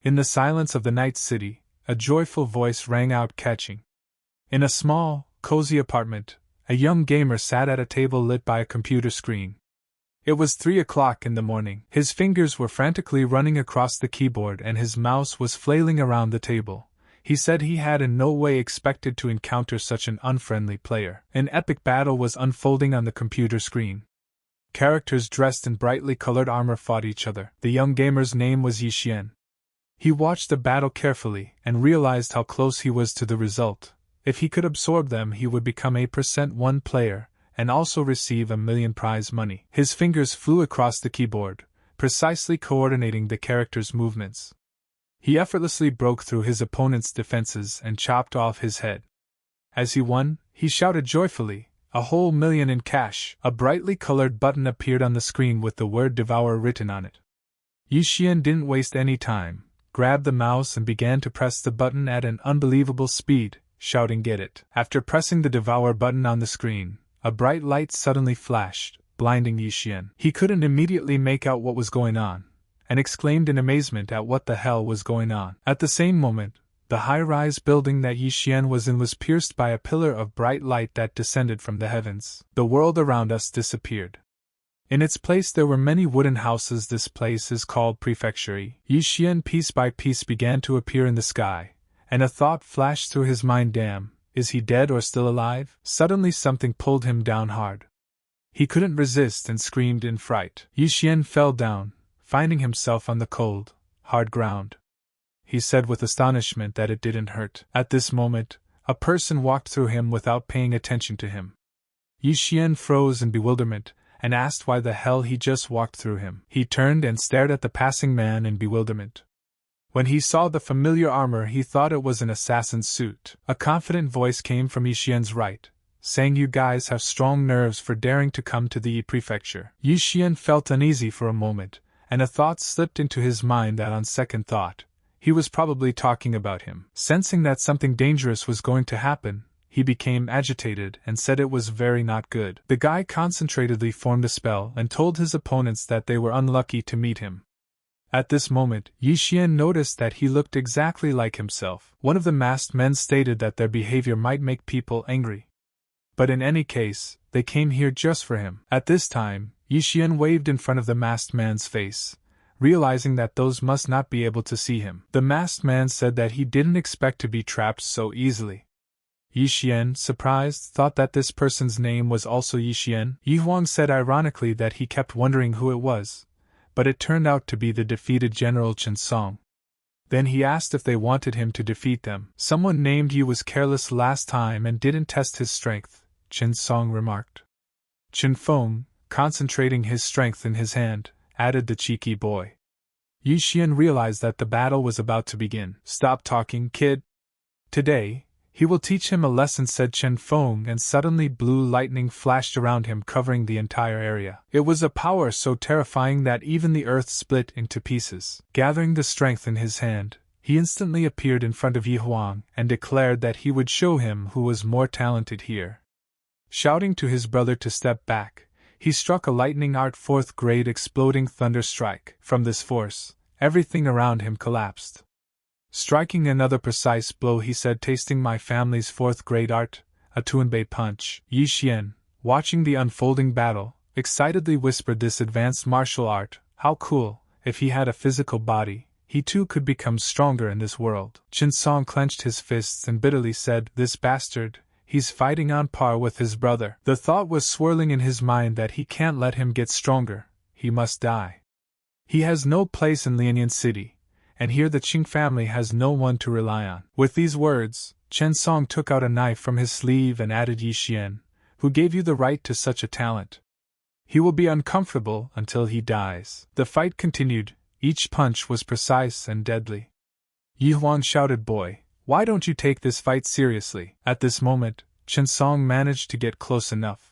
In the silence of the night city, a joyful voice rang out catching. In a small, cozy apartment, a young gamer sat at a table lit by a computer screen. It was 3 o'clock in the morning. His fingers were frantically running across the keyboard and his mouse was flailing around the table. He said he had in no way expected to encounter such an unfriendly player. An epic battle was unfolding on the computer screen. Characters dressed in brightly colored armor fought each other. The young gamer's name was Yixian. He watched the battle carefully and realized how close he was to the result. If he could absorb them, he would become a %1 player and also receive $1 million prize money. His fingers flew across the keyboard, precisely coordinating the character's movements. He effortlessly broke through his opponent's defenses and chopped off his head. As he won, he shouted joyfully, "A whole million in cash!" A brightly colored button appeared on the screen with the word "Devour" written on it. Yixian didn't waste any time, grabbed the mouse and began to press the button at an unbelievable speed, shouting "Get it!" After pressing the Devour button on the screen, a bright light suddenly flashed, blinding Yixian. He couldn't immediately make out what was going on, and exclaimed in amazement at what the hell was going on. At the same moment, the high-rise building that Yixian was in was pierced by a pillar of bright light that descended from the heavens. The world around us disappeared. In its place there were many wooden houses. This place is called Prefecture. Yixian piece by piece began to appear in the sky, and a thought flashed through his mind. Damn, is he dead or still alive? Suddenly something pulled him down hard. He couldn't resist and screamed in fright. Yixian fell down, finding himself on the cold, hard ground. He said with astonishment that it didn't hurt. At this moment, a person walked through him without paying attention to him. Yixian froze in bewilderment, and asked why the hell he just walked through him. He turned and stared at the passing man in bewilderment. When he saw the familiar armor, he thought it was an assassin's suit. A confident voice came from Yixian's right, saying, "You guys have strong nerves for daring to come to the prefecture." Yixian felt uneasy for a moment, and a thought slipped into his mind that on second thought, he was probably talking about him. Sensing that something dangerous was going to happen, he became agitated and said it was very not good. The guy concentratedly formed a spell and told his opponents that they were unlucky to meet him. At this moment, Yixian noticed that he looked exactly like himself. One of the masked men stated that their behavior might make people angry. But in any case, they came here just for him. At this time, Yixian waved in front of the masked man's face, realizing that those must not be able to see him. The masked man said that he didn't expect to be trapped so easily. Yixian, surprised, thought that this person's name was also Yixian. Yihuang said ironically that he kept wondering who it was, but it turned out to be the defeated General Chen Song. Then he asked if they wanted him to defeat them. Someone named Yi was careless last time and didn't test his strength, Chen Song remarked. Chen Feng, concentrating his strength in his hand, added the cheeky boy. Yixian realized that the battle was about to begin. "Stop talking, kid. Today, he will teach him a lesson," said Chen Feng, and suddenly blue lightning flashed around him, covering the entire area. It was a power so terrifying that even the earth split into pieces. Gathering the strength in his hand, he instantly appeared in front of Yihuang and declared that he would show him who was more talented here. Shouting to his brother to step back, he struck a lightning art 4th grade exploding thunder strike. From this force, everything around him collapsed. Striking another precise blow, he said, "Tasting my family's 4th grade art, a Tuanbei punch." Yixian, watching the unfolding battle, excitedly whispered, "This advanced martial art, how cool! If he had a physical body, he too could become stronger in this world." Chen Song clenched his fists and bitterly said, "This bastard, he's fighting on par with his brother." The thought was swirling in his mind that he can't let him get stronger, he must die. He has no place in Lianyan City, and here the Qing family has no one to rely on. With these words, Chen Song took out a knife from his sleeve and added, "Yixian, who gave you the right to such a talent? He will be uncomfortable until he dies." The fight continued, each punch was precise and deadly. Yihuang shouted, "Boy, why don't you take this fight seriously?" At this moment, Chen Song managed to get close enough,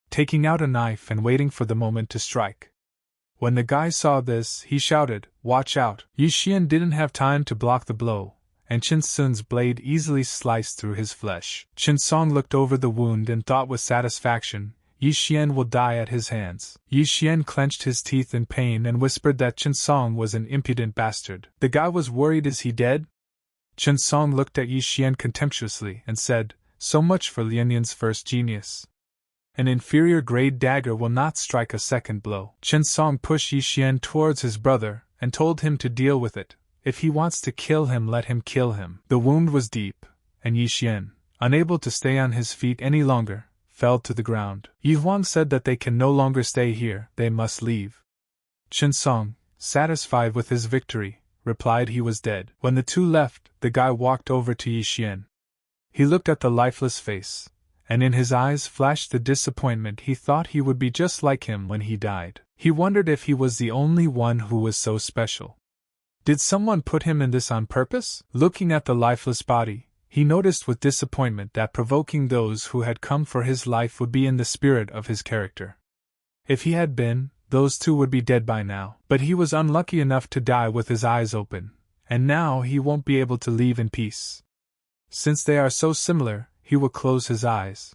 taking out a knife and waiting for the moment to strike. When the guy saw this, he shouted, "Watch out!" Yixian didn't have time to block the blow, and Chen Sun's blade easily sliced through his flesh. Chen Song looked over the wound and thought with satisfaction, Yi Xian will die at his hands. Yi Xian clenched his teeth in pain and whispered that Chen Song was an impudent bastard. The guy was worried. Is he dead? Chen Song looked at Yi Xian contemptuously and said, so much for Lian Yan's first genius. An inferior grade dagger will not strike a second blow. Chen Song pushed Yi Xian towards his brother and told him to deal with it. If he wants to kill him, let him kill him. The wound was deep, and Yi Xian, unable to stay on his feet any longer, fell to the ground. Yi Huang said that they can no longer stay here, they must leave. Chen Song, satisfied with his victory, replied he was dead. When the two left, the guy walked over to Yi Xian. He looked at the lifeless face, and in his eyes flashed the disappointment. He thought he would be just like him when he died. He wondered if he was the only one who was so special. Did someone put him in this on purpose? Looking at the lifeless body, he noticed with disappointment that provoking those who had come for his life would be in the spirit of his character. If he had been, those two would be dead by now. But he was unlucky enough to die with his eyes open, and now he won't be able to leave in peace. Since they are so similar, he will close his eyes.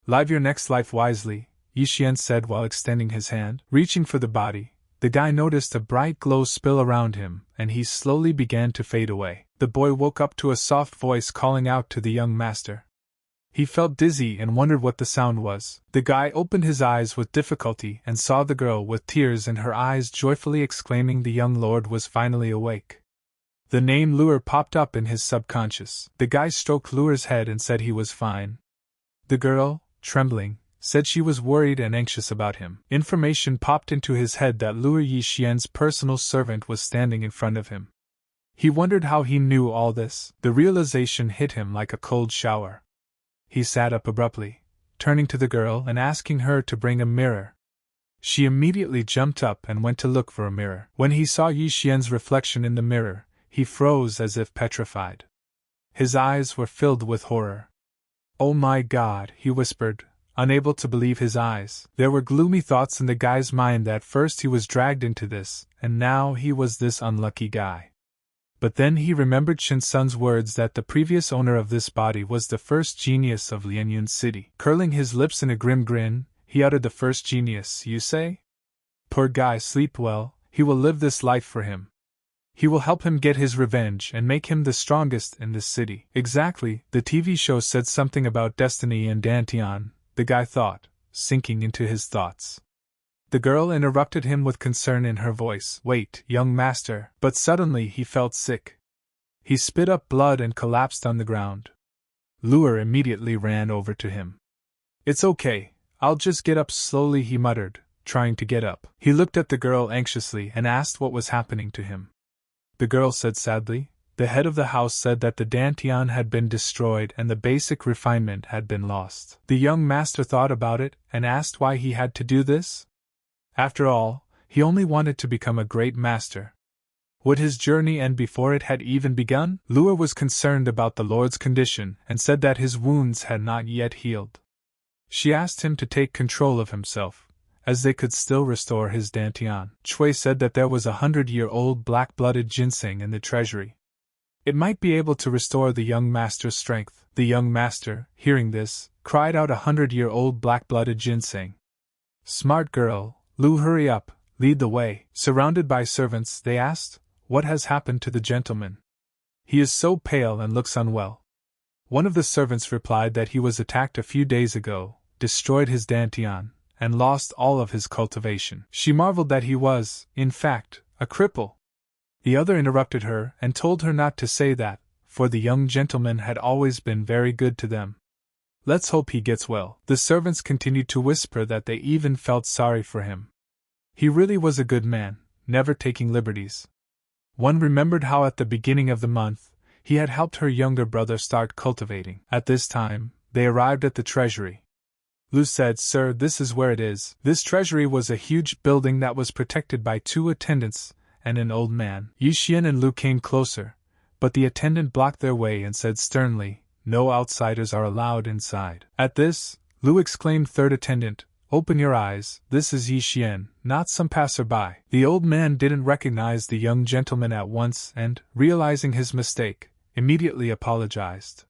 Live your next life wisely, Yi Xian said while extending his hand. Reaching for the body, the guy noticed a bright glow spill around him, and he slowly began to fade away. The boy woke up to a soft voice calling out to the young master. He felt dizzy and wondered what the sound was. The guy opened his eyes with difficulty and saw the girl with tears in her eyes joyfully exclaiming the young lord was finally awake. The name Lure popped up in his subconscious. The guy stroked Lure's head and said he was fine. The girl, trembling, said she was worried and anxious about him. Information popped into his head that Lure Yi Xian's personal servant was standing in front of him. He wondered how he knew all this. The realization hit him like a cold shower. He sat up abruptly, turning to the girl and asking her to bring a mirror. She immediately jumped up and went to look for a mirror. When he saw Yi Xian's reflection in the mirror, he froze as if petrified. His eyes were filled with horror. "Oh my God," he whispered, unable to believe his eyes. There were gloomy thoughts in the guy's mind that first he was dragged into this, and now he was this unlucky guy. But then he remembered Shin Sun's words that the previous owner of this body was the first genius of Lianyun City. Curling his lips in a grim grin, he uttered, "The first genius, you say? Poor guy, sleep well, he will live this life for him. He will help him get his revenge and make him the strongest in this city." Exactly, the TV show said something about destiny and Dantian, the guy thought, sinking into his thoughts. The girl interrupted him with concern in her voice. "Wait, young master." But suddenly he felt sick. He spit up blood and collapsed on the ground. Lure immediately ran over to him. "It's okay, I'll just get up slowly," he muttered, trying to get up. He looked at the girl anxiously and asked what was happening to him. The girl said sadly, "The head of the house said that the Dantian had been destroyed and the basic refinement had been lost." The young master thought about it and asked why he had to do this. After all, he only wanted to become a great master. Would his journey end before it had even begun? Lure was concerned about the Lord's condition and said that his wounds had not yet healed. She asked him to take control of himself, as they could still restore his Dantian. Chui said that there was 100-year-old black-blooded ginseng in the treasury. It might be able to restore the young master's strength. The young master, hearing this, cried out, 100-year-old black-blooded ginseng. "Smart girl, Lu, hurry up, lead the way." Surrounded by servants, they asked, "What has happened to the gentleman? He is so pale and looks unwell." One of the servants replied that he was attacked a few days ago, destroyed his Dantian, and lost all of his cultivation. She marveled that he was, in fact, a cripple. The other interrupted her and told her not to say that, for the young gentleman had always been very good to them. "Let's hope he gets well." The servants continued to whisper that they even felt sorry for him. He really was a good man, never taking liberties. One remembered how at the beginning of the month, he had helped her younger brother start cultivating. At this time, they arrived at the treasury. Lu said, "Sir, this is where it is." This treasury was a huge building that was protected by 2 attendants and an old man. Yi Xian and Lu came closer, but the attendant blocked their way and said sternly, "No outsiders are allowed inside." At this, Lu exclaimed, "Third attendant, open your eyes, this is Yi Xian, not some passerby." The old man didn't recognize the young gentleman at once and, realizing his mistake, immediately apologized.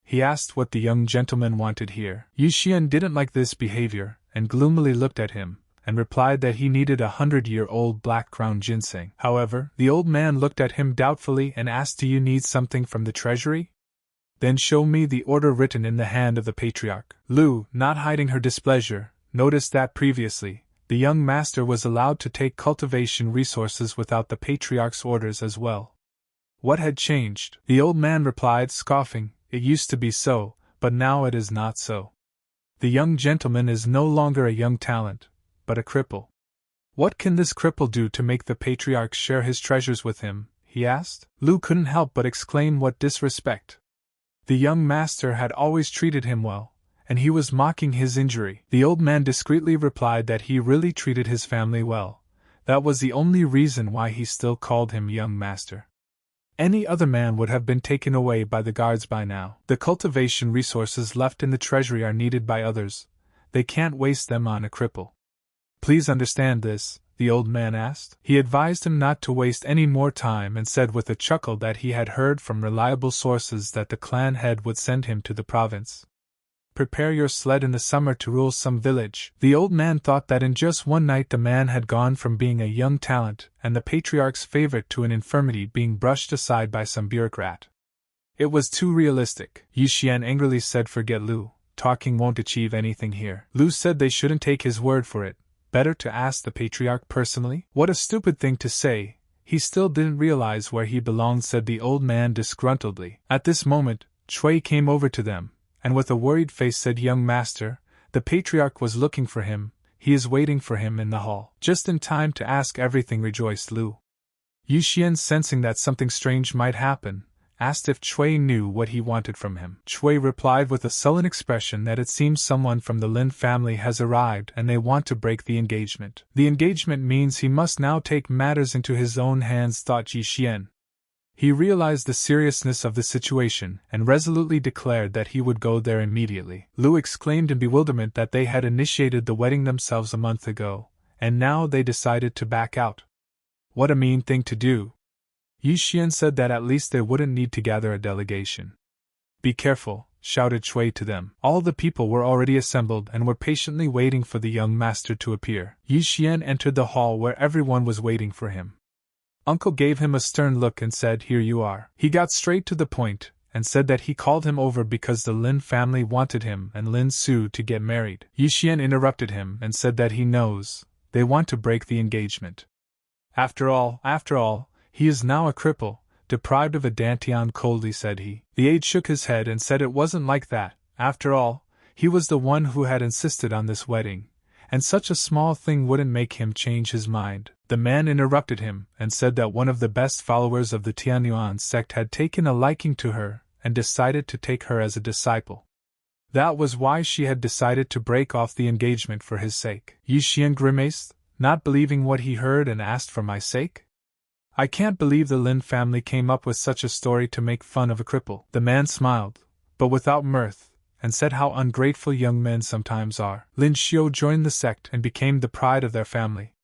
He asked what the young gentleman wanted here. Yi Xian didn't like this behavior, and gloomily looked at him, and replied that he needed 100-year-old black-crown ginseng. However, the old man looked at him doubtfully and asked, "Do you need something from the treasury? Then show me the order written in the hand of the patriarch." Lu, not hiding her displeasure, noticed that previously, the young master was allowed to take cultivation resources without the patriarch's orders as well. What had changed? The old man replied, scoffing, "It used to be so, but now it is not so. The young gentleman is no longer a young talent, but a cripple." "What can this cripple do to make the patriarch share his treasures with him?" he asked. Lu couldn't help but exclaim, "What disrespect! The young master had always treated him well, and he was mocking his injury." The old man discreetly replied that he really treated his family well. That was the only reason why he still called him young master. Any other man would have been taken away by the guards by now. The cultivation resources left in the treasury are needed by others. They can't waste them on a cripple. "Please understand this," the old man asked. He advised him not to waste any more time and said with a chuckle that he had heard from reliable sources that the clan head would send him to the province. "Prepare your sled in the summer to rule some village." The old man thought that in just one night the man had gone from being a young talent and the patriarch's favorite to an infirmity being brushed aside by some bureaucrat. It was too realistic. Yi Xian angrily said, "Forget Lu, talking won't achieve anything here." Lu said they shouldn't take his word for it, better to ask the patriarch personally. "What a stupid thing to say, he still didn't realize where he belonged," said the old man disgruntledly. At this moment, Chui came over to them, and with a worried face said, "Young master, the patriarch was looking for him, he is waiting for him in the hall." "Just in time to ask everything," rejoiced Lu. Yi Xian, sensing that something strange might happen, asked if Chui knew what he wanted from him. Chui replied with a sullen expression that it seems someone from the Lin family has arrived and they want to break the engagement. The engagement means he must now take matters into his own hands, thought Yi Xian. He realized the seriousness of the situation and resolutely declared that he would go there immediately. Lu exclaimed in bewilderment that they had initiated the wedding themselves a month ago, and now they decided to back out. What a mean thing to do! Yi Xian said that at least they wouldn't need to gather a delegation. "Be careful," shouted Chui to them. All the people were already assembled and were patiently waiting for the young master to appear. Yi Xian entered the hall where everyone was waiting for him. Uncle gave him a stern look and said, "Here you are." He got straight to the point, and said that he called him over because the Lin family wanted him and Lin Su to get married. Yi Xian interrupted him and said that he knows, they want to break the engagement. After all, he is now a cripple, deprived of a dantian, coldly said he. The aide shook his head and said it wasn't like that. After all, he was the one who had insisted on this wedding, and such a small thing wouldn't make him change his mind. The man interrupted him and said that one of the best followers of the Tianyuan sect had taken a liking to her and decided to take her as a disciple. That was why she had decided to break off the engagement for his sake. Yi Xian grimaced, not believing what he heard, and asked, "For my sake? I can't believe the Lin family came up with such a story to make fun of a cripple." The man smiled, but without mirth, and said how ungrateful young men sometimes are. Lin Xiu joined the sect and became the pride of their family.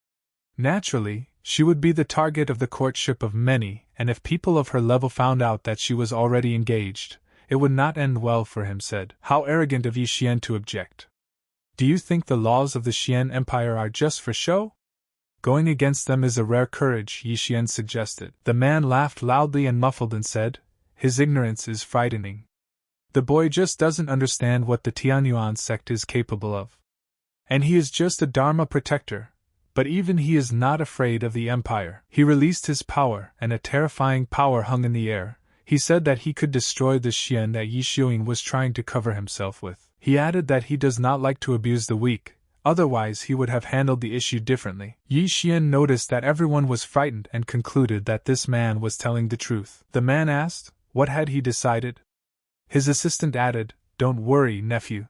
Naturally, she would be the target of the courtship of many, and if people of her level found out that she was already engaged, it would not end well for him, said. How arrogant of Yi Xian to object. "Do you think the laws of the Xian Empire are just for show? Going against them is a rare courage," Yi Xian suggested. The man laughed loudly and muffled and said, "His ignorance is frightening. The boy just doesn't understand what the Tianyuan sect is capable of. And he is just a Dharma protector, but even he is not afraid of the Empire." He released his power, and a terrifying power hung in the air. He said that he could destroy the Xian that Yi Xiuing was trying to cover himself with. He added that he does not like to abuse the weak, otherwise he would have handled the issue differently. Yi Xian noticed that everyone was frightened and concluded that this man was telling the truth. The man asked, what had he decided? His assistant added, "Don't worry, nephew.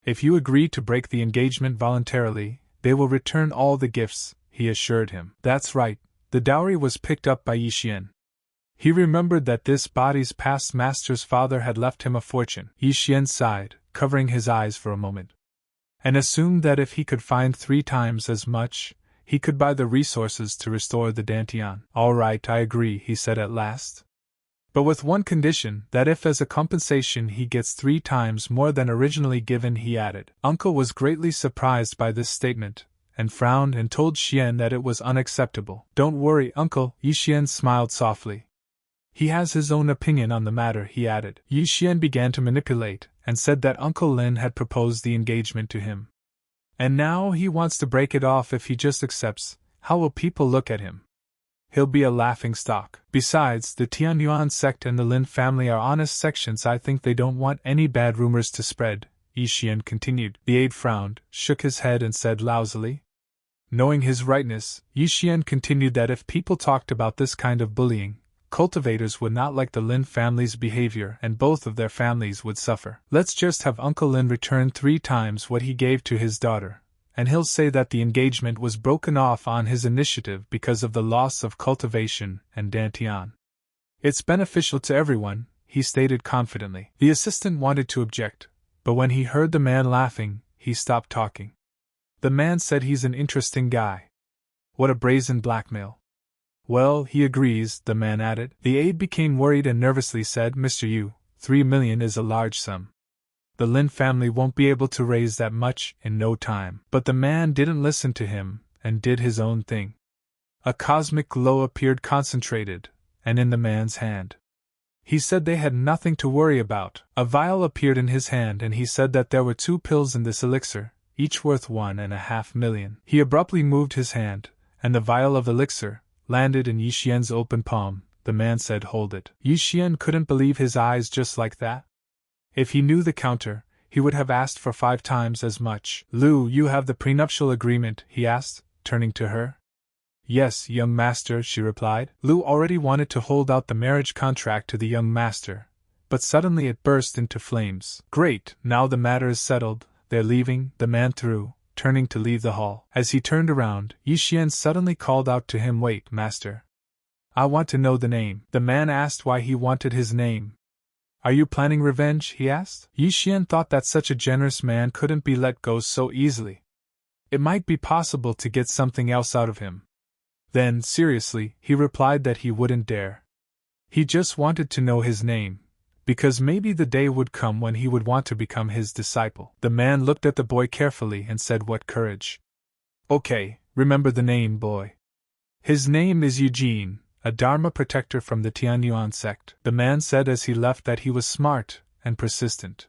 If you agree to break the engagement voluntarily, they will return all the gifts," he assured him. That's right, the dowry was picked up by Yi Xian. He remembered that this body's past master's father had left him a fortune. Yi Xian sighed, covering his eyes for a moment, and assumed that if he could find 3 times as much, he could buy the resources to restore the Dantian. "All right, I agree," he said at last. But with one condition, that if as a compensation he gets 3 times more than originally given, he added. Uncle was greatly surprised by this statement, and frowned and told Xian that it was unacceptable. Don't worry, Uncle, Yi Xian smiled softly. He has his own opinion on the matter, he added. Yi Xian began to manipulate, and said that Uncle Lin had proposed the engagement to him. And now he wants to break it off if he just accepts. How will people look at him? He'll be a laughingstock. Besides, the Tianyuan sect and the Lin family are honest sections. I think they don't want any bad rumors to spread, Yi Xian continued. The aide frowned, shook his head and said lousily. Knowing his rightness, Yi Xian continued that if people talked about this kind of bullying, cultivators would not like the Lin family's behavior and both of their families would suffer. Let's just have Uncle Lin return 3 times what he gave to his daughter, and he'll say that the engagement was broken off on his initiative because of the loss of cultivation and dantian. It's beneficial to everyone, he stated confidently. The assistant wanted to object, but when he heard the man laughing, he stopped talking. The man said he's an interesting guy. What a brazen blackmail. Well, he agrees, the man added. The aide became worried and nervously said, Mr. Yu, 3 million is a large sum. The Lin family won't be able to raise that much in no time. But the man didn't listen to him, and did his own thing. A cosmic glow appeared concentrated, and in the man's hand. He said they had nothing to worry about. A vial appeared in his hand and he said that there were 2 pills in this elixir, each worth 1.5 million. He abruptly moved his hand, and the vial of elixir landed in Yi Xian's open palm. The man said, hold it. Yi Xian couldn't believe his eyes just like that. If he knew the counter, he would have asked for 5 times as much. Lu, you have the prenuptial agreement, he asked, turning to her. Yes, young master, she replied. Lu already wanted to hold out the marriage contract to the young master, but suddenly it burst into flames. Great, now the matter is settled, they're leaving, the man threw, turning to leave the hall. As he turned around, Yi Xian suddenly called out to him, wait, master. I want to know the name. The man asked why he wanted his name. Are you planning revenge, he asked. Yi Xian thought that such a generous man couldn't be let go so easily. It might be possible to get something else out of him. Then, seriously, he replied that he wouldn't dare. He just wanted to know his name, because maybe the day would come when he would want to become his disciple. The man looked at the boy carefully and said, what courage. Okay, remember the name, boy. His name is Eugene, a Dharma protector from the Tianyuan sect. The man said as he left that he was smart and persistent.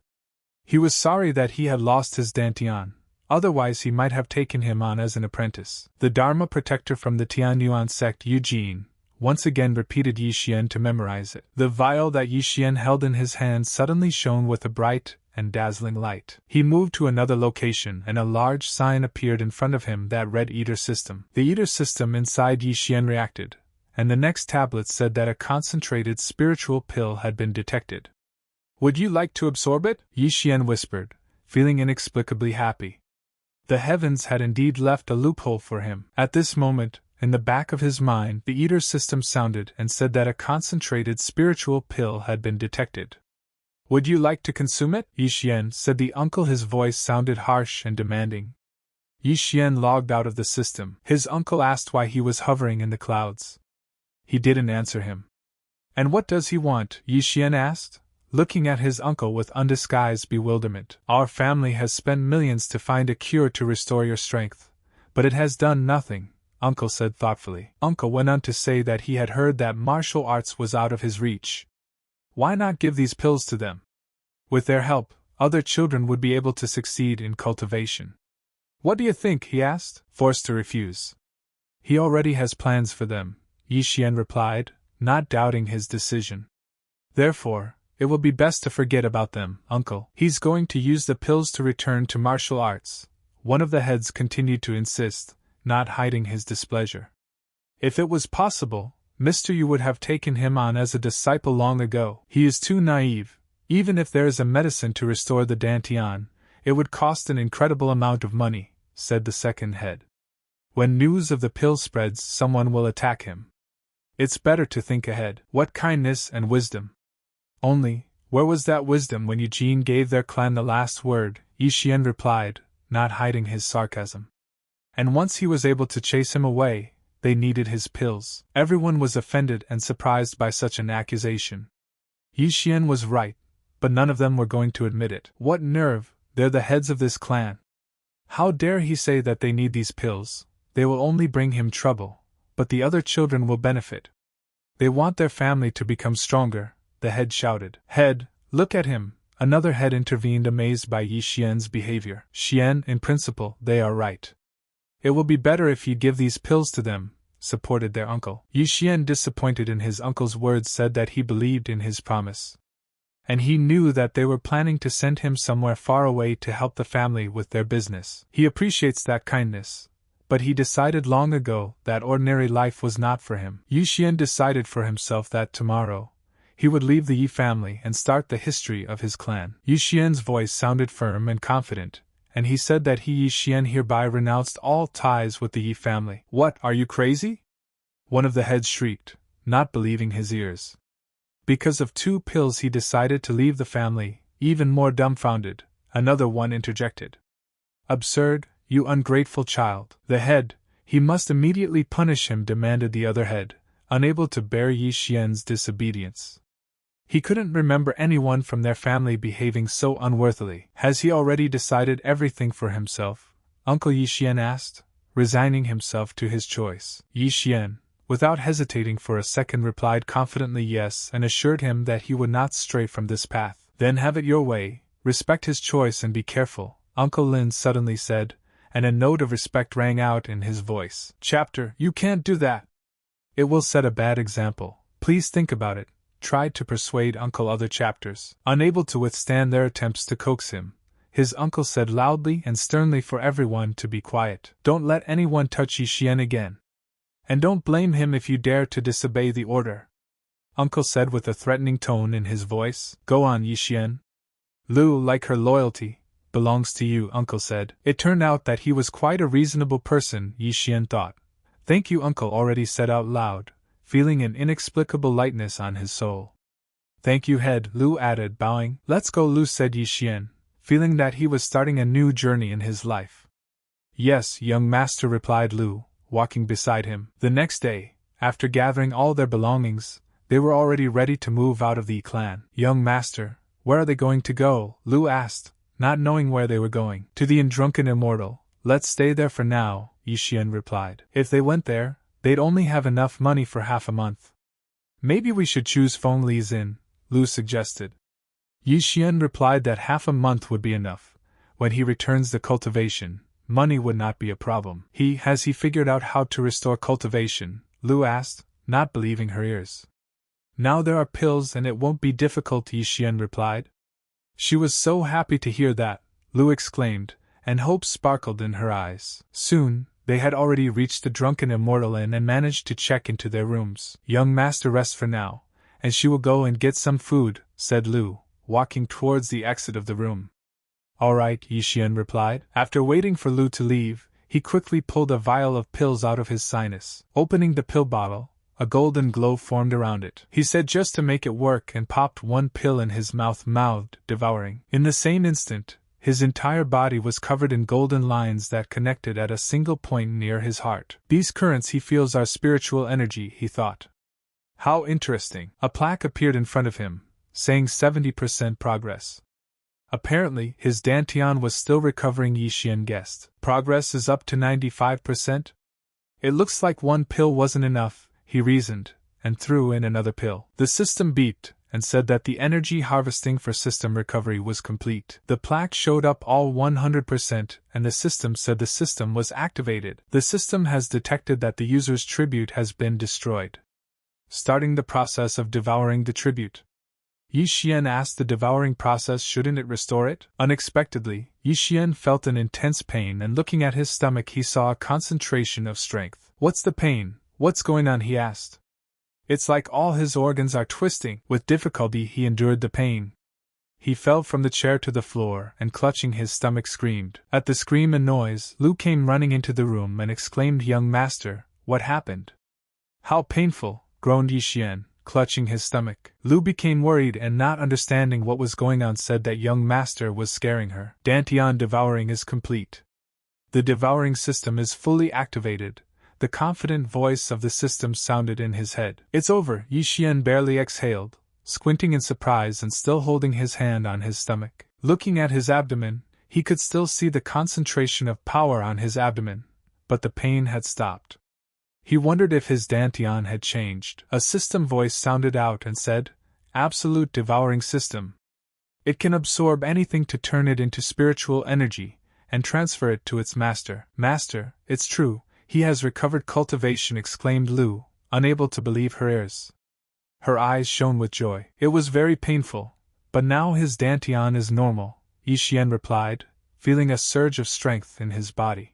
He was sorry that he had lost his dantian, otherwise he might have taken him on as an apprentice. The Dharma protector from the Tianyuan sect, Eugene, once again repeated Yi Xian to memorize it. The vial that Yi Xian held in his hand suddenly shone with a bright and dazzling light. He moved to another location and a large sign appeared in front of him that read Eater System. The Eater System inside Yi Xian reacted, and the next tablet said that a concentrated spiritual pill had been detected. Would you like to absorb it? Yi Xian whispered, feeling inexplicably happy. The heavens had indeed left a loophole for him. At this moment, in the back of his mind, the Eater System sounded and said that a concentrated spiritual pill had been detected. Would you like to consume it? Yi Xian, said the uncle. His voice sounded harsh and demanding. Yi Xian logged out of the system. His uncle asked why he was hovering in the clouds. He didn't answer him. And what does he want? Yi Xian asked, looking at his uncle with undisguised bewilderment. Our family has spent millions to find a cure to restore your strength, but it has done nothing, Uncle said thoughtfully. Uncle went on to say that he had heard that martial arts was out of his reach. Why not give these pills to them? With their help, other children would be able to succeed in cultivation. What do you think? He asked, forced to refuse. He already has plans for them, Yi Xian replied, not doubting his decision. Therefore, it will be best to forget about them, Uncle. He's going to use the pills to return to martial arts, one of the heads continued to insist, not hiding his displeasure. If it was possible, Mr. Yu would have taken him on as a disciple long ago. He is too naive. Even if there is a medicine to restore the dantian, it would cost an incredible amount of money, said the second head. When news of the pill spreads, someone will attack him. It's better to think ahead. What kindness and wisdom! Only, where was that wisdom when Eugene gave their clan the last word? Yi Xian replied, not hiding his sarcasm. And once he was able to chase him away, they needed his pills. Everyone was offended and surprised by such an accusation. Yi Xian was right, but none of them were going to admit it. What nerve, they're the heads of this clan. How dare he say that they need these pills? They will only bring him trouble, but the other children will benefit. They want their family to become stronger, the head shouted. Head, look at him, another head intervened, amazed by Yi Xian's behavior. Xian, in principle, they are right. It will be better if you give these pills to them, supported their uncle. Yi Xian, disappointed in his uncle's words, said that he believed in his promise. And he knew that they were planning to send him somewhere far away to help the family with their business. He appreciates that kindness, but he decided long ago that ordinary life was not for him. Yi Xian decided for himself that tomorrow he would leave the Yi family and start the history of his clan. Yi Xian's voice sounded firm and confident, and he said that Yi Xian hereby renounced all ties with the Yi family. What, are you crazy? One of the heads shrieked, not believing his ears. Because of 2 pills he decided to leave the family. Even more dumbfounded, another one interjected. Absurd, you ungrateful child. The head, he must immediately punish him, demanded the other head, unable to bear Yi Xian's disobedience. He couldn't remember anyone from their family behaving so unworthily. Has he already decided everything for himself? Uncle Yi Xian asked, resigning himself to his choice. Yi Xian, without hesitating for a second, replied confidently yes, and assured him that he would not stray from this path. Then have it your way, respect his choice and be careful, Uncle Lin suddenly said, and a note of respect rang out in his voice. Chapter, you can't do that. It will set a bad example. Please think about it, tried to persuade Uncle. Other chapters. Unable to withstand their attempts to coax him, his uncle said loudly and sternly for everyone to be quiet. Don't let anyone touch Yi Xian again. And don't blame him if you dare to disobey the order, Uncle said with a threatening tone in his voice. Go on, Yi Xian. Lu, like her loyalty, belongs to you, Uncle said. It turned out that he was quite a reasonable person, Yi Xian thought. Thank you, Uncle already said out loud, feeling an inexplicable lightness on his soul. Thank you, Head, Lu added, bowing. Let's go, Lu said Yi Xian, feeling that he was starting a new journey in his life. Yes, young master, replied Lu, walking beside him. The next day, after gathering all their belongings, they were already ready to move out of the clan. Young master, where are they going to go? Lu asked, not knowing where they were going. To the Drunken Immortal. Let's stay there for now, Yi Xian replied. If they went there, they'd only have enough money for half a month. Maybe we should choose Feng Li's Inn, Lu suggested. Yi Xian replied that half a month would be enough. When he returns the cultivation, money would not be a problem. Has he figured out how to restore cultivation? Lu asked, not believing her ears. Now there are pills and it won't be difficult, Yi Xian replied. She was so happy to hear that, Lu exclaimed, and hope sparkled in her eyes. Soon, they had already reached the Drunken Immortal Inn and managed to check into their rooms. Young master rests for now, and she will go and get some food, said Lu, walking towards the exit of the room. All right, Yi Xian replied. After waiting for Lu to leave, he quickly pulled a vial of pills out of his sinus. Opening the pill bottle, a golden glow formed around it. He said just to make it work and popped one pill in his mouth, mouthed, devouring. In the same instant, his entire body was covered in golden lines that connected at a single point near his heart. These currents he feels are spiritual energy, he thought. How interesting. A plaque appeared in front of him, saying 70% progress. Apparently, his Dantian was still recovering, Yi Xian guessed. Progress is up to 95%? It looks like one pill wasn't enough, he reasoned, and threw in another pill. The system beeped, and said that the energy harvesting for system recovery was complete. The plaque showed up all 100%, and the system said the system was activated. The system has detected that the user's tribute has been destroyed. Starting the process of devouring the tribute. Yi Xian asked the devouring process, shouldn't it restore it? Unexpectedly, Yi Xian felt an intense pain, and looking at his stomach he saw a concentration of strength. What's the pain? What's going on? He asked. It's like all his organs are twisting. With difficulty he endured the pain. He fell from the chair to the floor and clutching his stomach screamed. At the scream and noise, Lu came running into the room and exclaimed, Young master, what happened? How painful, groaned Yi Xian, clutching his stomach. Lu became worried and, not understanding what was going on, said that young master was scaring her. Dantian devouring is complete. The devouring system is fully activated. The confident voice of the system sounded in his head. It's over, Yi Xian barely exhaled, squinting in surprise and still holding his hand on his stomach. Looking at his abdomen, he could still see the concentration of power on his abdomen, but the pain had stopped. He wondered if his dantian had changed. A system voice sounded out and said, "Absolute devouring system. It can absorb anything to turn it into spiritual energy, and transfer it to its master." "Master, it's true, he has recovered cultivation," exclaimed Lu, unable to believe her ears. Her eyes shone with joy. "It was very painful, but now his dantian is normal," Yixian replied, feeling a surge of strength in his body.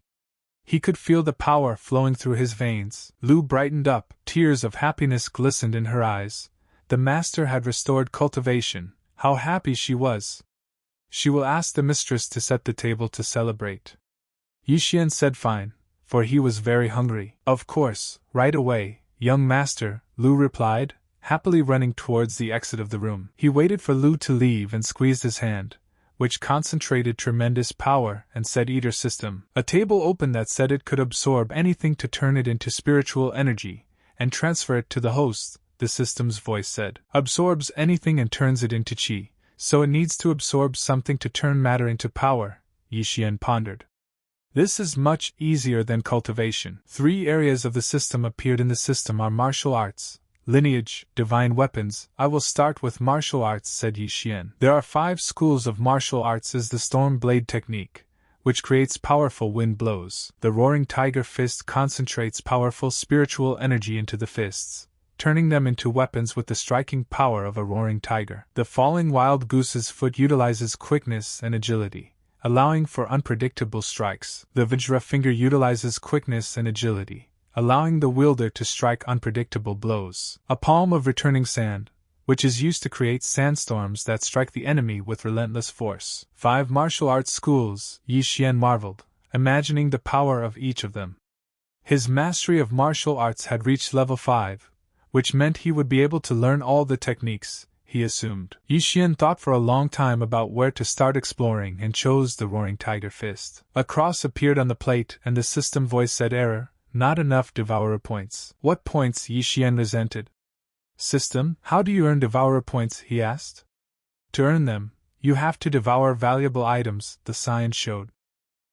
He could feel the power flowing through his veins. Lu brightened up, tears of happiness glistened in her eyes. The master had restored cultivation. How happy she was! She will ask the mistress to set the table to celebrate. Yixian said fine, for he was very hungry. "Of course, right away, young master," Lu replied, happily running towards the exit of the room. He waited for Lu to leave and squeezed his hand, which concentrated tremendous power, and said, "Eater system." A table opened that said it could absorb anything to turn it into spiritual energy, and transfer it to the host, the system's voice said. "Absorbs anything and turns it into qi, so it needs to absorb something to turn matter into power," Yixian pondered. "This is much easier than cultivation." 3 areas of the system appeared in the system are martial arts, lineage, divine weapons. "I will start with martial arts," said Yixian. "There are 5 schools of martial arts. Is the storm blade technique, which creates powerful wind blows. The roaring tiger fist concentrates powerful spiritual energy into the fists, turning them into weapons with the striking power of a roaring tiger. The falling wild goose's foot utilizes quickness and agility, allowing for unpredictable strikes. The Vajra finger utilizes quickness and agility, allowing the wielder to strike unpredictable blows. A palm of returning sand, which is used to create sandstorms that strike the enemy with relentless force. 5 martial arts schools, Yixian marveled, imagining the power of each of them. His mastery of martial arts had reached level 5, which meant he would be able to learn all the techniques, he assumed. Yixian thought for a long time about where to start exploring and chose the roaring tiger fist. A cross appeared on the plate and the system voice said, "Error. Not enough devourer points." "What points?" Yixian resented. "System, how do you earn devourer points?" he asked. "To earn them, you have to devour valuable items," the sign showed.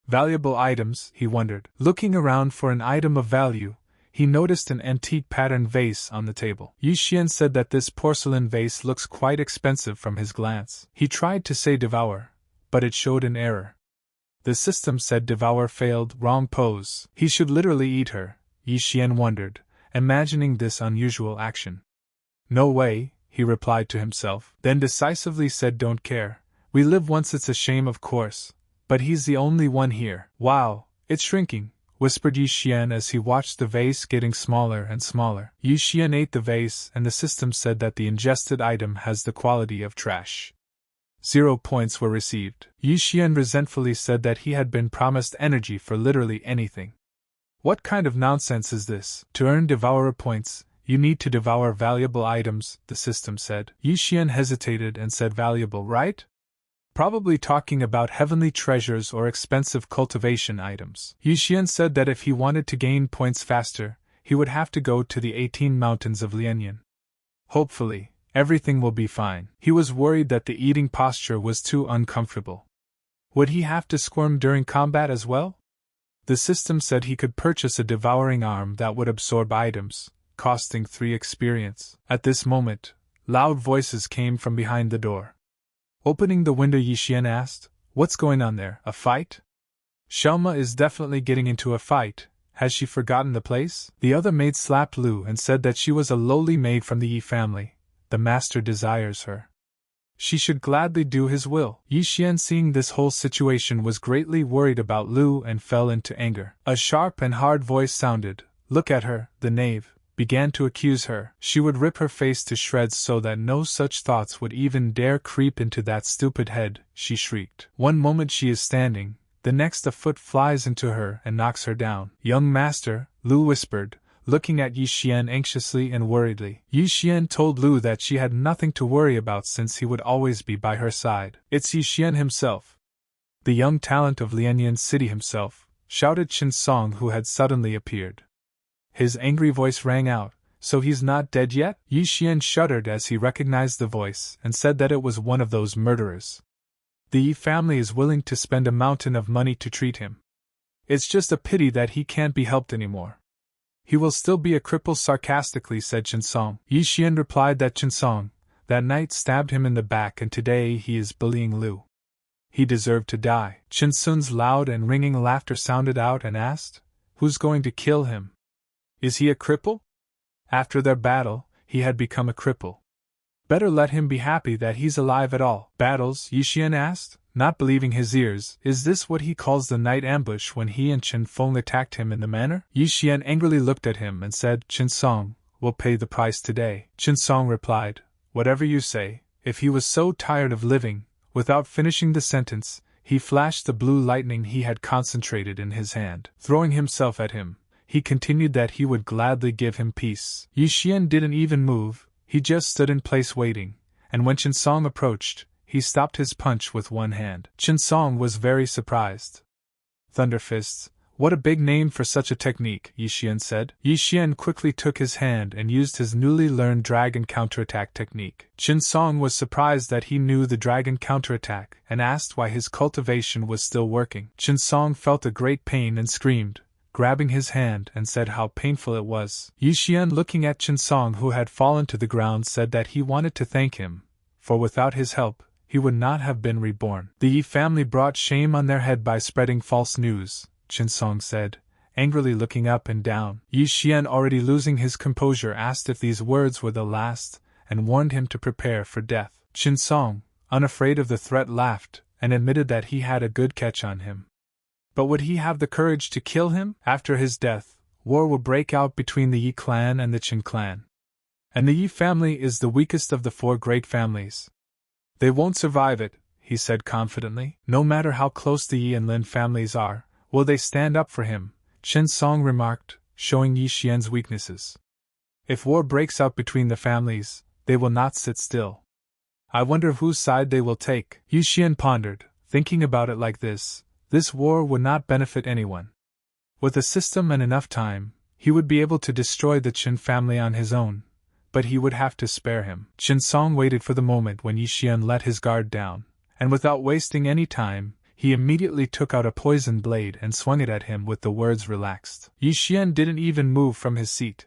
Valuable items, he wondered. Looking around for an item of value, he noticed an antique patterned vase on the table. Yixian said that this porcelain vase looks quite expensive from his glance. He tried to say devour, but it showed an error. The system said devour failed, wrong pose. He should literally eat her, Yixian wondered, imagining this unusual action. "No way," he replied to himself, then decisively said, "Don't care. We live once, it's a shame of course, but he's the only one here." "Wow, it's shrinking," whispered Yixian as he watched the vase getting smaller and smaller. Yixian ate the vase and the system said that the ingested item has the quality of trash. 0 points were received. Yixian resentfully said that he had been promised energy for literally anything. "What kind of nonsense is this? To earn devourer points, you need to devour valuable items," the system said. Yixian hesitated and said, "Valuable, right? Probably talking about heavenly treasures or expensive cultivation items." Yixian said that if he wanted to gain points faster, he would have to go to the 18 mountains of Lianyan. Hopefully, everything will be fine. He was worried that the eating posture was too uncomfortable. Would he have to squirm during combat as well? The system said he could purchase a devouring arm that would absorb items, costing 3 experience. At this moment, loud voices came from behind the door. Opening the window, Yixian asked, "What's going on there, a fight?" "Shelma is definitely getting into a fight. Has she forgotten the place?" The other maid slapped Lu and said that she was a lowly maid from the Yi family. The master desires her. She should gladly do his will. Yixian, seeing this whole situation, was greatly worried about Lu and fell into anger. A sharp and hard voice sounded, "Look at her, the knave," began to accuse her. She would rip her face to shreds so that no such thoughts would even dare creep into that stupid head, she shrieked. One moment she is standing, the next a foot flies into her and knocks her down. "Young master," Lu whispered, looking at Yixian anxiously and worriedly. Yixian told Lu that she had nothing to worry about since he would always be by her side. "It's Yixian himself. The young talent of Lianyan City himself," shouted Chen Song, who had suddenly appeared. His angry voice rang out, So he's not dead yet? Yi Xian shuddered as he recognized the voice and said that it was one of those murderers. The Yi family is willing to spend a mountain of money to treat him. It's just a pity that he can't be helped anymore. He will still be a cripple, sarcastically said Chen Song. Yi Xian replied that Chen Song, that night, stabbed him in the back and today he is bullying Lu. He deserved to die. Chen Sun's loud and ringing laughter sounded out and asked, "Who's going to kill him? Is he a cripple?" After their battle, he had become a cripple. Better let him be happy that he's alive at all. Battles? Yi Xian asked, not believing his ears. Is this what he calls the night ambush when he and Chen Feng attacked him in the manor? Yi Xian angrily looked at him and said, "Chen Song will pay the price today." Chen Song replied, "Whatever you say." If he was so tired of living, without finishing the sentence, he flashed the blue lightning he had concentrated in his hand. Throwing himself at him, he continued that he would gladly give him peace. Yi Xian didn't even move, he just stood in place waiting, and when Chen Song approached, he stopped his punch with one hand. Chen Song was very surprised. Thunderfists, what a big name for such a technique, Yi Xian said. Yi Xian quickly took his hand and used his newly learned dragon counterattack technique. Chen Song was surprised that he knew the dragon counterattack and asked why his cultivation was still working. Chen Song felt a great pain and screamed, grabbing his hand, and said how painful it was. Yi Xian, looking at Chen Song who had fallen to the ground, said that he wanted to thank him, for without his help, he would not have been reborn. The Yi family brought shame on their head by spreading false news, Chen Song said, angrily looking up and down. Yi Xian, already losing his composure, asked if these words were the last, and warned him to prepare for death. Chen Song, unafraid of the threat, laughed, and admitted that he had a good catch on him. But would he have the courage to kill him? After his death, war will break out between the Yi clan and the Chen clan. And the Yi family is the weakest of the four great families. They won't survive it, he said confidently. No matter how close the Yi and Lin families are, will they stand up for him? Chen Song remarked, showing Yi Xian's weaknesses. If war breaks out between the families, they will not sit still. I wonder whose side they will take. Yi Xian pondered, thinking about it like this war would not benefit anyone. With a system and enough time, he would be able to destroy the Chen family on his own, but he would have to spare him. Chen Song waited for the moment when Yi Xian let his guard down, and without wasting any time, he immediately took out a poisoned blade and swung it at him with the words "relaxed." Yi Xian didn't even move from his seat.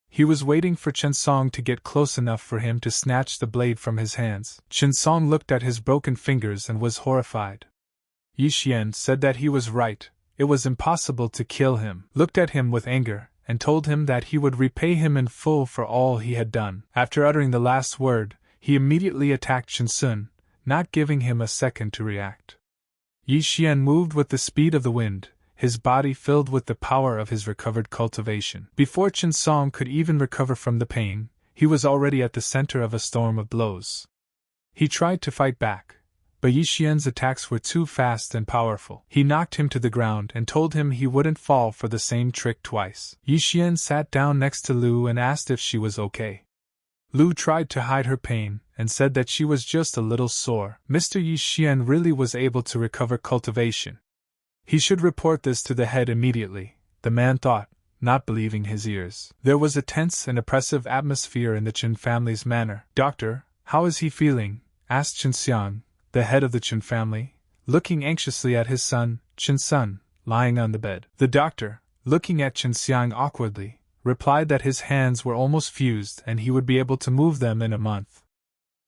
He was waiting for Chen Song to get close enough for him to snatch the blade from his hands. Chen Song looked at his broken fingers and was horrified. Yi Xian said that he was right, it was impossible to kill him, looked at him with anger, and told him that he would repay him in full for all he had done. After uttering the last word, he immediately attacked Chen Sun, not giving him a second to react. Yi Xian moved with the speed of the wind, his body filled with the power of his recovered cultivation. Before Chen Song could even recover from the pain, he was already at the center of a storm of blows. He tried to fight back, but Yi Xian's attacks were too fast and powerful. He knocked him to the ground and told him he wouldn't fall for the same trick twice. Yi Xian sat down next to Lu and asked if she was okay. Lu tried to hide her pain and said that she was just a little sore. Mr. Yi Xian really was able to recover cultivation. He should report this to the head immediately, the man thought, not believing his ears. There was a tense and oppressive atmosphere in the Chen family's manor. "Doctor, how is he feeling?" asked Chen Xiang, the head of the Chen family, looking anxiously at his son, Chen Sun, lying on the bed. The doctor, looking at Chen Xiang awkwardly, replied that his hands were almost fused and he would be able to move them in a month.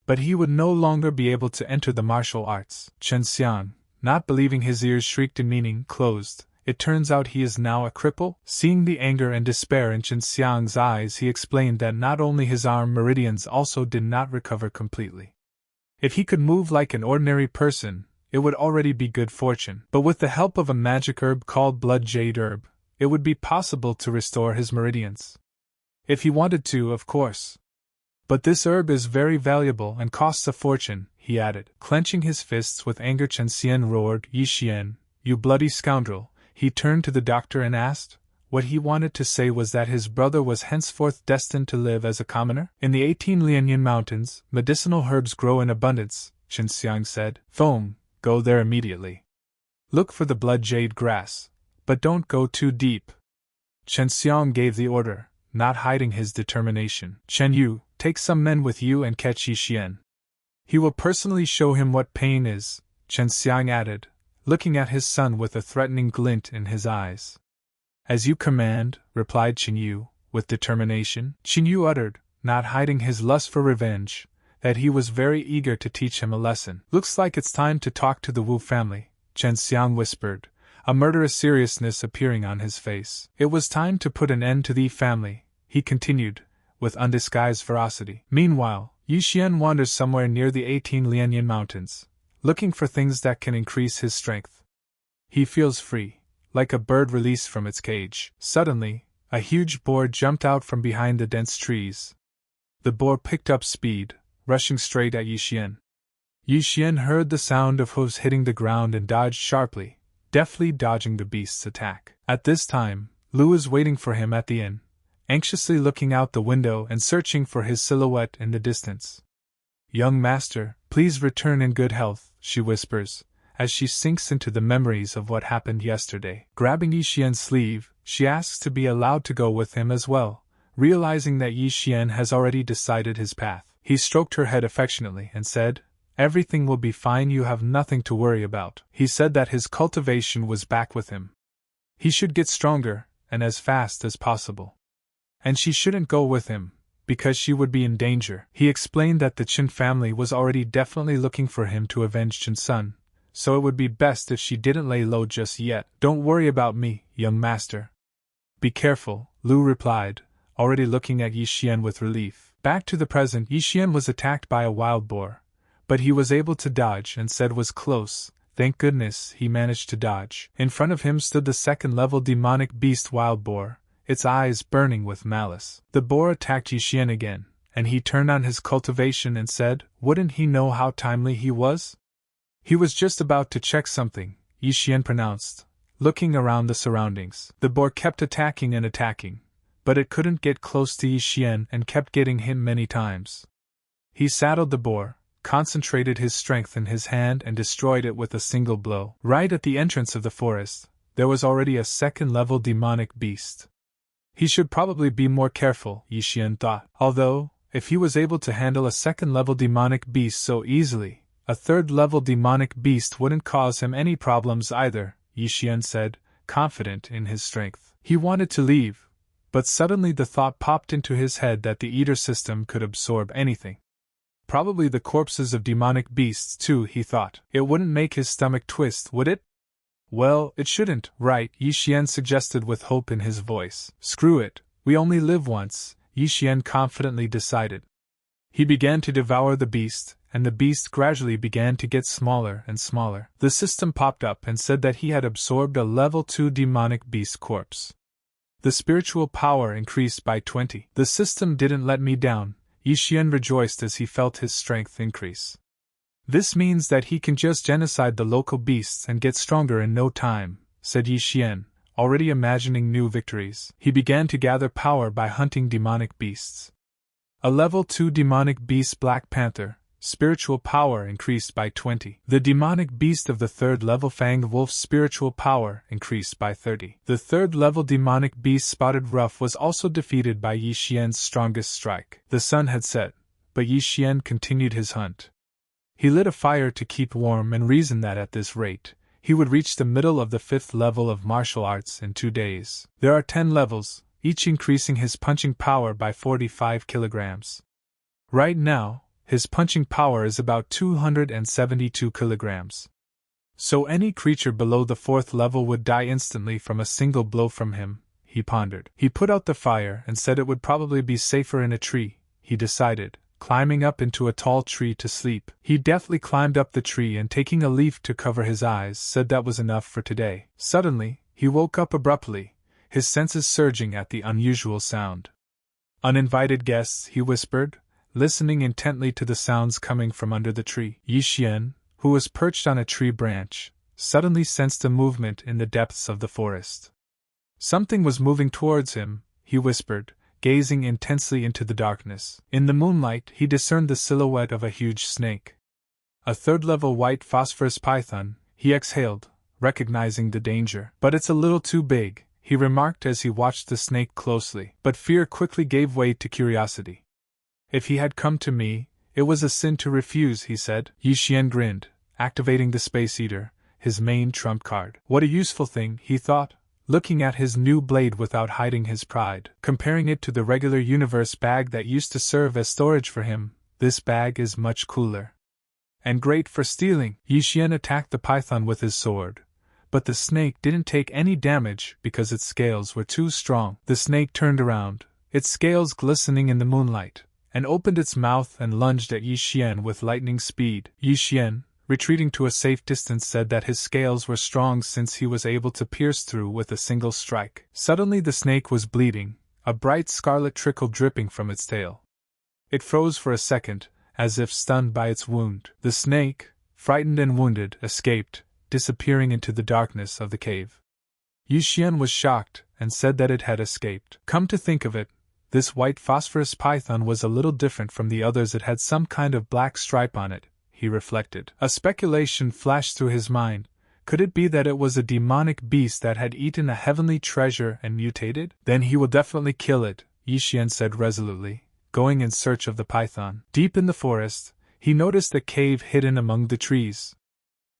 But he would no longer be able to enter the martial arts. Chen Xiang, not believing his ears, shrieked in meaning, "Closed. It turns out he is now a cripple?" Seeing the anger and despair in Chen Xiang's eyes, he explained that not only his arm meridians also did not recover completely. If he could move like an ordinary person, it would already be good fortune. But with the help of a magic herb called blood jade herb, it would be possible to restore his meridians. If he wanted to, of course. But this herb is very valuable and costs a fortune, he added. Clenching his fists with anger, Chen Xian roared, "Yi Xian, you bloody scoundrel!" He turned to the doctor and asked. What he wanted to say was that his brother was henceforth destined to live as a commoner. In the 18 Lianyan mountains, medicinal herbs grow in abundance, Chen Xiang said. "Feng, go there immediately. Look for the blood jade grass, but don't go too deep." Chen Xiang gave the order, not hiding his determination. Chen Yu, take some men with you and catch Yi Xian. He will personally show him what pain is, Chen Xiang added, looking at his son with a threatening glint in his eyes. As you command, replied Chen Yu, with determination. Chen Yu uttered, not hiding his lust for revenge, that he was very eager to teach him a lesson. Looks like it's time to talk to the Wu family, Chen Xiang whispered, a murderous seriousness appearing on his face. It was time to put an end to the family, he continued, with undisguised ferocity. Meanwhile, Yi Xian wanders somewhere near the 18 Lianyan Mountains, looking for things that can increase his strength. He feels free, like a bird released from its cage. Suddenly, a huge boar jumped out from behind the dense trees. The boar picked up speed, rushing straight at Yi Xian. Yi Xian heard the sound of hooves hitting the ground and dodged sharply, deftly dodging the beast's attack. At this time, Lu was waiting for him at the inn, anxiously looking out the window and searching for his silhouette in the distance. Young master, please return in good health, she whispers, as she sinks into the memories of what happened yesterday. Grabbing Yi Xian's sleeve, she asks to be allowed to go with him as well, realizing that Yi Xian has already decided his path. He stroked her head affectionately and said, everything will be fine, you have nothing to worry about. He said that his cultivation was back with him. He should get stronger, and as fast as possible. And she shouldn't go with him, because she would be in danger. He explained that the Qin family was already definitely looking for him to avenge Qin's son, so it would be best if she didn't lay low just yet. Don't worry about me, young master. Be careful, Lu replied, already looking at Yi Xian with relief. Back to the present, Yi Xian was attacked by a wild boar, but he was able to dodge and said was close. Thank goodness he managed to dodge. In front of him stood the second-level demonic beast wild boar, its eyes burning with malice. The boar attacked Yi Xian again, and he turned on his cultivation and said, wouldn't he know how timely he was? He was just about to check something, Yi Xian pronounced, looking around the surroundings. The boar kept attacking and attacking, but it couldn't get close to Yi Xian and kept getting hit many times. He saddled the boar, concentrated his strength in his hand and destroyed it with a single blow. Right at the entrance of the forest, there was already a second-level demonic beast. He should probably be more careful, Yi Xian thought. Although, if he was able to handle a second-level demonic beast so easily, a third-level demonic beast wouldn't cause him any problems either, Yi Xian said, confident in his strength. He wanted to leave, but suddenly the thought popped into his head that the eater system could absorb anything. Probably the corpses of demonic beasts too, he thought. It wouldn't make his stomach twist, would it? Well, it shouldn't, right? Yi Xian suggested with hope in his voice. Screw it, we only live once, Yi Xian confidently decided. He began to devour the beast, and the beast gradually began to get smaller and smaller. The system popped up and said that he had absorbed a level 2 demonic beast corpse. The spiritual power increased by 20. The system didn't let me down, Yi Xian rejoiced as he felt his strength increase. This means that he can just genocide the local beasts and get stronger in no time, said Yi Xian, already imagining new victories. He began to gather power by hunting demonic beasts. A level 2 demonic beast Black Panther, spiritual power increased by 20. The demonic beast of the third level Fanged Wolf's spiritual power increased by 30. The third level demonic beast Spotted Ruff was also defeated by Yi Xian's strongest strike. The sun had set, but Yi Xian continued his hunt. He lit a fire to keep warm and reasoned that at this rate, he would reach the middle of the 5th level of martial arts in 2 days. There are 10 levels, each increasing his punching power by 45 kilograms. Right now, his punching power is about 272 kilograms. So any creature below the 4th level would die instantly from a single blow from him, he pondered. He put out the fire and said it would probably be safer in a tree, he decided, climbing up into a tall tree to sleep. He deftly climbed up the tree and taking a leaf to cover his eyes said that was enough for today. Suddenly, he woke up abruptly, his senses surging at the unusual sound. Uninvited guests, he whispered, listening intently to the sounds coming from under the tree. Yi Xian, who was perched on a tree branch, suddenly sensed a movement in the depths of the forest. Something was moving towards him, he whispered, gazing intensely into the darkness. In the moonlight, he discerned the silhouette of a huge snake. A third-level white phosphorus python, he exhaled, recognizing the danger. But it's a little too big, he remarked as he watched the snake closely. But fear quickly gave way to curiosity. If he had come to me, it was a sin to refuse, he said. Yi Xian grinned, activating the Space Eater, his main trump card. What a useful thing, he thought, looking at his new blade without hiding his pride. Comparing it to the regular universe bag that used to serve as storage for him, this bag is much cooler. And great for stealing. Yi Xian attacked the python with his sword, but the snake didn't take any damage because its scales were too strong. The snake turned around, its scales glistening in the moonlight, and opened its mouth and lunged at Yi Xian with lightning speed. Yi Xian, retreating to a safe distance, said that his scales were strong since he was able to pierce through with a single strike. Suddenly the snake was bleeding, a bright scarlet trickle dripping from its tail. It froze for a second, as if stunned by its wound. The snake, frightened and wounded, escaped, disappearing into the darkness of the cave. Yi Xian was shocked and said that it had escaped. Come to think of it, this white phosphorus python was a little different from the others. It had some kind of black stripe on it, he reflected. A speculation flashed through his mind. Could it be that it was a demonic beast that had eaten a heavenly treasure and mutated? Then he will definitely kill it, Yi Xian said resolutely, going in search of the python. Deep in the forest, he noticed a cave hidden among the trees.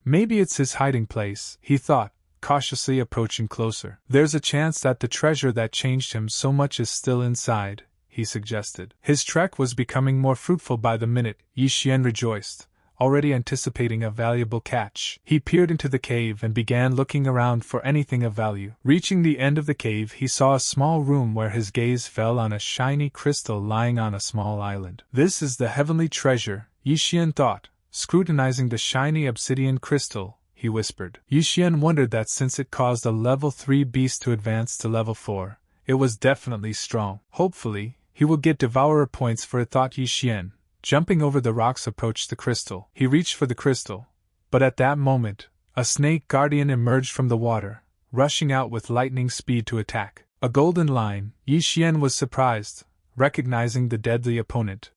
Maybe it's his hiding place, he thought, cautiously approaching closer. There's a chance that the treasure that changed him so much is still inside, he suggested. His trek was becoming more fruitful by the minute. Yi Xian rejoiced, already anticipating a valuable catch. He peered into the cave and began looking around for anything of value. Reaching the end of the cave, he saw a small room where his gaze fell on a shiny crystal lying on a small island. This is the heavenly treasure, Yi Xian thought, scrutinizing the shiny obsidian crystal. He whispered. Yi Xian wondered that since it caused a level 3 beast to advance to level 4, it was definitely strong. Hopefully, he will get devourer points for it, thought Yi Xian. Jumping over the rocks, approached the crystal. He reached for the crystal, but at that moment, a snake guardian emerged from the water, rushing out with lightning speed to attack. A golden line. Yi Xian was surprised, recognizing the deadly opponent.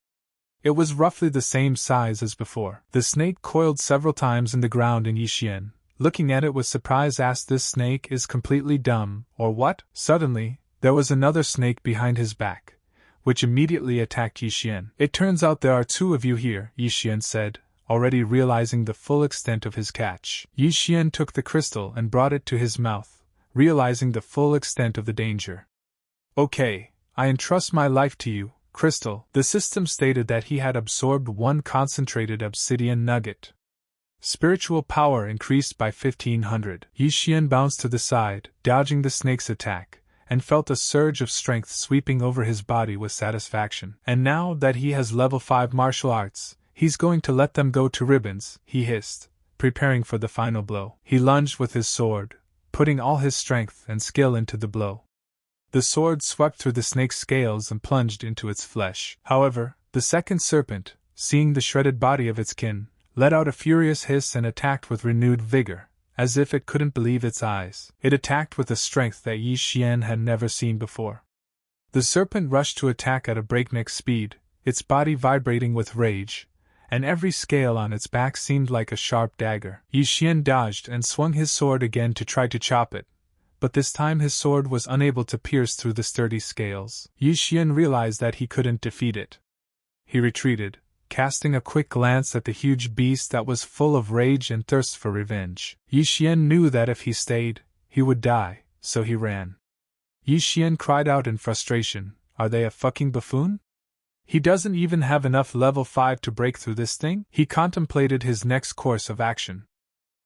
It was roughly the same size as before. The snake coiled several times in the ground, and Yi Xian, looking at it with surprise, asked, "This snake is completely dumb, or what?" Suddenly, there was another snake behind his back, which immediately attacked Yi Xian. "It turns out there are two of you here," Yi Xian said, already realizing the full extent of his catch. Yi Xian took the crystal and brought it to his mouth, realizing the full extent of the danger. "Okay, I entrust my life to you, Crystal." The system stated that he had absorbed one concentrated obsidian nugget. Spiritual power increased by 1500. Yi Xian bounced to the side, dodging the snake's attack, and felt a surge of strength sweeping over his body with satisfaction. And now that he has level 5 martial arts, he's going to let them go to ribbons, he hissed, preparing for the final blow. He lunged with his sword, putting all his strength and skill into the blow. The sword swept through the snake's scales and plunged into its flesh. However, the second serpent, seeing the shredded body of its kin, let out a furious hiss and attacked with renewed vigor, as if it couldn't believe its eyes. It attacked with a strength that Yi Xian had never seen before. The serpent rushed to attack at a breakneck speed, its body vibrating with rage, and every scale on its back seemed like a sharp dagger. Yi Xian dodged and swung his sword again to try to chop it, but this time his sword was unable to pierce through the sturdy scales. Yi Xian realized that he couldn't defeat it. He retreated, casting a quick glance at the huge beast that was full of rage and thirst for revenge. Yi Xian knew that if he stayed, he would die, so he ran. Yi Xian cried out in frustration, "Are they a fucking buffoon? He doesn't even have enough level 5 to break through this thing?" He contemplated his next course of action.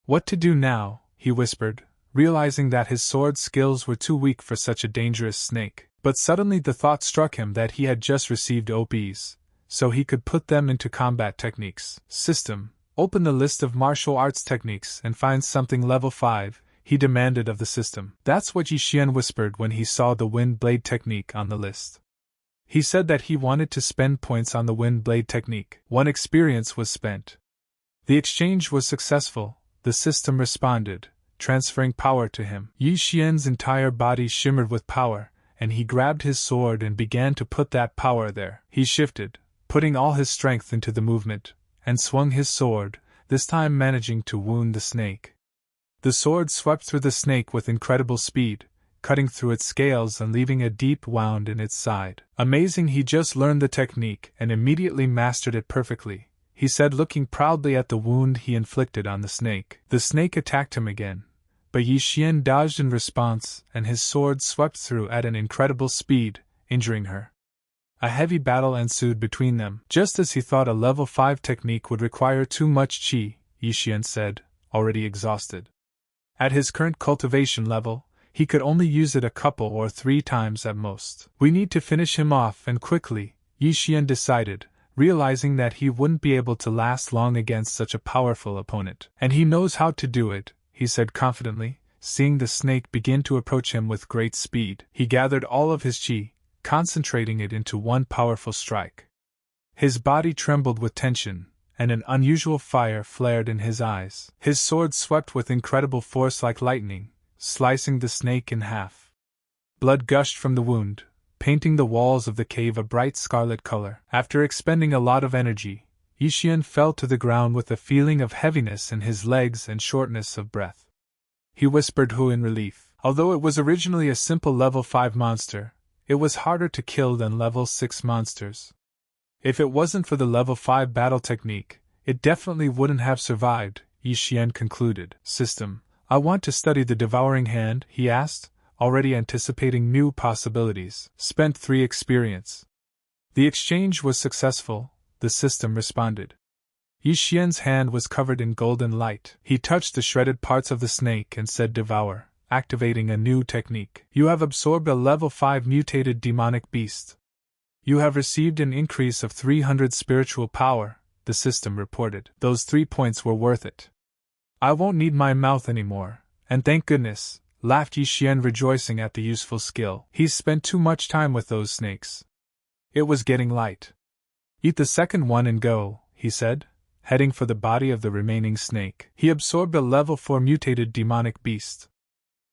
What to do now, he whispered, realizing that his sword skills were too weak for such a dangerous snake. But suddenly the thought struck him that he had just received OPs, so he could put them into combat techniques. System, open the list of martial arts techniques and find something level 5, he demanded of the system. That's what Yi Xian whispered when he saw the wind blade technique on the list. He said that he wanted to spend points on the wind blade technique. 1 experience was spent. The exchange was successful, the system responded, transferring power to him. Yi Xian's entire body shimmered with power, and he grabbed his sword and began to put that power there. He shifted, putting all his strength into the movement, and swung his sword, this time managing to wound the snake. The sword swept through the snake with incredible speed, cutting through its scales and leaving a deep wound in its side. Amazing, he just learned the technique and immediately mastered it perfectly, he said, looking proudly at the wound he inflicted on the snake. The snake attacked him again, but Yi Xian dodged in response and his sword swept through at an incredible speed, injuring her. A heavy battle ensued between them. Just as he thought a level 5 technique would require too much qi, Yi Xian said, already exhausted. At his current cultivation level, he could only use it a couple or 3 times at most. We need to finish him off and quickly, Yi Xian decided, realizing that he wouldn't be able to last long against such a powerful opponent. And he knows how to do it, he said confidently, seeing the snake begin to approach him with great speed. He gathered all of his qi, concentrating it into one powerful strike. His body trembled with tension, and an unusual fire flared in his eyes. His sword swept with incredible force like lightning, slicing the snake in half. Blood gushed from the wound, painting the walls of the cave a bright scarlet color. After expending a lot of energy, Yi Xian fell to the ground with a feeling of heaviness in his legs and shortness of breath. He whispered "Hu" in relief. Although it was originally a simple level 5 monster, it was harder to kill than level 6 monsters. If it wasn't for the level 5 battle technique, it definitely wouldn't have survived, Yi Xian concluded. System, I want to study the devouring hand, he asked, already anticipating new possibilities. Spent 3 experience. The exchange was successful, the system responded. Yi Xian's hand was covered in golden light. He touched the shredded parts of the snake and said devour, activating a new technique. You have absorbed a level 5 mutated demonic beast. You have received an increase of 300 spiritual power, the system reported. Those 3 points were worth it. I won't need my mouth anymore, and thank goodness, laughed Yi Xian, rejoicing at the useful skill. He's spent too much time with those snakes. It was getting light. Eat the second one and go, he said, heading for the body of the remaining snake. He absorbed a level 4 mutated demonic beast.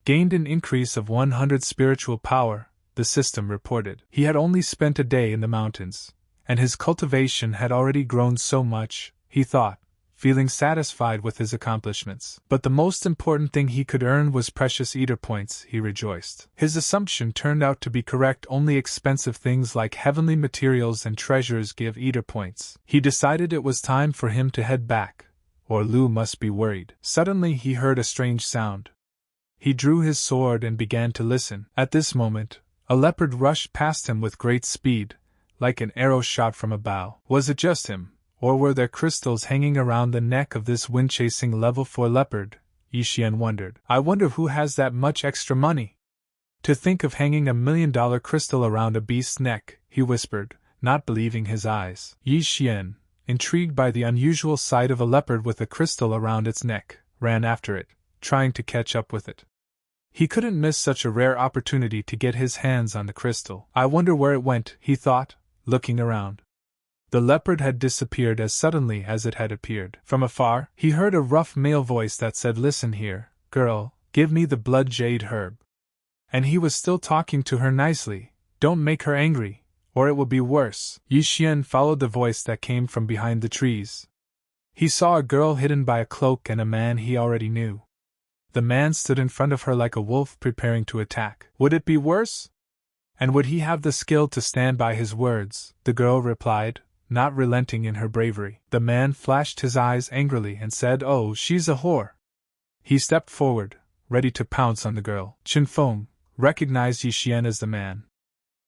Gained an increase of 100 spiritual power, the system reported. He had only spent a day in the mountains, and his cultivation had already grown so much, he thought, feeling satisfied with his accomplishments. But the most important thing he could earn was precious eater points, he rejoiced. His assumption turned out to be correct. Only expensive things like heavenly materials and treasures give eater points. He decided it was time for him to head back, or Lu must be worried. Suddenly he heard a strange sound. He drew his sword and began to listen. At this moment, a leopard rushed past him with great speed, like an arrow shot from a bow. Was it just him, or were there crystals hanging around the neck of this wind-chasing level 4 leopard? Yi Xian wondered. I wonder who has that much extra money. To think of hanging $1 million crystal around a beast's neck, he whispered, not believing his eyes. Yi Xian, intrigued by the unusual sight of a leopard with a crystal around its neck, ran after it, trying to catch up with it. He couldn't miss such a rare opportunity to get his hands on the crystal. I wonder where it went, he thought, looking around. The leopard had disappeared as suddenly as it had appeared. From afar, he heard a rough male voice that said, Listen here, girl, give me the blood jade herb. And he was still talking to her nicely. Don't make her angry, or it will be worse. Yi Xian followed the voice that came from behind the trees. He saw a girl hidden by a cloak and a man he already knew. The man stood in front of her like a wolf preparing to attack. Would it be worse? And would he have the skill to stand by his words? The girl replied, not relenting in her bravery. The man flashed his eyes angrily and said, Oh, she's a whore. He stepped forward, ready to pounce on the girl. Chen Feng recognized Yi Xian as the man.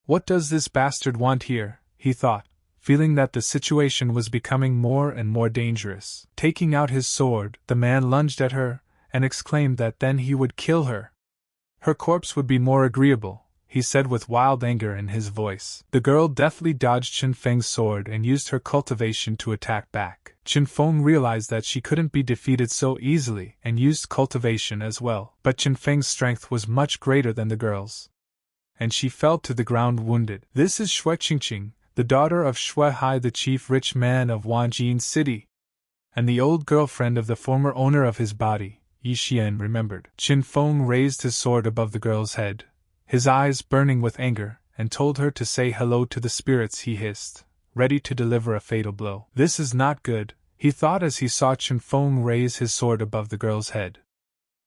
What does this bastard want here? He thought, feeling that the situation was becoming more and more dangerous. Taking out his sword, the man lunged at her, and exclaimed that then he would kill her. Her corpse would be more agreeable, he said with wild anger in his voice. The girl deftly dodged Chen Feng's sword and used her cultivation to attack back. Chen Feng realized that she couldn't be defeated so easily and used cultivation as well. But Chen Feng's strength was much greater than the girl's, and she fell to the ground wounded. This is Xue Qingqing, the daughter of Xue Hai, the chief rich man of Wanjin City, and the old girlfriend of the former owner of his body, Yi Xian remembered. Chen Feng raised his sword above the girl's head, his eyes burning with anger, and told her to say hello to the spirits. He hissed, ready to deliver a fatal blow. This is not good, he thought as he saw Chen Feng raise his sword above the girl's head.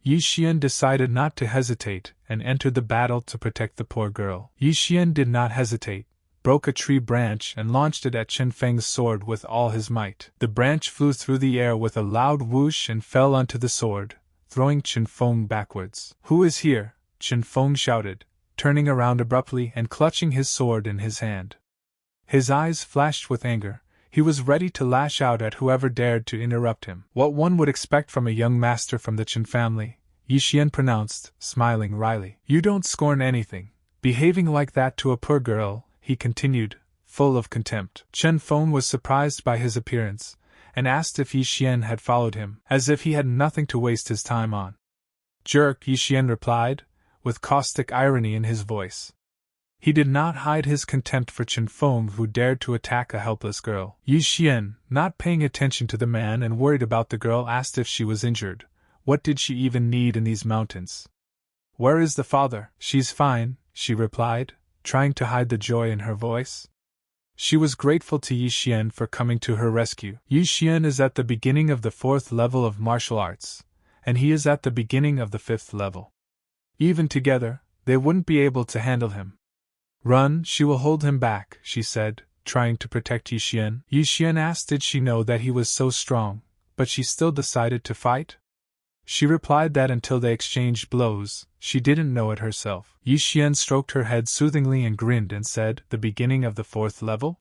Yi Xian decided not to hesitate and entered the battle to protect the poor girl. Yi Xian did not hesitate, broke a tree branch and launched it at Chen Feng's sword with all his might. The branch flew through the air with a loud whoosh and fell onto the sword, throwing Chen Feng backwards. "Who is here?" Chen Feng shouted, turning around abruptly and clutching his sword in his hand. His eyes flashed with anger. He was ready to lash out at whoever dared to interrupt him. "What one would expect from a young master from the Chen family," Yi Xian pronounced, smiling wryly. "You don't scorn anything, behaving like that to a poor girl," he continued, full of contempt. Chen Feng was surprised by his appearance, and asked if Yi Xian had followed him, as if he had nothing to waste his time on. "Jerk," Yi Xian replied, with caustic irony in his voice. He did not hide his contempt for Chen Feng, who dared to attack a helpless girl. Yi Xian, not paying attention to the man and worried about the girl, asked if she was injured. What did she even need in these mountains? "Where is the father?" "She's fine," she replied, trying to hide the joy in her voice. She was grateful to Yi Xian for coming to her rescue. Yi Xian is at the beginning of the 4th level of martial arts, and he is at the beginning of the 5th level. Even together, they wouldn't be able to handle him. "Run, she will hold him back," she said, trying to protect Yi Xian. Yi Xian asked did she know that he was so strong, but she still decided to fight? She replied that until they exchanged blows, she didn't know it herself. Yi Xian stroked her head soothingly and grinned and said, "The beginning of the 4th level?"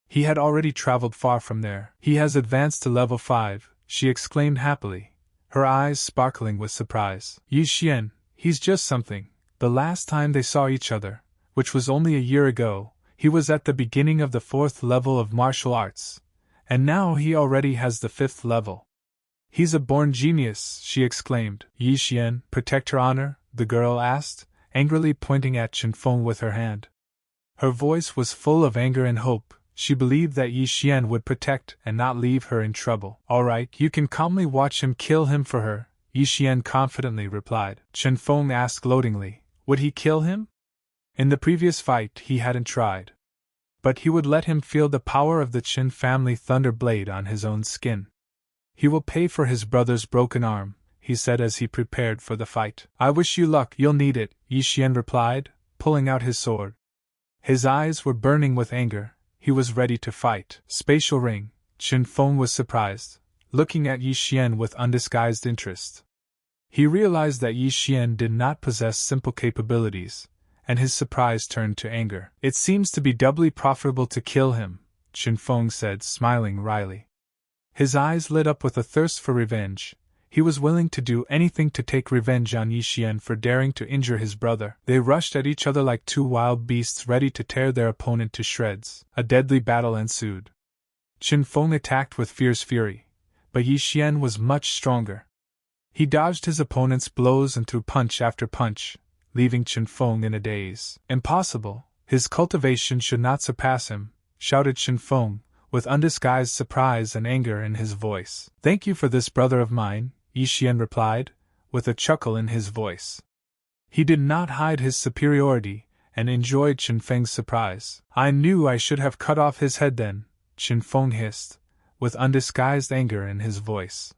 He had already traveled far from there. "He has advanced to level 5, she exclaimed happily, her eyes sparkling with surprise. "Yi Xian, he's just something. The last time they saw each other, which was only a year ago, he was at the beginning of the 4th level of martial arts, and now he already has the 5th level. He's a born genius," she exclaimed. "Yi Xian, protect her honor?" the girl asked, angrily pointing at Chen Feng with her hand. Her voice was full of anger and hope. She believed that Yi Xian would protect and not leave her in trouble. "All right, you can calmly watch him kill him for her," Yi Xian confidently replied. Chen Feng asked gloatingly, "Would he kill him?" In the previous fight he hadn't tried. But he would let him feel the power of the Qin family thunder blade on his own skin. "He will pay for his brother's broken arm," he said as he prepared for the fight. "I wish you luck, you'll need it," Yi Xian replied, pulling out his sword. His eyes were burning with anger. He was ready to fight. Spatial ring. Chen Feng was surprised, looking at Yi Xian with undisguised interest. He realized that Yi Xian did not possess simple capabilities, and his surprise turned to anger. "It seems to be doubly profitable to kill him," Chen Feng said, smiling wryly. His eyes lit up with a thirst for revenge. He was willing to do anything to take revenge on Yi Xian for daring to injure his brother. They rushed at each other like two wild beasts ready to tear their opponent to shreds. A deadly battle ensued. Chen Feng attacked with fierce fury, but Yi Xian was much stronger. He dodged his opponent's blows and threw punch after punch, leaving Chen Feng in a daze. "Impossible, his cultivation should not surpass him," shouted Chen Feng, with undisguised surprise and anger in his voice. "Thank you for this, brother of mine," Yi Xian replied, with a chuckle in his voice. He did not hide his superiority, and enjoyed Chen Feng's surprise. "I knew I should have cut off his head then," Chen Feng hissed, with undisguised anger in his voice.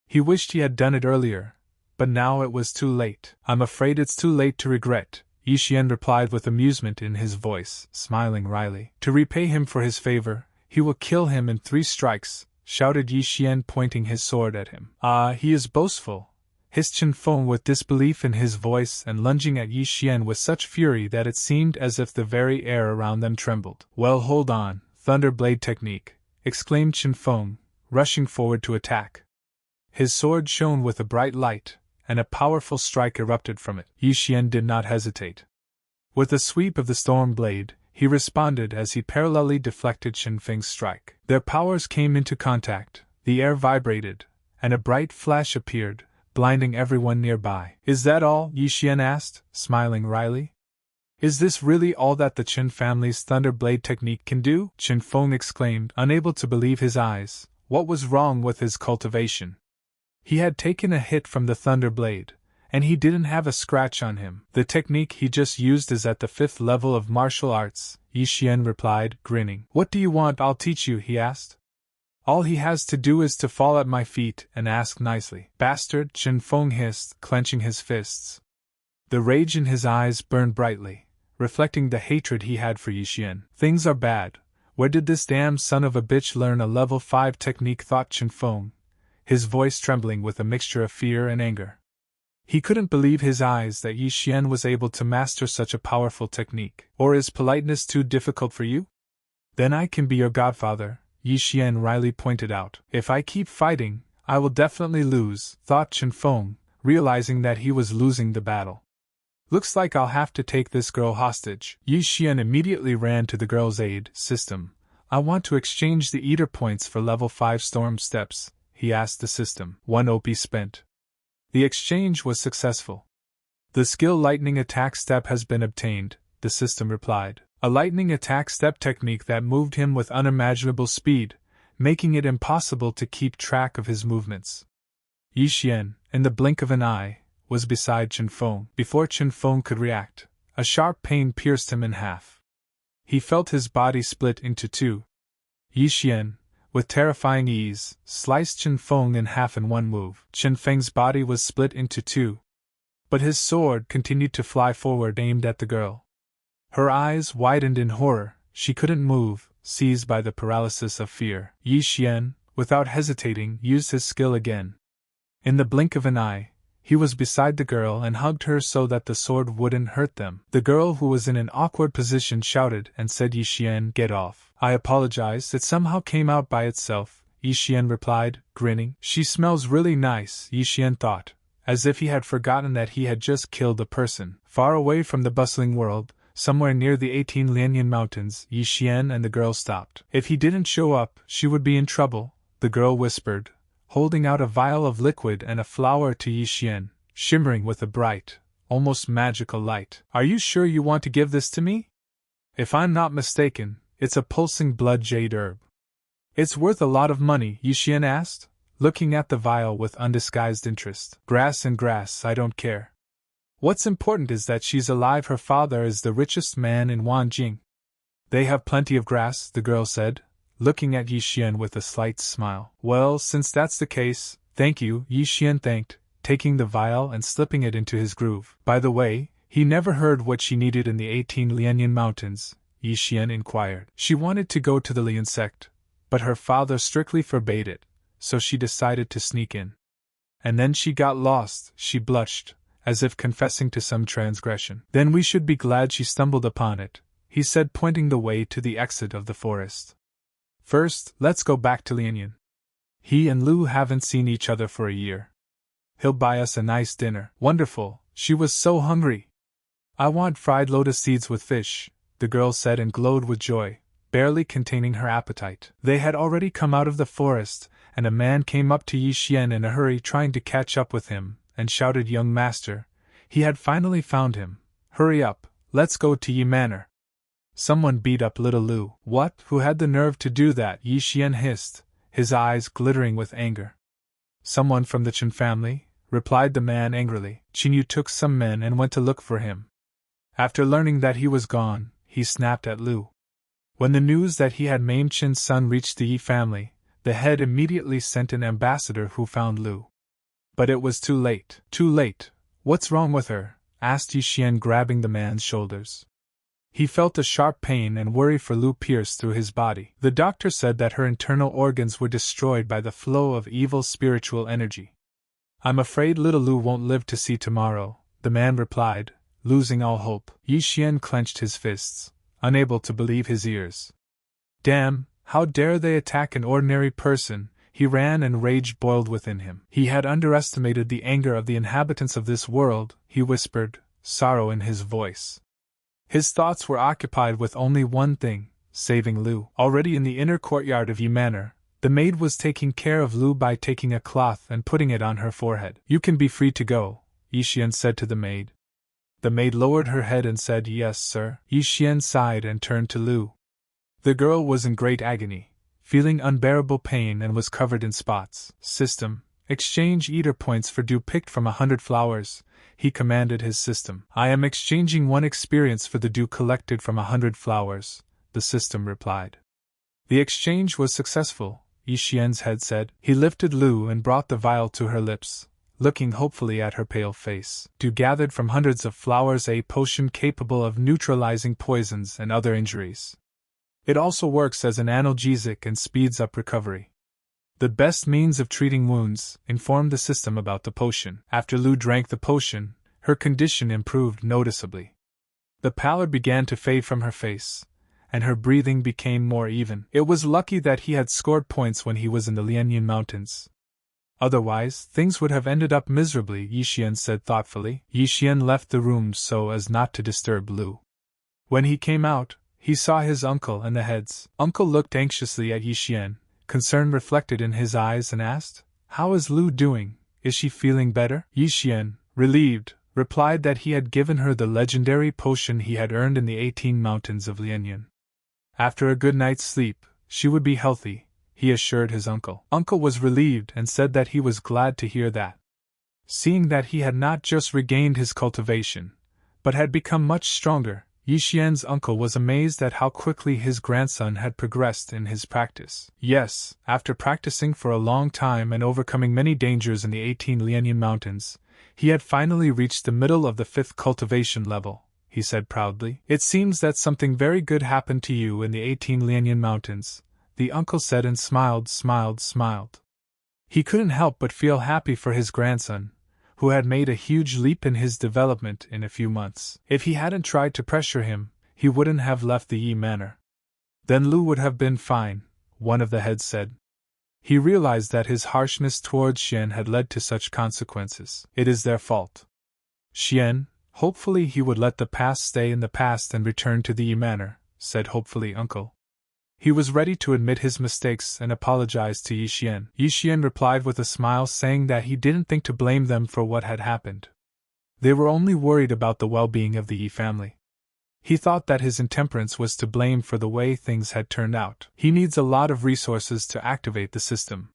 He wished he had done it earlier, but now it was too late. "I'm afraid it's too late to regret," Yi Xian replied with amusement in his voice, smiling wryly. "To repay him for his favor, he will kill him in 3 strikes, shouted Yi Xian, pointing his sword at him. "Ah, he is boastful," hissed Chen Feng with disbelief in his voice and lunging at Yi Xian with such fury that it seemed as if the very air around them trembled. "Well, hold on, Thunder Blade technique," exclaimed Chen Feng, rushing forward to attack. His sword shone with a bright light, and a powerful strike erupted from it. Yi Xian did not hesitate. With a sweep of the storm blade, he responded as he parallelly deflected Chen Feng's strike. Their powers came into contact, the air vibrated, and a bright flash appeared, blinding everyone nearby. "Is that all?" Yi Xian asked, smiling wryly. "Is this really all that the Qin family's Thunder Blade technique can do?" Chen Feng exclaimed, unable to believe his eyes. What was wrong with his cultivation? He had taken a hit from the Thunder Blade, and he didn't have a scratch on him. "The technique he just used is at the 5th level of martial arts," Yi Xian replied, grinning. "What do you want I'll teach you?" he asked. All he has to do is to fall at my feet and ask nicely. Bastard, Chen Feng hissed, clenching his fists. The rage in his eyes burned brightly, reflecting the hatred he had for Yi Xian. Things are bad. Where did this damn son of a bitch learn a level 5 technique, thought Chen Feng, his voice trembling with a mixture of fear and anger. He couldn't believe his eyes that Yi Xian was able to master such a powerful technique. Or is politeness too difficult for you? Then I can be your godfather, Yi Xian wryly pointed out. If I keep fighting, I will definitely lose, thought Chen Feng, realizing that he was losing the battle. Looks like I'll have to take this girl hostage. Yi Xian immediately ran to the girl's aid system. I want to exchange the eater points for level 5 storm steps, he asked the system. 1 OP spent. The exchange was successful. The skill lightning attack step has been obtained, the system replied. A lightning attack step technique that moved him with unimaginable speed, making it impossible to keep track of his movements. Yi Xian, in the blink of an eye, was beside Chen Feng. Before Chen Feng could react, a sharp pain pierced him in half. He felt his body split into two. Yi Xian, with terrifying ease, sliced Chen Feng in half in one move. Chen Feng's body was split into two. But his sword continued to fly forward, aimed at the girl. Her eyes widened in horror, she couldn't move, seized by the paralysis of fear. Yi Xian, without hesitating, used his skill again. In the blink of an eye, he was beside the girl and hugged her so that the sword wouldn't hurt them. The girl, who was in an awkward position, shouted and said, Yi Xian, get off. I apologize, it somehow came out by itself, Yi Xian replied, grinning. She smells really nice, Yi Xian thought, as if he had forgotten that he had just killed a person. Far away from the bustling world, somewhere near the 18 Lianyan Mountains, Yi Xian and the girl stopped. If he didn't show up, she would be in trouble, the girl whispered, holding out a vial of liquid and a flower to Yi Xian, shimmering with a bright, almost magical light. Are you sure you want to give this to me? If I'm not mistaken, it's a pulsing blood jade herb. It's worth a lot of money, Yi Xian asked, looking at the vial with undisguised interest. Grass and grass, I don't care. What's important is that she's alive. Her father is the richest man in Wanjing. They have plenty of grass, the girl said, looking at Yi Xian with a slight smile. Well, since that's the case, thank you, Yi Xian thanked, taking the vial and slipping it into his groove. By the way, he never heard what she needed in the 18 Lianyan Mountains, Yi Xian inquired. She wanted to go to the Lian sect, but her father strictly forbade it, so she decided to sneak in. And then she got lost, she blushed, as if confessing to some transgression. Then we should be glad she stumbled upon it, he said, pointing the way to the exit of the forest. First, let's go back to Lianyan. He and Lu haven't seen each other for a year. He'll buy us a nice dinner. Wonderful, she was so hungry. I want fried lotus seeds with fish, the girl said and glowed with joy, barely containing her appetite. They had already come out of the forest, and a man came up to Yi Xian in a hurry, trying to catch up with him, and shouted, Young master, he had finally found him. Hurry up, let's go to Yi Manor. Someone beat up little Lu. What? Who had the nerve to do that? Yi Xian hissed, his eyes glittering with anger. Someone from the Chen family, replied the man angrily. Qin Yu took some men and went to look for him. After learning that he was gone, he snapped at Lu. When the news that he had maimed Qin's son reached the Yi family, the head immediately sent an ambassador who found Lu. But it was too late. Too late. What's wrong with her? Asked Yi Xian, grabbing the man's shoulders. He felt a sharp pain and worry for Lu pierce through his body. The doctor said that her internal organs were destroyed by the flow of evil spiritual energy. I'm afraid little Lu won't live to see tomorrow, the man replied, losing all hope. Yi Xian clenched his fists, unable to believe his ears. Damn, how dare they attack an ordinary person? He ran and rage boiled within him. He had underestimated the anger of the inhabitants of this world, he whispered, sorrow in his voice. His thoughts were occupied with only one thing, saving Lu. Already in the inner courtyard of Yi Manor, the maid was taking care of Lu by taking a cloth and putting it on her forehead. You can be free to go, Yi Xian said to the maid. The maid lowered her head and said, Yes, sir. Yi Xian sighed and turned to Lu. The girl was in great agony, feeling unbearable pain, and was covered in spots. System, exchange eater points for dew picked from 100 flowers, he commanded his system. I am exchanging 1 experience for the dew collected from 100 flowers, the system replied. The exchange was successful. Yi Xian's head said. He lifted Lu and brought the vial to her lips, looking hopefully at her pale face. "Do gathered from hundreds of flowers, a potion capable of neutralizing poisons and other injuries. It also works as an analgesic and speeds up recovery. The best means of treating wounds," informed the system about the potion. After Lu drank the potion, her condition improved noticeably. The pallor began to fade from her face, and her breathing became more even. It was lucky that he had scored points when he was in the Lianyan Mountains. Otherwise, things would have ended up miserably, Yi Xian said thoughtfully. Yi Xian left the room so as not to disturb Lu. When he came out, he saw his uncle and the heads. Uncle looked anxiously at Yi Xian, concern reflected in his eyes, and asked, "How is Lu doing? Is she feeling better?" Yi Xian, relieved, replied that he had given her the legendary potion he had earned in the 18 mountains of Lianyan. After a good night's sleep, she would be healthy, he assured his uncle. Uncle was relieved and said that he was glad to hear that. Seeing that he had not just regained his cultivation, but had become much stronger, Yi Xian's uncle was amazed at how quickly his grandson had progressed in his practice. Yes, after practicing for a long time and overcoming many dangers in the 18 Lianyan mountains, he had finally reached the middle of the 5th cultivation level, he said proudly. "It seems that something very good happened to you in the 18 Lianyan mountains," the uncle said, and smiled. He couldn't help but feel happy for his grandson, who had made a huge leap in his development in a few months. If he hadn't tried to pressure him, he wouldn't have left the Yi manor. Then Lu would have been fine, one of the heads said. He realized that his harshness towards Xian had led to such consequences. It is their fault. Xian, hopefully he would let the past stay in the past and return to the Yi manor, said hopefully uncle. He was ready to admit his mistakes and apologize to Yi Xian. Yi Xian replied with a smile, saying that he didn't think to blame them for what had happened. They were only worried about the well-being of the Yi family. He thought that his intemperance was to blame for the way things had turned out. He needs a lot of resources to activate the system.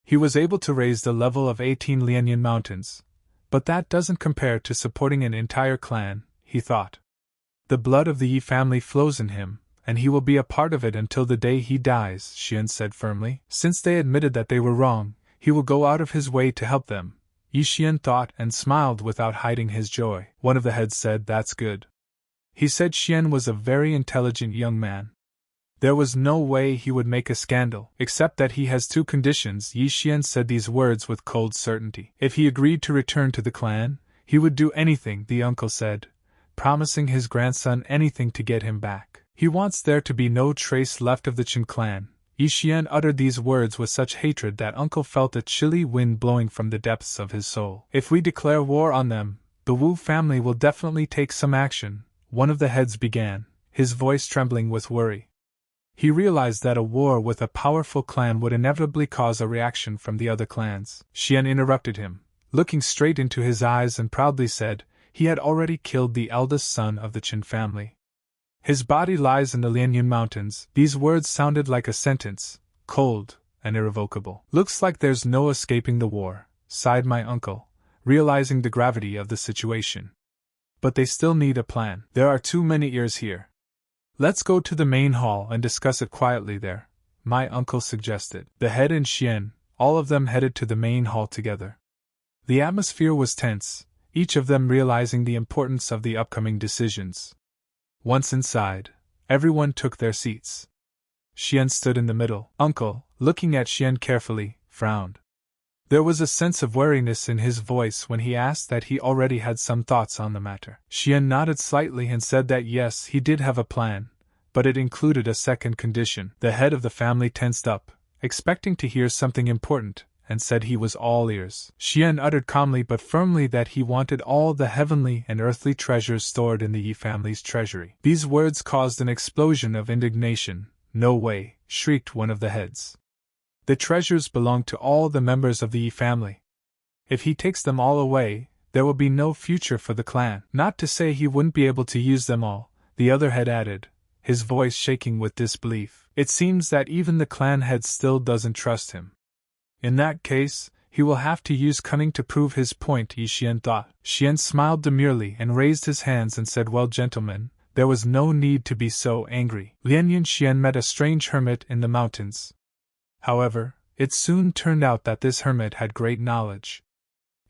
He was able to raise the level of 18 Lianyan mountains, but that doesn't compare to supporting an entire clan, he thought. The blood of the Yi family flows in him, and he will be a part of it until the day he dies, Xian said firmly. Since they admitted that they were wrong, he will go out of his way to help them, Yi Xian thought, and smiled without hiding his joy. One of the heads said, "That's good." He said Xian was a very intelligent young man. There was no way he would make a scandal, except that he has 2 conditions. Yi Xian said these words with cold certainty. If he agreed to return to the clan, he would do anything, the uncle said, promising his grandson anything to get him back. He wants there to be no trace left of the Qin clan. Yi Xian uttered these words with such hatred that uncle felt a chilly wind blowing from the depths of his soul. If we declare war on them, the Wu family will definitely take some action, one of the heads began, his voice trembling with worry. He realized that a war with a powerful clan would inevitably cause a reaction from the other clans. Xian interrupted him, looking straight into his eyes, and proudly said, he had already killed the eldest son of the Qin family. His body lies in the Lianyan mountains. These words sounded like a sentence, cold and irrevocable. Looks like there's no escaping the war, sighed my uncle, realizing the gravity of the situation. But they still need a plan. There are too many ears here. Let's go to the main hall and discuss it quietly there, my uncle suggested. The head and Xian, all of them headed to the main hall together. The atmosphere was tense, each of them realizing the importance of the upcoming decisions. Once inside, everyone took their seats. Xian stood in the middle. Uncle, looking at Xian carefully, frowned. There was a sense of wariness in his voice when he asked that he already had some thoughts on the matter. Xian nodded slightly and said that yes, he did have a plan, but it included a second condition. The head of the family tensed up, expecting to hear something important, and said he was all ears. Xian uttered calmly but firmly that he wanted all the heavenly and earthly treasures stored in the Yi family's treasury. These words caused an explosion of indignation. No way, shrieked one of the heads. The treasures belong to all the members of the Yi family. If he takes them all away, there will be no future for the clan. Not to say he wouldn't be able to use them all, the other head added, his voice shaking with disbelief. It seems that even the clan head still doesn't trust him. In that case, he will have to use cunning to prove his point, Yi Xian thought. Xian smiled demurely and raised his hands and said, well, gentlemen, there was no need to be so angry. Lianyan Xian met a strange hermit in the mountains. However, it soon turned out that this hermit had great knowledge.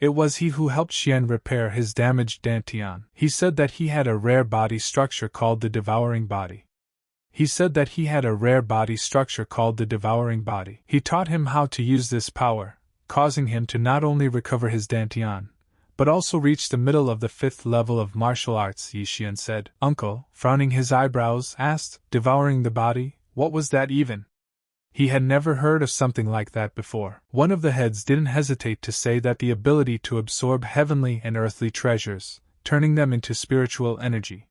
It was he who helped Xian repair his damaged dantian. He said that he had a rare body structure called the devouring body. He taught him how to use this power, causing him to not only recover his dantian, but also reach the middle of the 5th level of martial arts, Yi Xian said. Uncle, frowning his eyebrows, asked, devouring the body, what was that even? He had never heard of something like that before. One of the heads didn't hesitate to say that the ability to absorb heavenly and earthly treasures, turning them into spiritual energy.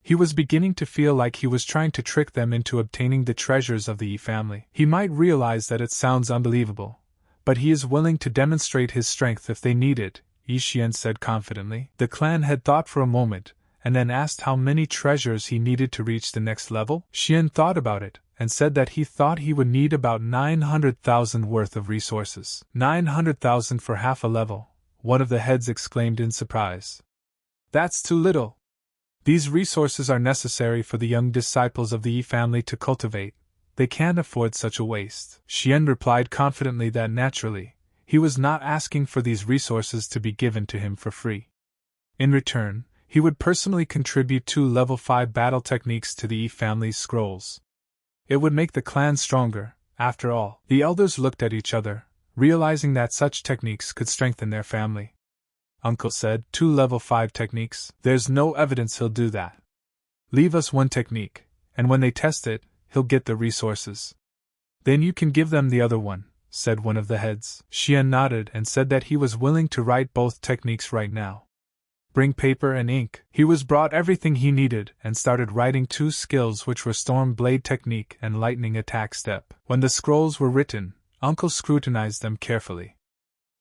He was beginning to feel like he was trying to trick them into obtaining the treasures of the Yi family. He might realize that it sounds unbelievable, but he is willing to demonstrate his strength if they need it, Yi Xian said confidently. The clan head thought for a moment, and then asked how many treasures he needed to reach the next level. Xian thought about it, and said that he thought he would need about 900,000 worth of resources. 900,000 for half a level, one of the heads exclaimed in surprise. That's too little. These resources are necessary for the young disciples of the Yi family to cultivate. They can't afford such a waste. Xian replied confidently that naturally, he was not asking for these resources to be given to him for free. In return, he would personally contribute 2 level 5 battle techniques to the Yi family's scrolls. It would make the clan stronger, after all. The elders looked at each other, realizing that such techniques could strengthen their family. Uncle said, 2 level 5 techniques? There's no evidence he'll do that. Leave us 1 technique, and when they test it, he'll get the resources. Then you can give them the other one, said one of the heads. Xian nodded and said that he was willing to write both techniques right now. Bring paper and ink. He was brought everything he needed and started writing 2 skills which were Storm Blade Technique and Lightning Attack Step. When the scrolls were written, Uncle scrutinized them carefully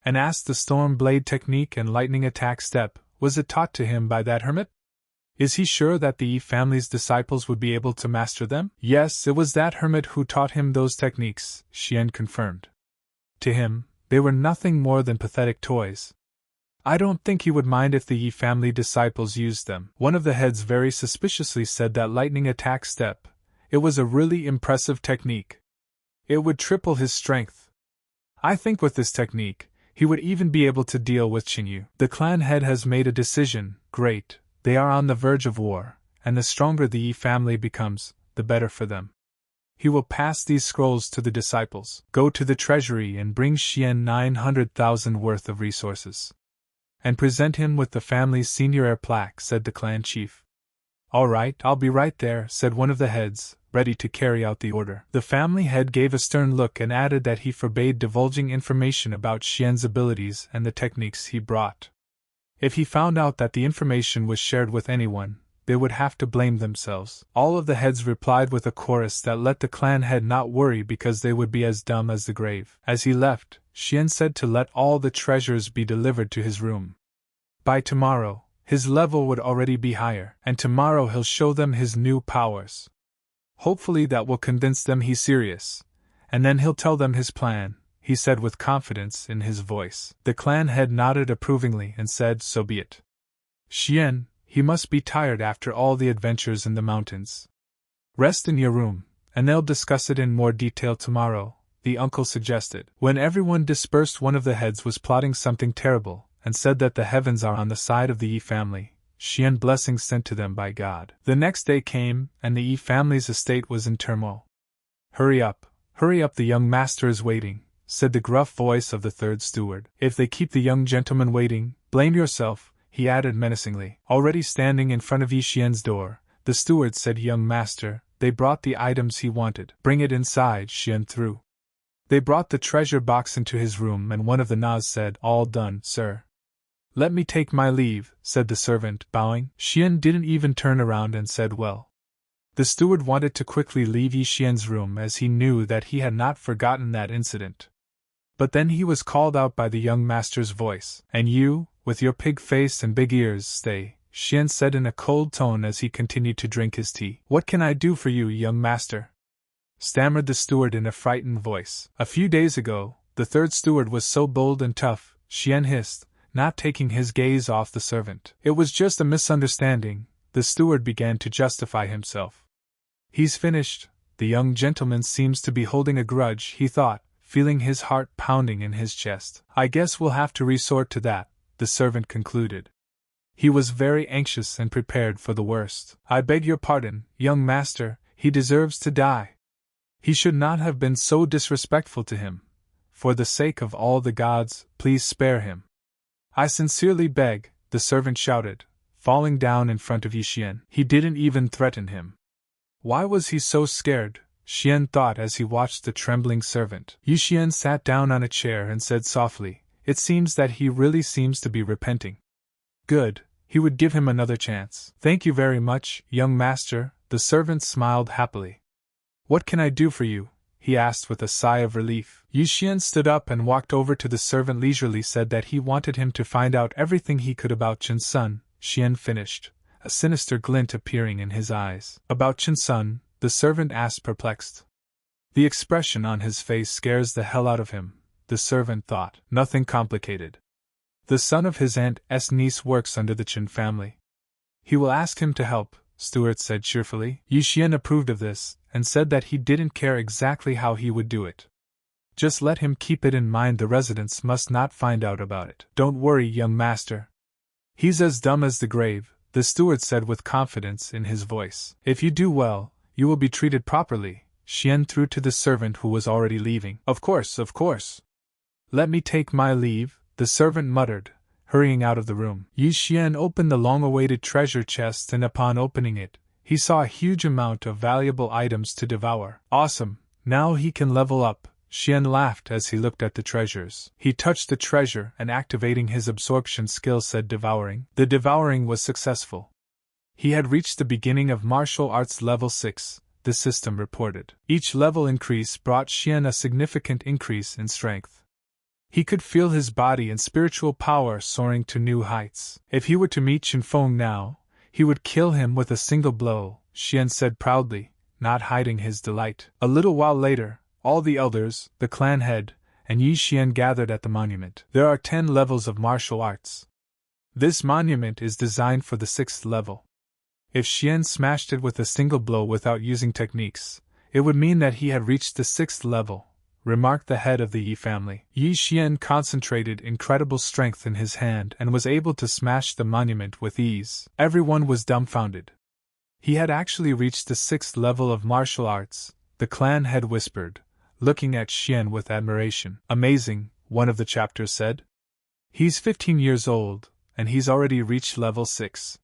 and asked the Storm Blade Technique and Lightning Attack Step, was it taught to him by that hermit? Is he sure that the Yi family's disciples would be able to master them? Yes, it was that hermit who taught him those techniques, Xian confirmed. To him, they were nothing more than pathetic toys. I don't think he would mind if the Yi family disciples used them. One of the heads very suspiciously said that Lightning Attack Step, it was a really impressive technique. It would triple his strength. I think with this technique, he would even be able to deal with Qingyu. The clan head has made a decision. Great, they are on the verge of war, and the stronger the Yi family becomes, the better for them. He will pass these scrolls to the disciples. Go to the treasury and bring Xian 900,000 worth of resources. And present him with the family's senior heir plaque, said the clan chief. All right, I'll be right there, said one of the heads, ready to carry out the order. The family head gave a stern look and added that he forbade divulging information about Xian's abilities and the techniques he brought. If he found out that the information was shared with anyone, they would have to blame themselves. All of the heads replied with a chorus that let the clan head not worry because they would be as dumb as the grave. As he left, Xian said to let all the treasures be delivered to his room. By tomorrow, his level would already be higher, and tomorrow he'll show them his new powers. Hopefully that will convince them he's serious, and then he'll tell them his plan, he said with confidence in his voice. The clan head nodded approvingly and said, so be it. Xian, he must be tired after all the adventures in the mountains. Rest in your room, and they'll discuss it in more detail tomorrow, the uncle suggested. When everyone dispersed, one of the heads was plotting something terrible, and said that the heavens are on the side of the Yi family, Xian blessings sent to them by God. The next day came, and the Yi family's estate was in turmoil. Hurry up, the young master is waiting, said the gruff voice of the 3rd steward. If they keep the young gentleman waiting, blame yourself, he added menacingly. Already standing in front of Yi Xian's door, the steward said, young master, they brought the items he wanted. Bring it inside, Xian threw. They brought the treasure box into his room, and one of the Nas said, all done, sir. Let me take my leave, said the servant, bowing. Xian didn't even turn around and said, well. The steward wanted to quickly leave Yi Xian's room as he knew that he had not forgotten that incident. But then he was called out by the young master's voice. And you, with your pig face and big ears, stay, Xian said in a cold tone as he continued to drink his tea. What can I do for you, young master? Stammered the steward in a frightened voice. A few days ago, the 3rd steward was so bold and tough, Xian hissed, not taking his gaze off the servant. It was just a misunderstanding, the steward began to justify himself. He's finished, The young gentleman seems to be holding a grudge, he thought, feeling his heart pounding in his chest. I guess we'll have to resort to that, the servant concluded. He was very anxious and prepared for the worst. I beg your pardon, young master, he deserves to die. He should not have been so disrespectful to him. For the sake of all the gods, please spare him. I sincerely beg, the servant shouted, falling down in front of Yixien. He didn't even threaten him. Why was he so scared? Xian thought as he watched the trembling servant. Yixien sat down on a chair and said softly, it seems that he really seems to be repenting. Good, he would give him another chance. Thank you very much, young master, the servant smiled happily. What can I do for you? He asked with a sigh of relief. Yixien stood up and walked over to the servant leisurely, said that he wanted him to find out everything he could about Chen's son. Xian finished, a sinister glint appearing in his eyes. About Chen's son? The servant asked, perplexed. The expression on his face scares the hell out of him, the servant thought. Nothing complicated. The son of his aunt's niece works under the Chen family. He will ask him to help, Stuart said cheerfully. Yixien approved of this, and said that he didn't care exactly how he would do it. Just let him keep it in mind the residents must not find out about it. Don't worry, young master. He's as dumb as the grave, the steward said with confidence in his voice. If you do well, you will be treated properly, Xian threw to the servant who was already leaving. Of course, of course. Let me take my leave, the servant muttered, hurrying out of the room. Yixien opened the long-awaited treasure chest, and upon opening it, he saw a huge amount of valuable items to devour. Awesome, now he can level up, Xian laughed as he looked at the treasures. He touched the treasure and activating his absorption skill said devouring. The devouring was successful. He had reached the beginning of martial arts level 6, the system reported. Each level increase brought Xian a significant increase in strength. He could feel his body and spiritual power soaring to new heights. If he were to meet Chinfeng now, he would kill him with a single blow, Xian said proudly, not hiding his delight. A little while later, all the elders, the clan head, and Yixien gathered at the monument. There are 10 levels of martial arts. This monument is designed for the 6th level. If Xian smashed it with a single blow without using techniques, it would mean that he had reached the 6th level, remarked the head of the Yi family. Yixien concentrated incredible strength in his hand and was able to smash the monument with ease. Everyone was dumbfounded. He had actually reached the 6th level of martial arts, the clan head whispered, looking at Xian with admiration. Amazing, one of the chapters said. He's 15 years old, and he's already reached level 6.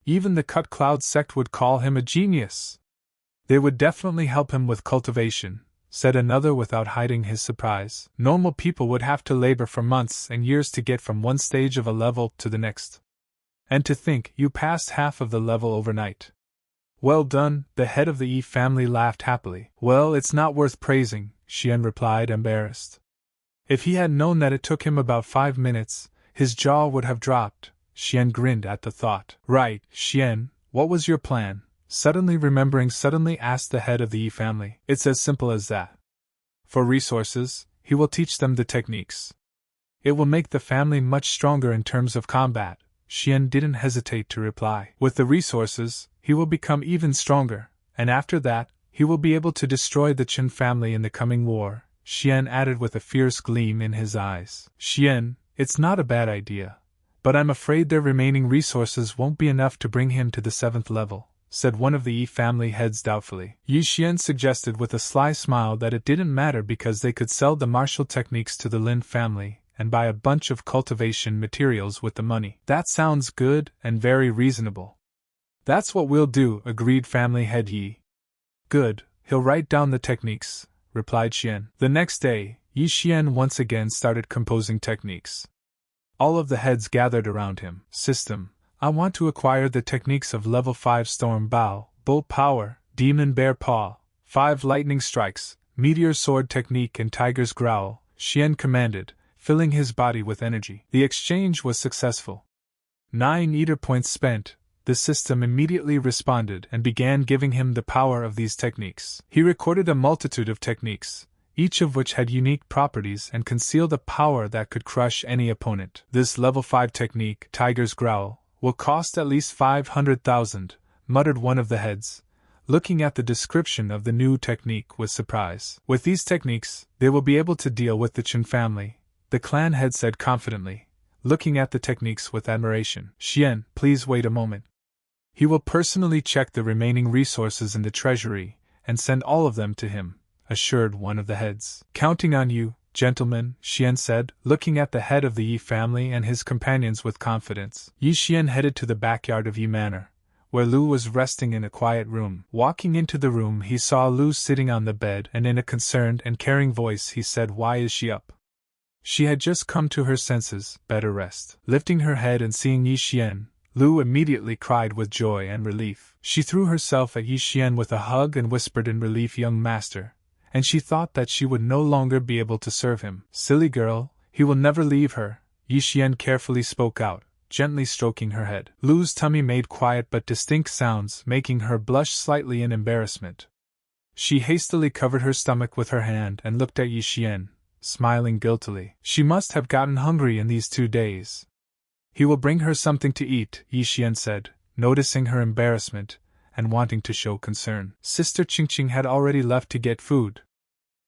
Even the Cut Cloud sect would call him a genius. They would definitely help him with cultivation, said another without hiding his surprise. Normal people would have to labor for months and years to get from one stage of a level to the next. And to think you passed half of the level overnight. Well done, the head of the Yi family laughed happily. Well, it's not worth praising, Xian replied, embarrassed. If he had known that it took him about 5 minutes, his jaw would have dropped. Xian grinned at the thought. Right, Xian, what was your plan? Suddenly asked the head of the Yi family. It's as simple as that. For resources, he will teach them the techniques. It will make the family much stronger in terms of combat. Xian didn't hesitate to reply. With the resources, he will become even stronger, and after that, he will be able to destroy the Chen family in the coming war, Xian added with a fierce gleam in his eyes. Xian, it's not a bad idea, but I'm afraid their remaining resources won't be enough to bring him to the 7th level, said one of the Yi family heads doubtfully. Yixien suggested with a sly smile that it didn't matter because they could sell the martial techniques to the Lin family and buy a bunch of cultivation materials with the money. That sounds good and very reasonable. That's what we'll do, agreed family head Yi. Good, he'll write down the techniques, replied Xian. The next day, Yixien once again started composing techniques. All of the heads gathered around him. System, I want to acquire the techniques of level 5 Storm Bow, Bolt Power, Demon Bear Paw, 5 Lightning Strikes, Meteor Sword Technique and Tiger's Growl, Xian commanded, filling his body with energy. The exchange was successful. 9 Eater points spent, the system immediately responded and began giving him the power of these techniques. He recorded a multitude of techniques, each of which had unique properties and concealed a power that could crush any opponent. This level 5 technique, Tiger's Growl, will cost at least 500,000, muttered one of the heads, looking at the description of the new technique with surprise. With these techniques, they will be able to deal with the Chen family, the clan head said confidently, looking at the techniques with admiration. Xian, please wait a moment. He will personally check the remaining resources in the treasury and send all of them to him, assured one of the heads. Counting on you, gentlemen, Xian said, looking at the head of the Yi family and his companions with confidence. Yi Xian headed to the backyard of Yi Manor, where Lu was resting in a quiet room. Walking into the room, he saw Lu sitting on the bed, and in a concerned and caring voice he said, "Why is she up?" She had just come to her senses, better rest. Lifting her head and seeing Yi Xian, Lu immediately cried with joy and relief. She threw herself at Yi Xian with a hug and whispered in relief, "Young master," and she thought that she would no longer be able to serve him. "Silly girl, he will never leave her," Yi Xian carefully spoke out, gently stroking her head. Lu's tummy made quiet but distinct sounds, making her blush slightly in embarrassment. She hastily covered her stomach with her hand and looked at Yi Xian, smiling guiltily. She must have gotten hungry in these 2 days. "He will bring her something to eat," Yi Xian said, noticing her embarrassment and wanting to show concern. Sister Qingqing had already left to get food.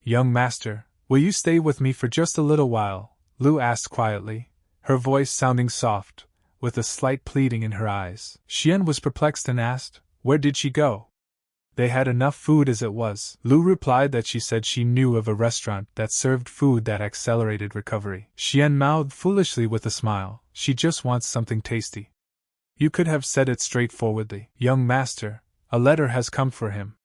"Young master, will you stay with me for just a little while?" Lu asked quietly, her voice sounding soft, with a slight pleading in her eyes. Xian was perplexed and asked, "Where did she go?" "They had enough food as it was." Lu replied that she said she knew of a restaurant that served food that accelerated recovery. Xian mouthed foolishly with a smile, "She just wants something tasty." "You could have said it straightforwardly." "Young master, a letter has come for him."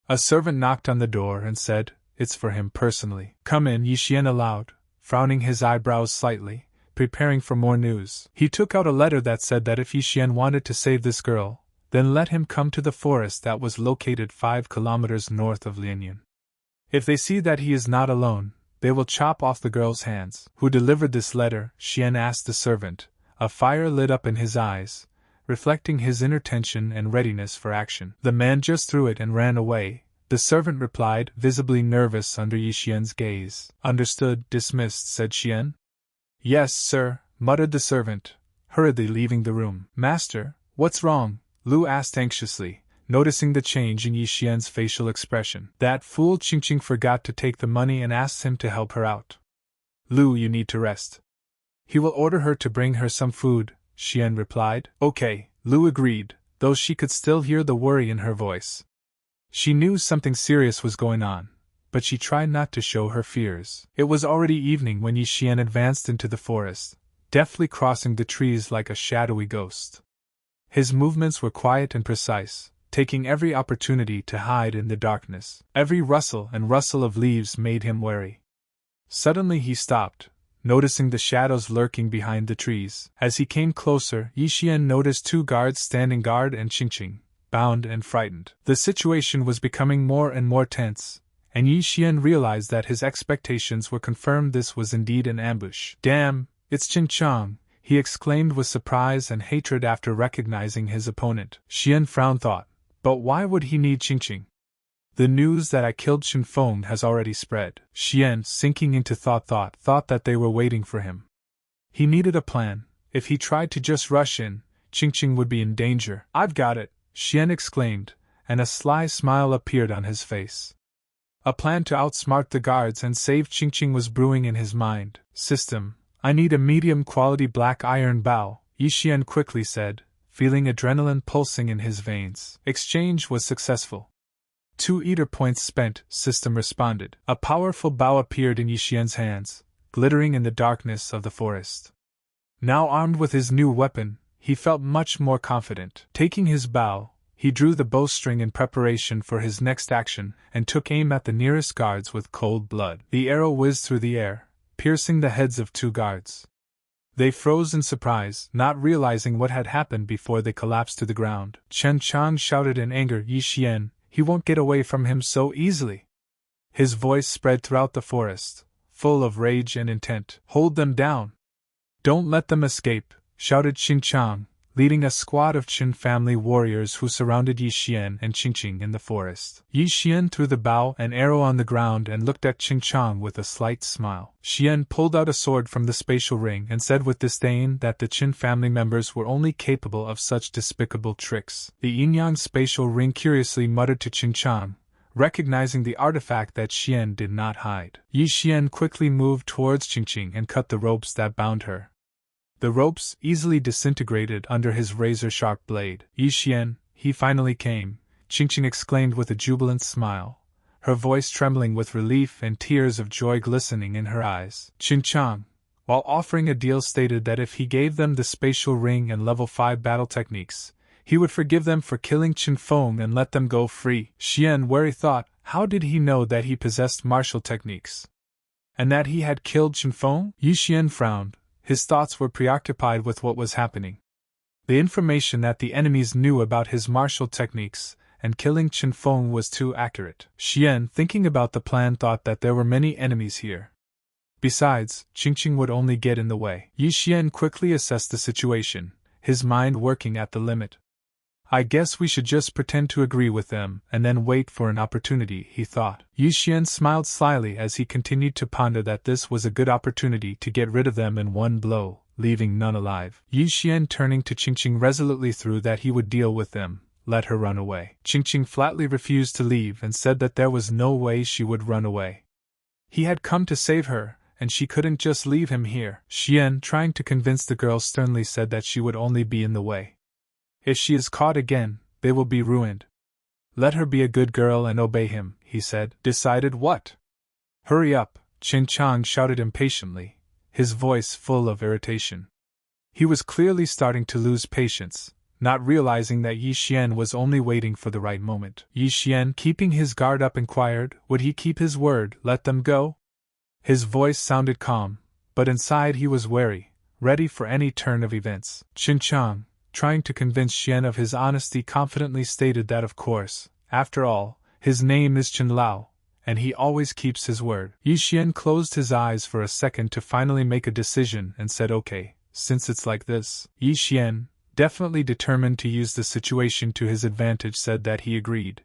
A servant knocked on the door and said, "It's for him personally." "Come in," Yi Xian allowed, frowning his eyebrows slightly, preparing for more news. He took out a letter that said that if Yi Xian wanted to save this girl, then let him come to the forest that was located 5 kilometers north of Lianyan. If they see that he is not alone, they will chop off the girl's hands. "Who delivered this letter?" Xian asked the servant. A fire lit up in his eyes, reflecting his inner tension and readiness for action. "The man just threw it and ran away," the servant replied, visibly nervous under Yi Xian's gaze. "Understood, dismissed," said Xian. "Yes, sir," muttered the servant, hurriedly leaving the room. "Master, what's wrong?" Lu asked anxiously, noticing the change in Yi Xian's facial expression. "That fool Qingqing forgot to take the money and asked him to help her out. Lu, you need to rest." "He will order her to bring her some food," Xian replied. "Okay," Lu agreed, though she could still hear the worry in her voice. She knew something serious was going on, but she tried not to show her fears. It was already evening when Yi Xian advanced into the forest, deftly crossing the trees like a shadowy ghost. His movements were quiet and precise, taking every opportunity to hide in the darkness. Every rustle and rustle of leaves made him wary. Suddenly he stopped, noticing the shadows lurking behind the trees. As he came closer, Yi Xian noticed 2 guards standing guard and Qingqing, bound and frightened. The situation was becoming more and more tense, and Yi Xian realized that his expectations were confirmed. This was indeed an ambush. "Damn, it's Qingchang," he exclaimed with surprise and hatred after recognizing his opponent. Xian frowned thought, but why would he need Qingqing? "The news that I killed Qinfeng has already spread." Xian, sinking into thought that they were waiting for him. He needed a plan. If he tried to just rush in, Qingqing would be in danger. "I've got it!" Xian exclaimed, and a sly smile appeared on his face. A plan to outsmart the guards and save Qingqing was brewing in his mind. "System, I need a medium-quality black iron bow," Yi Xian quickly said, feeling adrenaline pulsing in his veins. Exchange was successful. 2 eater points spent, system responded. A powerful bow appeared in Yi Xian's hands, glittering in the darkness of the forest. Now armed with his new weapon, he felt much more confident. Taking his bow, he drew the bowstring in preparation for his next action and took aim at the nearest guards with cold blood. The arrow whizzed through the air, piercing the heads of 2 guards. They froze in surprise, not realizing what had happened before they collapsed to the ground. Chen Chang shouted in anger, "Yi Xian, he won't get away from him so easily." His voice spread throughout the forest, full of rage and intent. "Hold them down! Don't let them escape," shouted Xing Chang, leading a squad of Qin family warriors who surrounded Yi Xian and Qingqing in the forest. Yi Xian threw the bow and arrow on the ground and looked at Qingchang with a slight smile. Xian pulled out a sword from the spatial ring and said with disdain that the Qin family members were only capable of such despicable tricks. The yin-yang spatial ring curiously muttered to Qingchang, recognizing the artifact that Xian did not hide. Yi Xian quickly moved towards Qingqing and cut the ropes that bound her. The ropes easily disintegrated under his razor-sharp blade. Yi Xian, he finally came, Qingqing exclaimed with a jubilant smile, her voice trembling with relief and tears of joy glistening in her eyes. Qingchang, while offering a deal, stated that if he gave them the spatial ring and level 5 battle techniques, he would forgive them for killing Qin Feng and let them go free. Xian wary thought, how did he know that he possessed martial techniques? And that he had killed Qin Feng? Yi Xian frowned. His thoughts were preoccupied with what was happening. The information that the enemies knew about his martial techniques and killing Qin Feng was too accurate. Xian, thinking about the plan, thought that there were many enemies here. Besides, Qingqing would only get in the way. Yi Xian quickly assessed the situation, his mind working at the limit. I guess we should just pretend to agree with them and then wait for an opportunity, he thought. Yi Xian smiled slyly as he continued to ponder that this was a good opportunity to get rid of them in one blow, leaving none alive. Yi Xian, turning to Qingqing, resolutely threw that he would deal with them, let her run away. Qingqing flatly refused to leave and said that there was no way she would run away. He had come to save her, and she couldn't just leave him here. Xian, trying to convince the girl, sternly said that she would only be in the way. If she is caught again, they will be ruined. Let her be a good girl and obey him, he said. Decided what? Hurry up, Qingchang shouted impatiently, his voice full of irritation. He was clearly starting to lose patience, not realizing that Yi Xian was only waiting for the right moment. Yi Xian, keeping his guard up, inquired, would he keep his word, let them go? His voice sounded calm, but inside he was wary, ready for any turn of events. Qingchang, trying to convince Xian of his honesty, confidently stated that of course, after all, his name is Chen Lao, and he always keeps his word. Yi Xian closed his eyes for a second to finally make a decision and said okay, since it's like this. Yi Xian, definitely determined to use the situation to his advantage, said that he agreed.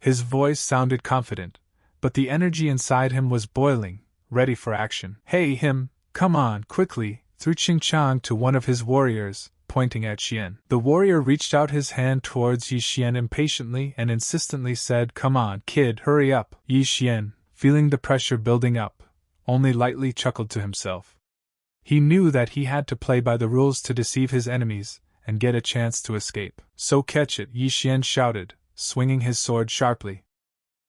His voice sounded confident, but the energy inside him was boiling, ready for action. Hey him, come on, quickly, threw Qingchang to one of his warriors, pointing at Xian. The warrior reached out his hand towards Yi Xian impatiently and insistently said, come on, kid, hurry up. Yi Xian, feeling the pressure building up, only lightly chuckled to himself. He knew that he had to play by the rules to deceive his enemies and get a chance to escape. So catch it, Yi Xian shouted, swinging his sword sharply.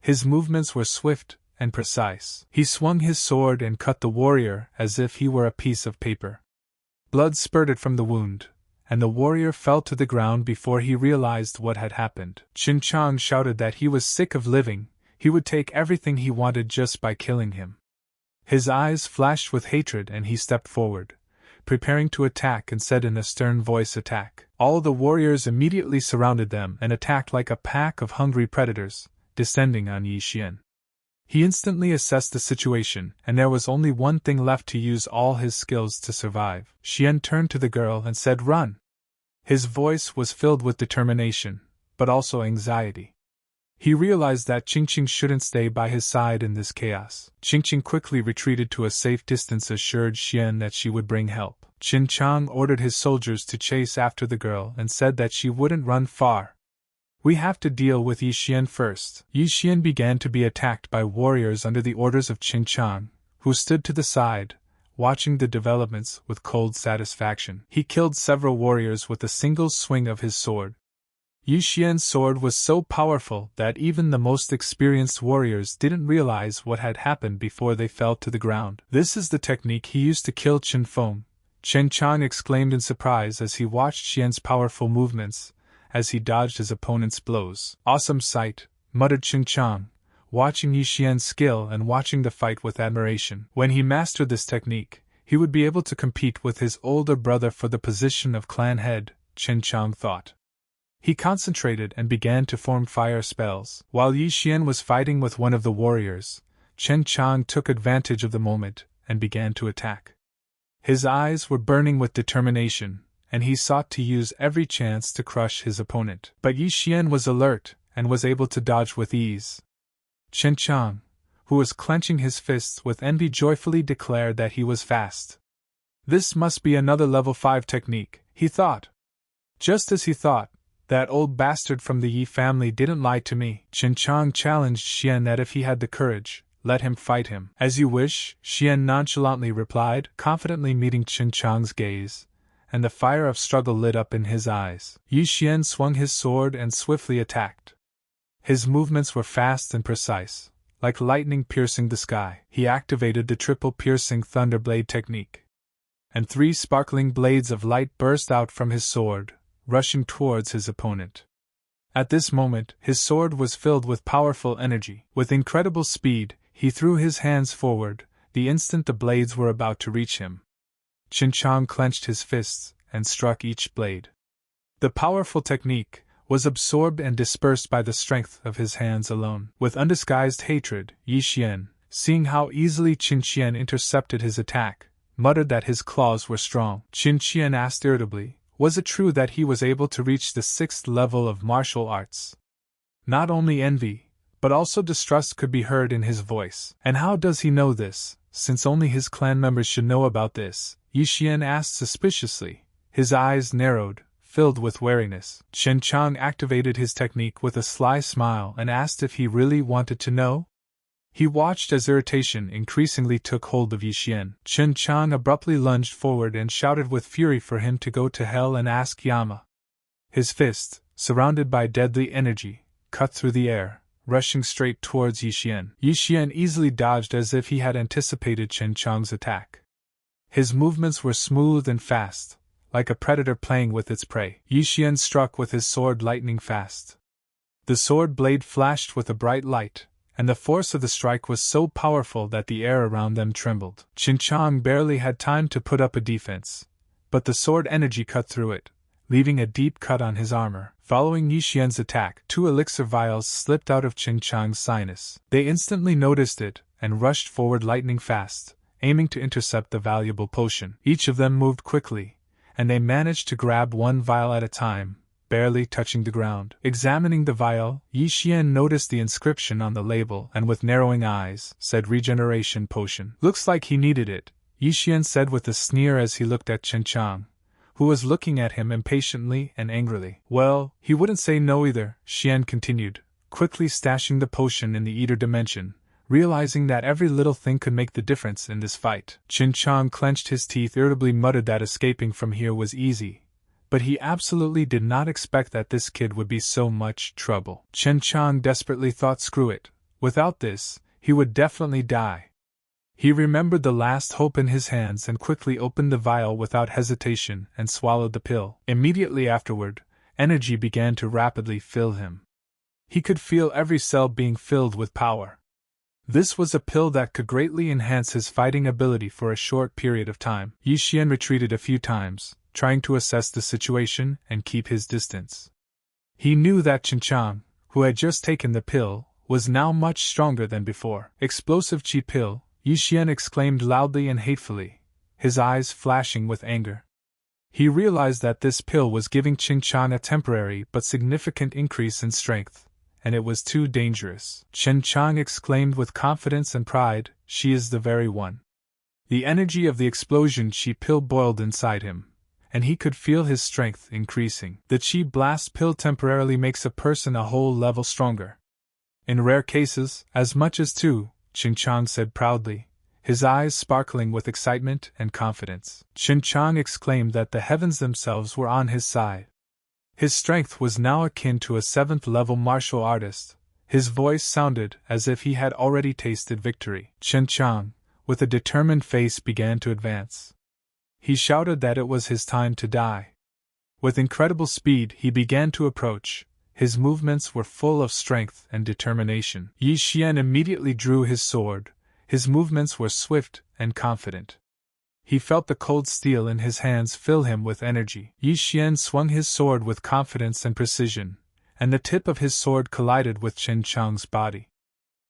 His movements were swift and precise. He swung his sword and cut the warrior as if he were a piece of paper. Blood spurted from the wound, and the warrior fell to the ground before he realized what had happened. Qingchang shouted that he was sick of living, he would take everything he wanted just by killing him. His eyes flashed with hatred and he stepped forward, preparing to attack, and said in a stern voice, attack. All the warriors immediately surrounded them and attacked like a pack of hungry predators, descending on Yi Xian. He instantly assessed the situation, and there was only one thing left to use all his skills to survive. Xian turned to the girl and said, run! His voice was filled with determination, but also anxiety. He realized that Qingqing shouldn't stay by his side in this chaos. Qingqing quickly retreated to a safe distance, assured Xian that she would bring help. Qingchang ordered his soldiers to chase after the girl and said that she wouldn't run far. We have to deal with Yi Xian first. Yi Xian began to be attacked by warriors under the orders of Qingchang, who stood to the side, watching the developments with cold satisfaction. He killed several warriors with a single swing of his sword. Yi Xian's sword was so powerful that even the most experienced warriors didn't realize what had happened before they fell to the ground. This is the technique he used to kill Qin Feng, Qingchang exclaimed in surprise as he watched Xian's powerful movements, as he dodged his opponent's blows. Awesome sight, muttered Qingchang, watching Yi Xian's skill and watching the fight with admiration. When he mastered this technique, he would be able to compete with his older brother for the position of clan head, Qingchang thought. He concentrated and began to form fire spells. While Yi Xian was fighting with one of the warriors, Qingchang took advantage of the moment and began to attack. His eyes were burning with determination, and he sought to use every chance to crush his opponent. But Yi Xian was alert, and was able to dodge with ease. Chen Chang, who was clenching his fists with envy, joyfully declared that he was fast. This must be another level 5 technique, he thought. Just as he thought, that old bastard from the Yi family didn't lie to me. Chen Chang challenged Xian that if he had the courage, let him fight him. As you wish, Xian nonchalantly replied, confidently meeting Chen Chang's gaze, and the fire of struggle lit up in his eyes. Yi Xian swung his sword and swiftly attacked. His movements were fast and precise, like lightning piercing the sky. He activated the triple piercing thunderblade technique, and 3 sparkling blades of light burst out from his sword, rushing towards his opponent. At this moment, his sword was filled with powerful energy. With incredible speed, he threw his hands forward, the instant the blades were about to reach him. Chen Chang clenched his fists and struck each blade. The powerful technique was absorbed and dispersed by the strength of his hands alone. With undisguised hatred, Yi Xian, seeing how easily Qin Qian intercepted his attack, muttered that his claws were strong. Qin Qian asked irritably, was it true that he was able to reach the 6th level of martial arts? Not only envy, but also distrust could be heard in his voice. And how does he know this, since only his clan members should know about this? Yi Xian asked suspiciously, his eyes narrowed, filled with wariness. Chen Chang activated his technique with a sly smile and asked if he really wanted to know. He watched as irritation increasingly took hold of Yi Xian. Chen Chang abruptly lunged forward and shouted with fury for him to go to hell and ask Yama. His fist, surrounded by deadly energy, cut through the air, rushing straight towards Yi Xian. Yi Xian easily dodged as if he had anticipated Chen Chang's attack. His movements were smooth and fast, like a predator playing with its prey. Yi Xian struck with his sword lightning fast. The sword blade flashed with a bright light, and the force of the strike was so powerful that the air around them trembled. Qin Chang barely had time to put up a defense, but the sword energy cut through it, leaving a deep cut on his armor. Following Yi Xian's attack, 2 elixir vials slipped out of Qin Chang's sinus. They instantly noticed it and rushed forward lightning fast, aiming to intercept the valuable potion. Each of them moved quickly, and they managed to grab 1 vial at a time, barely touching the ground. Examining the vial, Yi Xian noticed the inscription on the label and with narrowing eyes, said regeneration potion. Looks like he needed it, Yi Xian said with a sneer as he looked at Chen Chang, who was looking at him impatiently and angrily. Well, he wouldn't say no either, Xian continued, quickly stashing the potion in the Eater dimension, realizing that every little thing could make the difference in this fight. Chen Chang clenched his teeth, irritably muttered that escaping from here was easy, but he absolutely did not expect that this kid would be so much trouble. Chen Chang desperately thought, screw it, without this, he would definitely die. He remembered the last hope in his hands and quickly opened the vial without hesitation and swallowed the pill. Immediately afterward, energy began to rapidly fill him. He could feel every cell being filled with power. This was a pill that could greatly enhance his fighting ability for a short period of time. Yi Xian retreated a few times, trying to assess the situation and keep his distance. He knew that Chen Chang, who had just taken the pill, was now much stronger than before. Explosive chi pill, Yi Xian exclaimed loudly and hatefully, his eyes flashing with anger. He realized that this pill was giving Chen Chang a temporary but significant increase in strength, and it was too dangerous. Chen Chang exclaimed with confidence and pride, she is the very one. The energy of the explosion chi pill boiled inside him, and he could feel his strength increasing. The chi blast pill temporarily makes a person a whole level stronger. In rare cases, as much as 2, Chen Chang said proudly, his eyes sparkling with excitement and confidence. Chen Chang exclaimed that the heavens themselves were on his side. His strength was now akin to a 7th-level martial artist. His voice sounded as if he had already tasted victory. Chen Chang, with a determined face, began to advance. He shouted that it was his time to die. With incredible speed he began to approach. His movements were full of strength and determination. Yi Xian immediately drew his sword. His movements were swift and confident. He felt the cold steel in his hands fill him with energy. Yi Xian swung his sword with confidence and precision, and the tip of his sword collided with Chen Chang's body.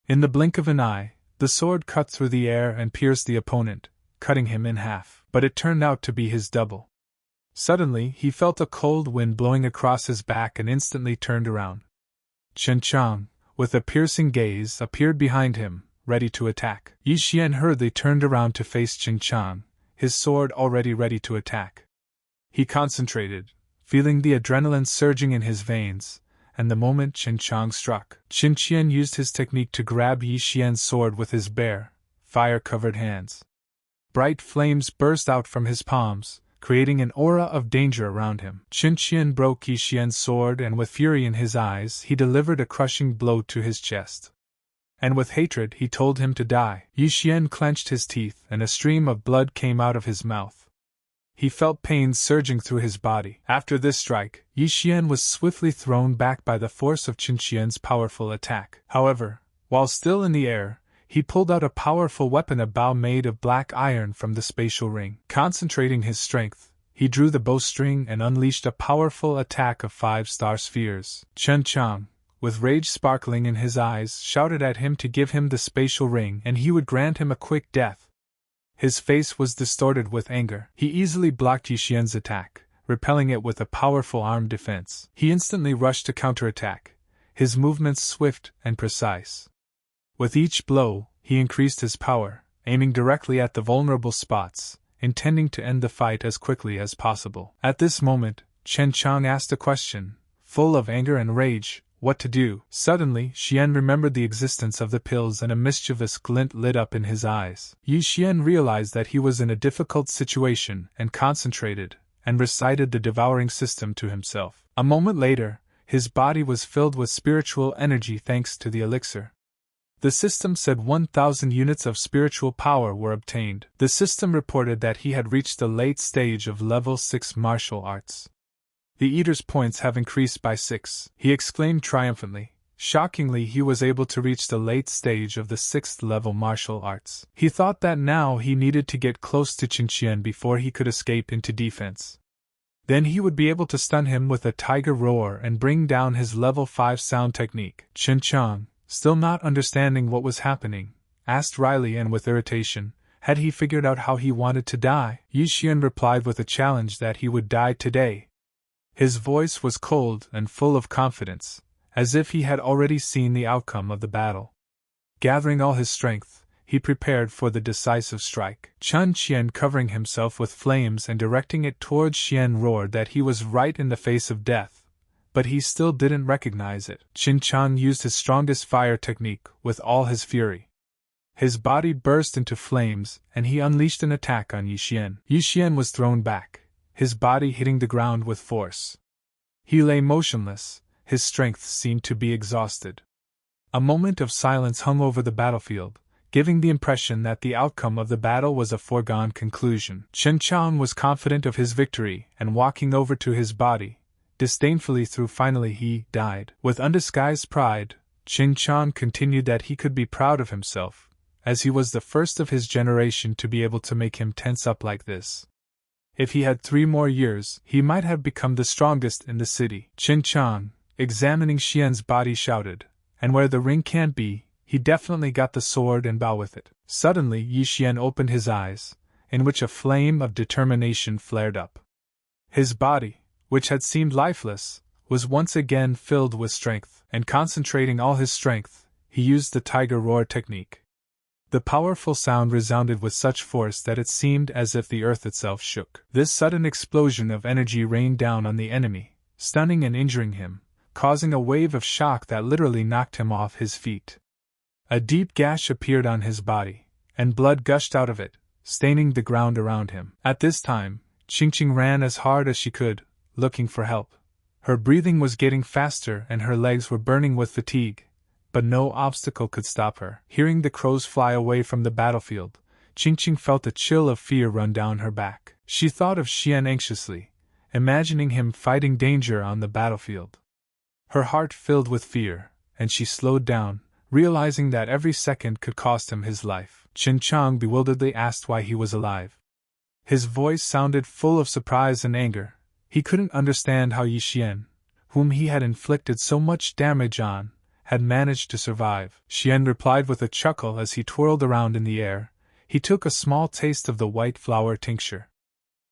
In the blink of an eye, the sword cut through the air and pierced the opponent, cutting him in half. But it turned out to be his double. Suddenly, he felt a cold wind blowing across his back and instantly turned around. Chen Chang, with a piercing gaze, appeared behind him, ready to attack. Yi Xian hurriedly turned around to face Chen Chang, his sword already ready to attack. He concentrated, feeling the adrenaline surging in his veins, and the moment Chen Chang struck, Qin Qian used his technique to grab Yi Xian's sword with his bare, fire-covered hands. Bright flames burst out from his palms, creating an aura of danger around him. Qin Qian broke Yi Xian's sword, and with fury in his eyes he delivered a crushing blow to his chest. And with hatred he told him to die. Yi Xian clenched his teeth and a stream of blood came out of his mouth. He felt pain surging through his body. After this strike, Yi Xian was swiftly thrown back by the force of Qin Qian's powerful attack. However, while still in the air, he pulled out a powerful weapon, a bow made of black iron, from the spatial ring. Concentrating his strength, he drew the bowstring and unleashed a powerful attack of 5-star spheres. Chen Chang, with rage sparkling in his eyes, shouted at him to give him the spatial ring and he would grant him a quick death. His face was distorted with anger. He easily blocked Yi Xian's attack, repelling it with a powerful arm defense. He instantly rushed to counterattack, his movements swift and precise. With each blow, he increased his power, aiming directly at the vulnerable spots, intending to end the fight as quickly as possible. At this moment, Chen Chang asked a question, full of anger and rage: what to do? Suddenly, Xian remembered the existence of the pills and a mischievous glint lit up in his eyes. Yi Xian realized that he was in a difficult situation and concentrated, and recited the devouring system to himself. A moment later, his body was filled with spiritual energy thanks to the elixir. The system said 1,000 units of spiritual power were obtained. The system reported that he had reached the late stage of level 6 martial arts. The eater's points have increased by 6, he exclaimed triumphantly. Shockingly, he was able to reach the late stage of the 6th level martial arts. He thought that now he needed to get close to Qin Qian before he could escape into defense. Then he would be able to stun him with a tiger roar and bring down his level 5 sound technique. Chen Chang, still not understanding what was happening, asked wryly and with irritation, had he figured out how he wanted to die? Yi Xian replied with a challenge that he would die today. His voice was cold and full of confidence, as if he had already seen the outcome of the battle. Gathering all his strength, he prepared for the decisive strike. Chen Qian, covering himself with flames and directing it towards Xian, roared that he was right in the face of death, but he still didn't recognize it. Qin Chang used his strongest fire technique with all his fury. His body burst into flames and he unleashed an attack on Yi Xian. Yi Xian was thrown back, his body hitting the ground with force. He lay motionless, his strength seemed to be exhausted. A moment of silence hung over the battlefield, giving the impression that the outcome of the battle was a foregone conclusion. Chen Chang was confident of his victory, and walking over to his body, disdainfully threw finally he died. With undisguised pride, Qin Chang continued that he could be proud of himself, as he was the first of his generation to be able to make him tense up like this. If he had 3 more years, he might have become the strongest in the city. Qin Chang, examining Xian's body, shouted, "And where the ring can't be, he definitely got the sword and bow with it." Suddenly Yi Xian opened his eyes, in which a flame of determination flared up. His body, which had seemed lifeless, was once again filled with strength, and concentrating all his strength, he used the tiger roar technique. The powerful sound resounded with such force that it seemed as if the earth itself shook. This sudden explosion of energy rained down on the enemy, stunning and injuring him, causing a wave of shock that literally knocked him off his feet. A deep gash appeared on his body, and blood gushed out of it, staining the ground around him. At this time, Qingqing ran as hard as she could, looking for help. Her breathing was getting faster and her legs were burning with fatigue, but no obstacle could stop her. Hearing the crows fly away from the battlefield, Qingqing felt a chill of fear run down her back. She thought of Xian anxiously, imagining him fighting danger on the battlefield. Her heart filled with fear, and she slowed down, realizing that every second could cost him his life. Qin Chang bewilderedly asked why he was alive. His voice sounded full of surprise and anger. He couldn't understand how Yi Xian, whom he had inflicted so much damage on, had managed to survive. Xian replied with a chuckle as he twirled around in the air. He took a small taste of the white flower tincture.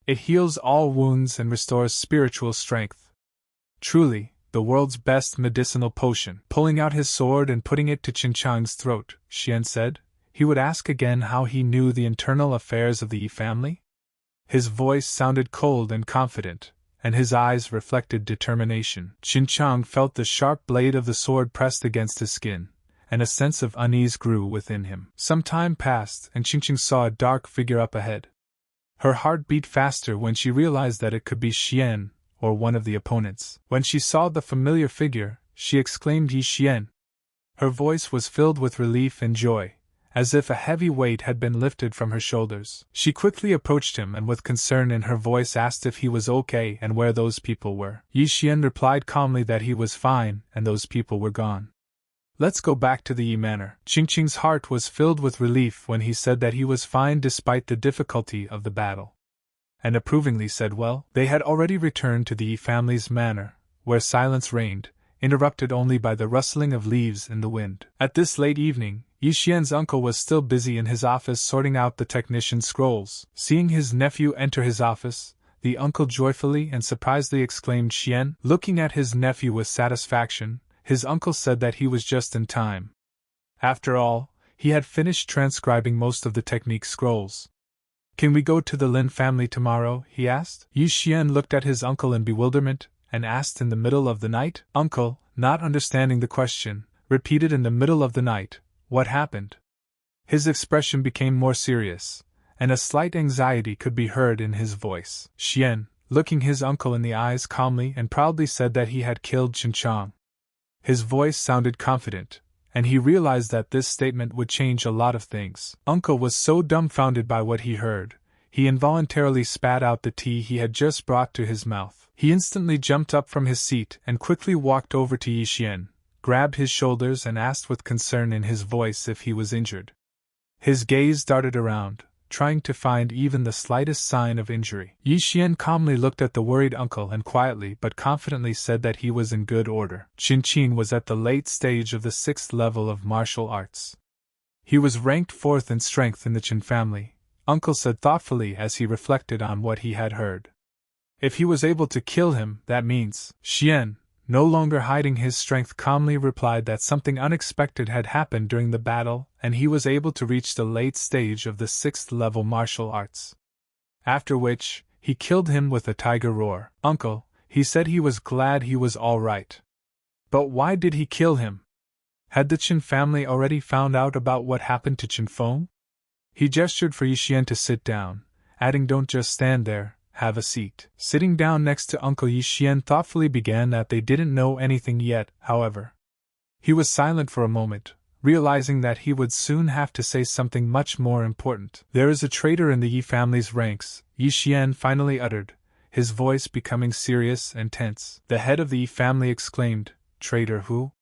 It heals all wounds and restores spiritual strength. Truly, the world's best medicinal potion. Pulling out his sword and putting it to Qinchang's throat, Xian said, he would ask again how he knew the internal affairs of the Yi family? His voice sounded cold and confident, and his eyes reflected determination. Qinchang felt the sharp blade of the sword pressed against his skin, and a sense of unease grew within him. Some time passed, and Qinchang saw a dark figure up ahead. Her heart beat faster when she realized that it could be Xian, or one of the opponents. When she saw the familiar figure, she exclaimed, "Yi Xian!" Her voice was filled with relief and joy, as if a heavy weight had been lifted from her shoulders. She quickly approached him and with concern in her voice asked if he was okay and where those people were. Yi Xian replied calmly that he was fine and those people were gone. "Let's go back to the Yi Manor." Qingqing's heart was filled with relief when he said that he was fine despite the difficulty of the battle, and approvingly said, "Well." They had already returned to the Yi family's manor, where silence reigned, interrupted only by the rustling of leaves in the wind. At this late evening, Yi Xian's uncle was still busy in his office sorting out the technician's scrolls. Seeing his nephew enter his office, the uncle joyfully and surprisedly exclaimed, "Xian!" Looking at his nephew with satisfaction, his uncle said that he was just in time. After all, he had finished transcribing most of the technique scrolls. "Can we go to the Lin family tomorrow?" he asked. Yi Xian looked at his uncle in bewilderment, and asked in the middle of the night. Uncle, not understanding the question, repeated in the middle of the night, "What happened?" His expression became more serious, and a slight anxiety could be heard in his voice. Xian, looking his uncle in the eyes calmly and proudly, said that he had killed Qinchang. His voice sounded confident, and he realized that this statement would change a lot of things. Uncle was so dumbfounded by what he heard, he involuntarily spat out the tea he had just brought to his mouth. He instantly jumped up from his seat and quickly walked over to Yi Xian, grabbed his shoulders and asked with concern in his voice if he was injured. His gaze darted around, trying to find even the slightest sign of injury. Yi Xian calmly looked at the worried uncle and quietly but confidently said that he was in good order. Qinqing was at the late stage of the 6th level of martial arts. He was ranked 4th in strength in the Qin family, Uncle said thoughtfully as he reflected on what he had heard. If he was able to kill him, that means... Xian, no longer hiding his strength, calmly replied that something unexpected had happened during the battle and he was able to reach the late stage of the 6th level martial arts. After which, he killed him with a tiger roar. Uncle, he said he was glad he was all right. But why did he kill him? Had the Qin family already found out about what happened to Qin Feng? He gestured for Yi Xian to sit down, adding, "Don't just stand there, have a seat." Sitting down next to Uncle, Yi Xian thoughtfully began that they didn't know anything yet, however. He was silent for a moment, realizing that he would soon have to say something much more important. "There is a traitor in the Yi family's ranks," Yi Xian finally uttered, his voice becoming serious and tense. The head of the Yi family exclaimed, "Traitor who?"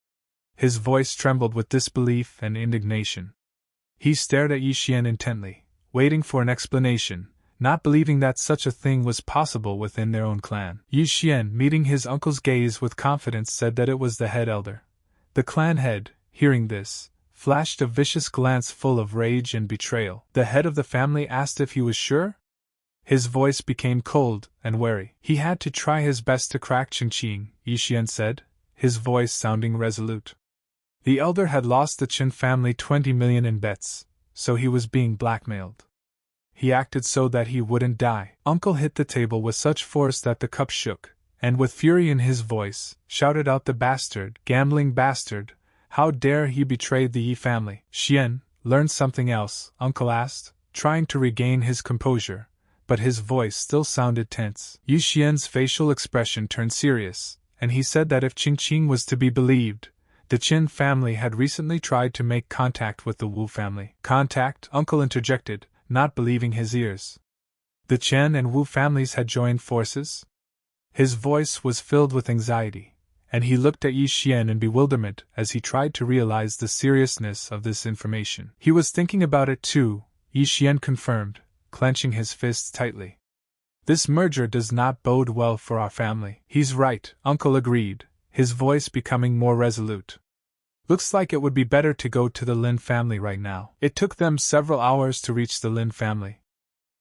His voice trembled with disbelief and indignation. He stared at Yi Xian intently, waiting for an explanation, not believing that such a thing was possible within their own clan. Yi Xian, meeting his uncle's gaze with confidence, said that it was the head elder. The clan head, hearing this, flashed a vicious glance full of rage and betrayal. The head of the family asked if he was sure? His voice became cold and wary. He had to try his best to crack Qinqing, Yi Xian said, his voice sounding resolute. The elder had lost the Qin family 20 million in bets, so he was being blackmailed. He acted so that he wouldn't die. Uncle hit the table with such force that the cup shook, and with fury in his voice, shouted out, "The bastard, gambling bastard, how dare he betray the Yi family?" Xian, learned something else? Uncle asked, trying to regain his composure, but his voice still sounded tense. Yi Xian's facial expression turned serious, and he said that if Qingqing was to be believed, the Qin family had recently tried to make contact with the Wu family. Contact? Uncle interjected, not believing his ears. The Chen and Wu families had joined forces? His voice was filled with anxiety, and he looked at Yi Xian in bewilderment as he tried to realize the seriousness of this information. He was thinking about it too, Yi Xian confirmed, clenching his fists tightly. This merger does not bode well for our family. He's right, Uncle agreed, his voice becoming more resolute. Looks like it would be better to go to the Lin family right now. It took them several hours to reach the Lin family.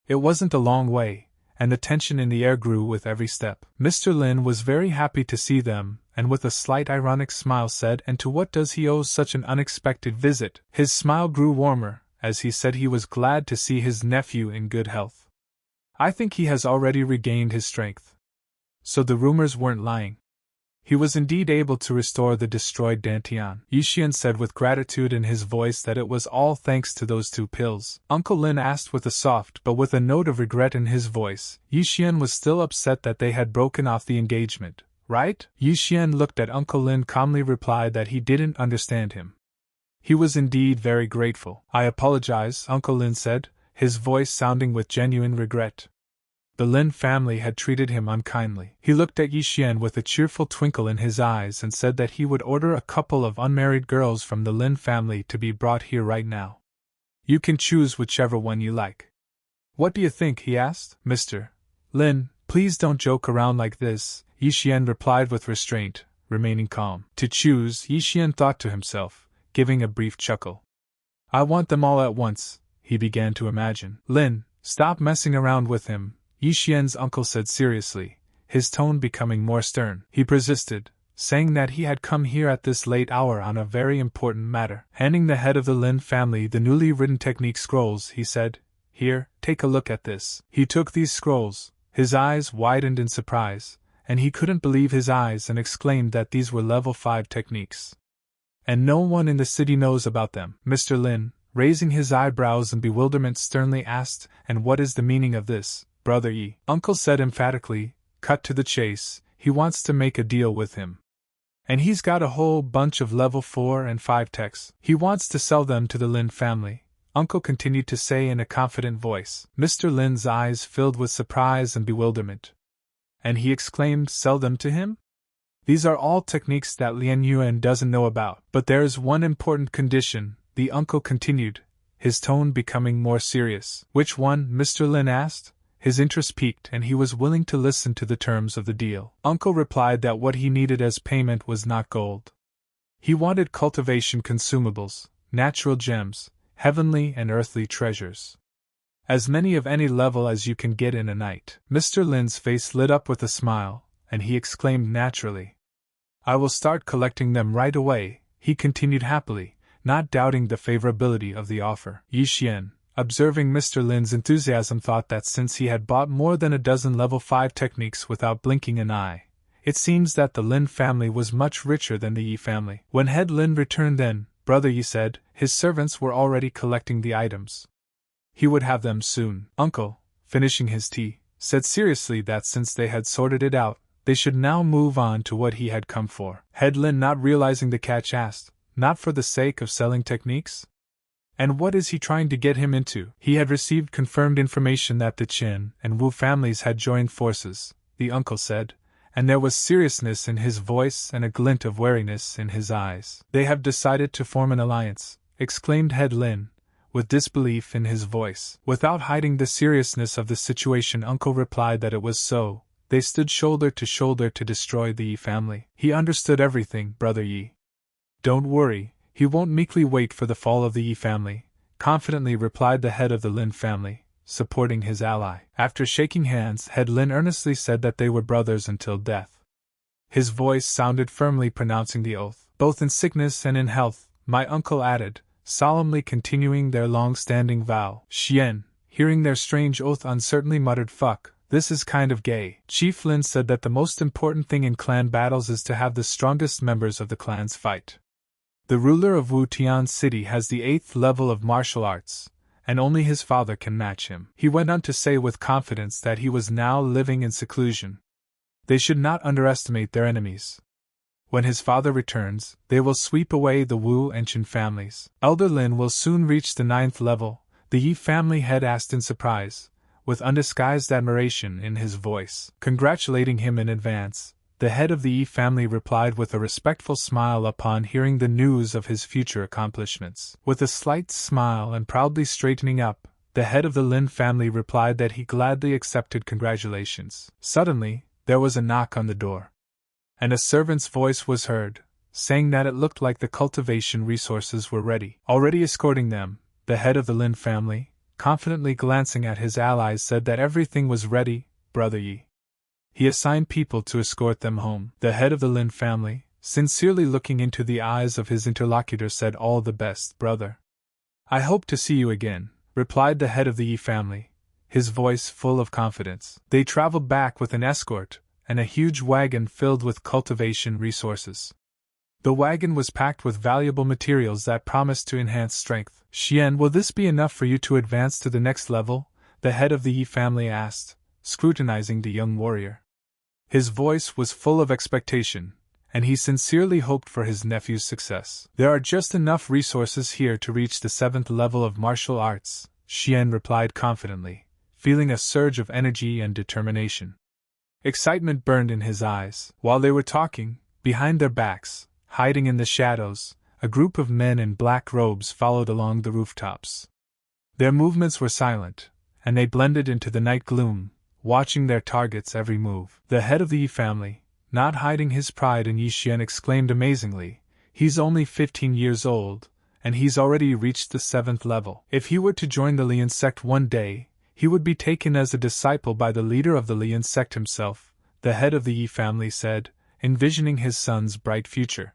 It wasn't a long way, and the tension in the air grew with every step. Mr. Lin was very happy to see them, and with a slight ironic smile said, "And to what does he owe such an unexpected visit?" His smile grew warmer, as he said he was glad to see his nephew in good health. "I think he has already regained his strength." So the rumors weren't lying. He was indeed able to restore the destroyed Dantian. Yixian said with gratitude in his voice that it was all thanks to those 2 pills. Uncle Lin asked with a soft but with a note of regret in his voice. Yixian was still upset that they had broken off the engagement, right? Yixian looked at Uncle Lin, calmly replied that he didn't understand him. He was indeed very grateful. "I apologize," Uncle Lin said, his voice sounding with genuine regret. The Lin family had treated him unkindly. He looked at Yixian with a cheerful twinkle in his eyes and said that he would order a couple of unmarried girls from the Lin family to be brought here right now. "You can choose whichever one you like." "What do you think?" he asked. "Mr. Lin, please don't joke around like this," Yixian replied with restraint, remaining calm. To choose, Yixian thought to himself, giving a brief chuckle. "I want them all at once," he began to imagine. "Lin, stop messing around with him," Yixian's uncle said seriously, his tone becoming more stern. He persisted, saying that he had come here at this late hour on a very important matter. Handing the head of the Lin family the newly written technique scrolls, he said, "Here, take a look at this." He took these scrolls, his eyes widened in surprise, and he couldn't believe his eyes and exclaimed that these were level 5 techniques. "And no one in the city knows about them?" Mr. Lin, raising his eyebrows in bewilderment, sternly asked, "And what is the meaning of this, Brother Yi?" Uncle said emphatically, "Cut to the chase, he wants to make a deal with him. And he's got a whole bunch of level 4 and 5 techs. He wants to sell them to the Lin family," Uncle continued to say in a confident voice. Mr. Lin's eyes filled with surprise and bewilderment. And he exclaimed, "Sell them to him? These are all techniques that Lian Yuan doesn't know about. But there is one important condition," the uncle continued, his tone becoming more serious. "Which one?" Mr. Lin asked. His interest piqued and he was willing to listen to the terms of the deal. Uncle replied that what he needed as payment was not gold. He wanted cultivation consumables, natural gems, heavenly and earthly treasures. As many of any level as you can get in a night. Mr. Lin's face lit up with a smile, and he exclaimed naturally, "I will start collecting them right away," he continued happily, not doubting the favorability of the offer. Yixian, observing Mr. Lin's enthusiasm, thought that since he had bought more than a dozen level 5 techniques without blinking an eye, it seems that the Lin family was much richer than the Yi family. When head Lin returned then, Brother Yi said, his servants were already collecting the items. He would have them soon. Uncle, finishing his tea, said seriously that since they had sorted it out, they should now move on to what he had come for. Head Lin, not realizing the catch, asked, "Not for the sake of selling techniques? And what is he trying to get him into?" He had received confirmed information that the Qin and Wu families had joined forces, the uncle said, and there was seriousness in his voice and a glint of wariness in his eyes. "They have decided to form an alliance," exclaimed Head Lin, with disbelief in his voice. Without hiding the seriousness of the situation, Uncle replied that it was so. They stood shoulder to shoulder to destroy the Yi family. "He understood everything, Brother Yi. Don't worry. He won't meekly wait for the fall of the Yi family," confidently replied the head of the Lin family, supporting his ally. After shaking hands, Head Lin earnestly said that they were brothers until death. His voice sounded firmly, pronouncing the oath. "Both in sickness and in health," my uncle added, solemnly continuing their long-standing vow. Xian, hearing their strange oath, uncertainly muttered, "Fuck, this is kind of gay." Chief Lin said that the most important thing in clan battles is to have the strongest members of the clans fight. The ruler of Wu Tian City has the 8th level of martial arts, and only his father can match him. He went on to say with confidence that he was now living in seclusion. They should not underestimate their enemies. When his father returns, they will sweep away the Wu and Qin families. Elder Lin will soon reach the 9th level, the Yi family head asked in surprise, with undisguised admiration in his voice. Congratulating him in advance, the head of the Yi family replied with a respectful smile upon hearing the news of his future accomplishments. With a slight smile and proudly straightening up, the head of the Lin family replied that he gladly accepted congratulations. Suddenly, there was a knock on the door, and a servant's voice was heard, saying that it looked like the cultivation resources were ready. Already escorting them, the head of the Lin family, confidently glancing at his allies, said that everything was ready, Brother Yi. He assigned people to escort them home. The head of the Lin family, sincerely looking into the eyes of his interlocutor, said, "All the best, brother." "I hope to see you again," replied the head of the Yi family, his voice full of confidence. They traveled back with an escort and a huge wagon filled with cultivation resources. The wagon was packed with valuable materials that promised to enhance strength. "Xian, will this be enough for you to advance to the next level?" the head of the Yi family asked, scrutinizing the young warrior. His voice was full of expectation, and he sincerely hoped for his nephew's success. "There are just enough resources here to reach the 7th level of martial arts," Xian replied confidently, feeling a surge of energy and determination. Excitement burned in his eyes. While they were talking, behind their backs, hiding in the shadows, a group of men in black robes followed along the rooftops. Their movements were silent, and they blended into the night gloom, watching their target's every move. The head of the Yi family, not hiding his pride in Yi Xian, exclaimed amazingly, "He's only 15 years old, and he's already reached the 7th level. If he were to join the Lian sect one day, he would be taken as a disciple by the leader of the Lian sect himself," the head of the Yi family said, envisioning his son's bright future.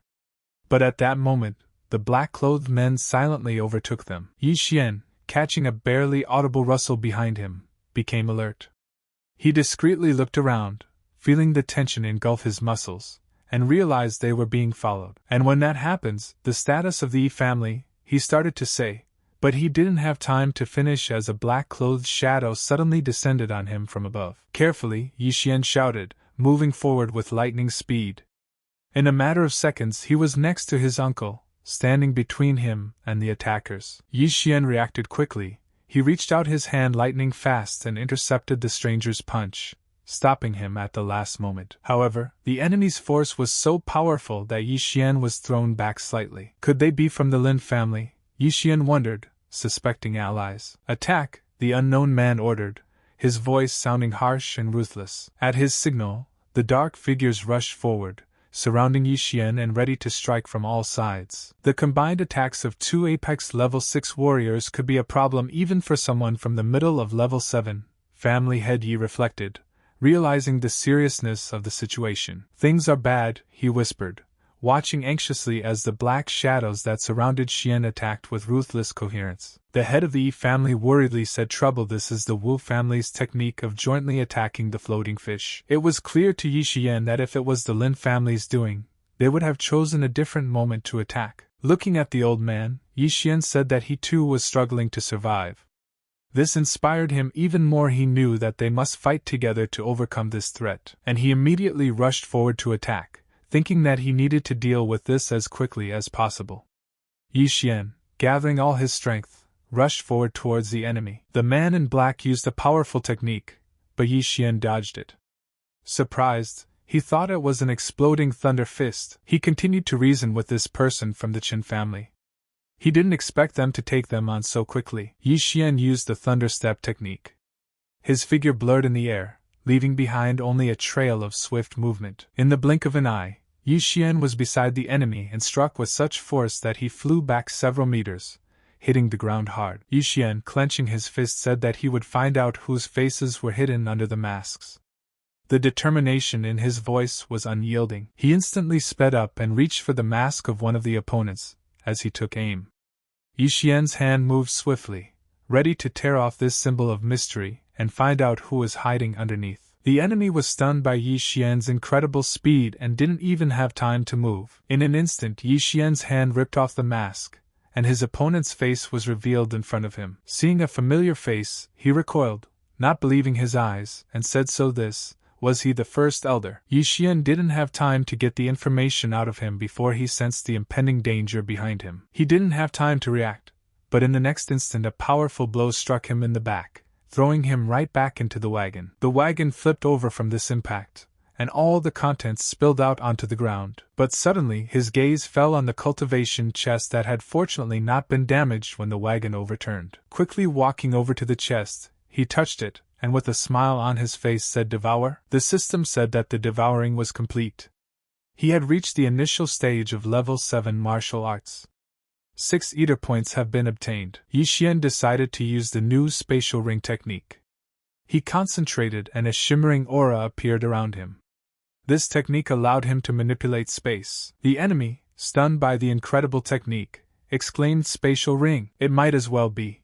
But at that moment, the black-clothed men silently overtook them. Yi Xian, catching a barely audible rustle behind him, became alert. He discreetly looked around, feeling the tension engulf his muscles, and realized they were being followed. And when that happens, the status of the Yi family, he started to say, but he didn't have time to finish as a black-clothed shadow suddenly descended on him from above. Carefully, Yi Xian shouted, moving forward with lightning speed. In a matter of seconds he was next to his uncle, standing between him and the attackers. Yi Xian reacted quickly. He reached out his hand lightning fast and intercepted the stranger's punch, stopping him at the last moment. However, the enemy's force was so powerful that Yi Xian was thrown back slightly. Could they be from the Lin family? Yi Xian wondered, suspecting allies. "Attack!" the unknown man ordered, his voice sounding harsh and ruthless. At his signal, the dark figures rushed forward, surrounding Yi Xian and ready to strike from all sides. The combined attacks of 2 apex level 6 warriors could be a problem even for someone from the middle of level 7, family head Yi reflected, realizing the seriousness of the situation. "Things are bad," he whispered, watching anxiously as the black shadows that surrounded Xian attacked with ruthless coherence. The head of the Yi family worriedly said, "Trouble, this is the Wu family's technique of jointly attacking the floating fish." It was clear to Yi Xian that if it was the Lin family's doing, they would have chosen a different moment to attack. Looking at the old man, Yi Xian said that he too was struggling to survive. This inspired him even more. He knew that they must fight together to overcome this threat, and he immediately rushed forward to attack, thinking that he needed to deal with this as quickly as possible. Yi Xian, gathering all his strength, rushed forward towards the enemy. The man in black used a powerful technique, but Yi Xian dodged it. Surprised, he thought it was an exploding thunder fist. He continued to reason with this person from the Qin family. He didn't expect them to take them on so quickly. Yi Xian used the thunder step technique. His figure blurred in the air, leaving behind only a trail of swift movement. In the blink of an eye, Yi Xian was beside the enemy and struck with such force that he flew back several meters, hitting the ground hard. Yi Xian, clenching his fist, said that he would find out whose faces were hidden under the masks. The determination in his voice was unyielding. He instantly sped up and reached for the mask of one of the opponents. As he took aim, Yi Xian's hand moved swiftly, ready to tear off this symbol of mystery and find out who was hiding underneath. The enemy was stunned by Yi Xian's incredible speed and didn't even have time to move. In an instant, Yi Xian's hand ripped off the mask, and his opponent's face was revealed in front of him. Seeing a familiar face, he recoiled, not believing his eyes, and said, "So this, was he the first elder?" Yi Xian didn't have time to get the information out of him before he sensed the impending danger behind him. He didn't have time to react, but in the next instant a powerful blow struck him in the back, throwing him right back into the wagon. The wagon flipped over from this impact, and all the contents spilled out onto the ground. But suddenly his gaze fell on the cultivation chest that had fortunately not been damaged when the wagon overturned. Quickly walking over to the chest, he touched it, and with a smile on his face said, "Devour." The system said that the devouring was complete. He had reached the initial stage of level 7 martial arts. 6 eater points have been obtained. Yi Xian decided to use the new spatial ring technique. He concentrated and a shimmering aura appeared around him. This technique allowed him to manipulate space. The enemy, stunned by the incredible technique, exclaimed, "Spatial ring, it might as well be."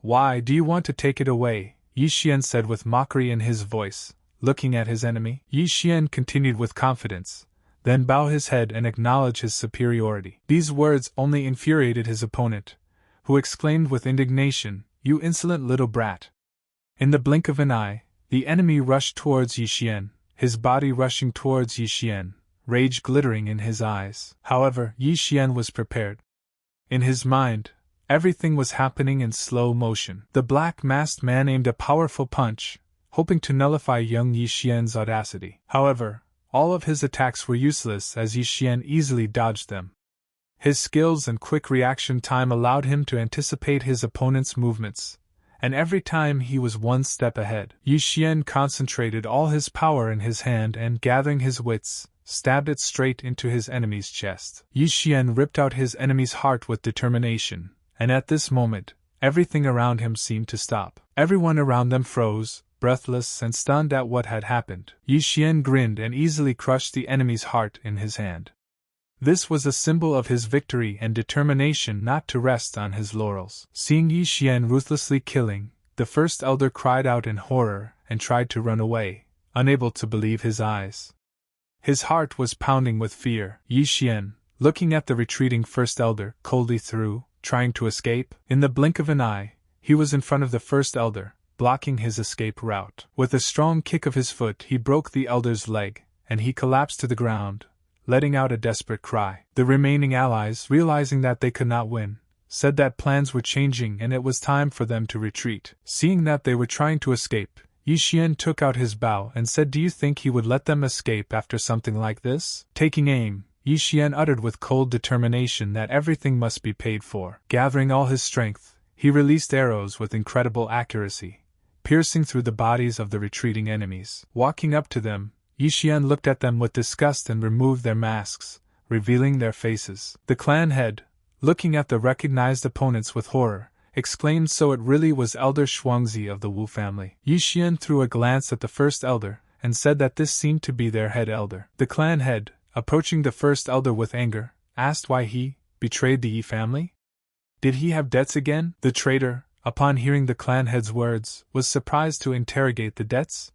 "Why do you want to take it away?" Yi Xian said with mockery in his voice, looking at his enemy. Yi Xian continued with confidence, then bow his head and acknowledge his superiority. These words only infuriated his opponent, who exclaimed with indignation, "You insolent little brat!" In the blink of an eye, the enemy rushed towards Yi Xian, his body rushing towards Yi Xian, rage glittering in his eyes. However, Yi Xian was prepared. In his mind, everything was happening in slow motion. The black-masked man aimed a powerful punch, hoping to nullify young Yi Xian's audacity. However, all of his attacks were useless as Yi Xian easily dodged them. His skills and quick reaction time allowed him to anticipate his opponent's movements, and every time he was one step ahead. Yi Xian concentrated all his power in his hand and, gathering his wits, stabbed it straight into his enemy's chest. Yi Xian ripped out his enemy's heart with determination, and at this moment, everything around him seemed to stop. Everyone around them froze, breathless and stunned at what had happened. Yi Xian grinned and easily crushed the enemy's heart in his hand. This was a symbol of his victory and determination not to rest on his laurels. Seeing Yi Xian ruthlessly killing, the first elder cried out in horror and tried to run away, unable to believe his eyes. His heart was pounding with fear. Yi Xian, looking at the retreating first elder, coldly threw, trying to escape. In the blink of an eye, he was in front of the first elder, blocking his escape route. With a strong kick of his foot, he broke the elder's leg, and he collapsed to the ground, letting out a desperate cry. The remaining allies, realizing that they could not win, said that plans were changing and it was time for them to retreat. Seeing that they were trying to escape, Yi Xian took out his bow and said, "Do you think he would let them escape after something like this?" Taking aim, Yi Xian uttered with cold determination that everything must be paid for. Gathering all his strength, he released arrows with incredible accuracy, piercing through the bodies of the retreating enemies. Walking up to them, Yi Xian looked at them with disgust and removed their masks, revealing their faces. The clan head, looking at the recognized opponents with horror, exclaimed, "So it really was Elder Shuangzi of the Wu family." Yi Xian threw a glance at the first elder, and said that this seemed to be their head elder. The clan head, approaching the first elder with anger, asked why he betrayed the Yi family. Did he have debts again? The traitor, upon hearing the clan head's words, was surprised to interrogate the debts.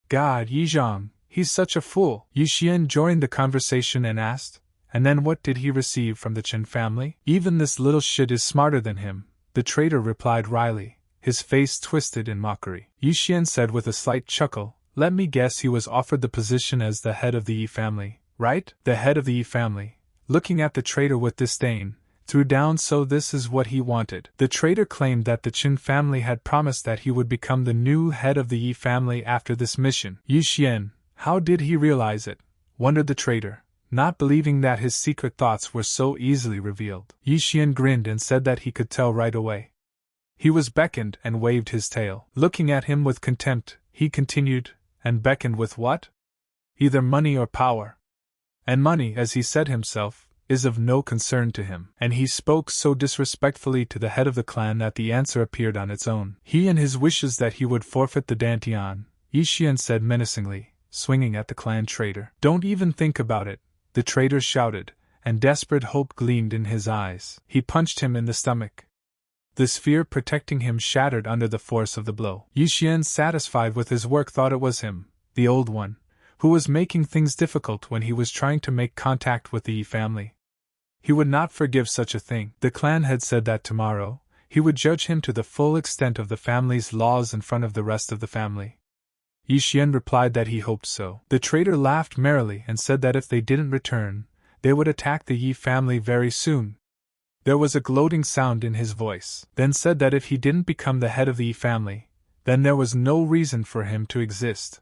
"God, Yi Zhang, he's such a fool." Yi Xian joined the conversation and asked, "And then what did he receive from the Chen family?" "Even this little shit is smarter than him," the traitor replied wryly, his face twisted in mockery. Yi Xian said with a slight chuckle, "Let me guess, he was offered the position as the head of the Yi family, right?" The head of the Yi family, looking at the traitor with disdain, threw down. So this is what he wanted. The traitor claimed that the Qin family had promised that he would become the new head of the Yi family after this mission. Yi Xian, how did he realize it? Wondered the traitor, not believing that his secret thoughts were so easily revealed. Yi Xian grinned and said that he could tell right away. He was beckoned and waved his tail. Looking at him with contempt, he continued, "And beckoned with what? Either money or power. And money, as he said himself, is of no concern to him." And he spoke so disrespectfully to the head of the clan that the answer appeared on its own. He and his wishes that he would forfeit the Dantian, Yi Xian said menacingly, swinging at the clan traitor. "Don't even think about it," the traitor shouted, and desperate hope gleamed in his eyes. He punched him in the stomach. The sphere protecting him shattered under the force of the blow. Yi Xian, satisfied with his work, thought it was him, the old one, who was making things difficult when he was trying to make contact with the Yi family. He would not forgive such a thing. The clan had said that tomorrow, he would judge him to the full extent of the family's laws in front of the rest of the family. Yi Xian replied that he hoped so. The traitor laughed merrily and said that if they didn't return, they would attack the Yi family very soon. There was a gloating sound in his voice. Then said that if he didn't become the head of the Yi family, then there was no reason for him to exist.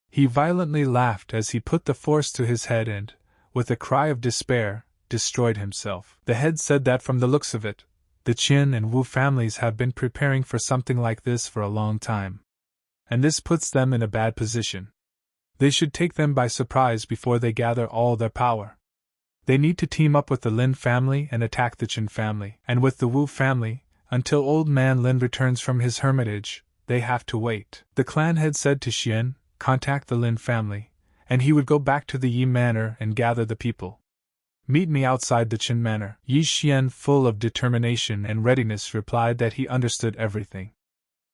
He violently laughed as he put the force to his head and, with a cry of despair, destroyed himself. The head said that from the looks of it, the Qin and Wu families have been preparing for something like this for a long time. And this puts them in a bad position. They should take them by surprise before they gather all their power. They need to team up with the Lin family and attack the Qin family, and with the Wu family, until old man Lin returns from his hermitage, they have to wait. The clan head said to Xian, contact the Lin family, and he would go back to the Yi manor and gather the people. Meet me outside the Qin manor. Yi Xian, full of determination and readiness, replied that he understood everything.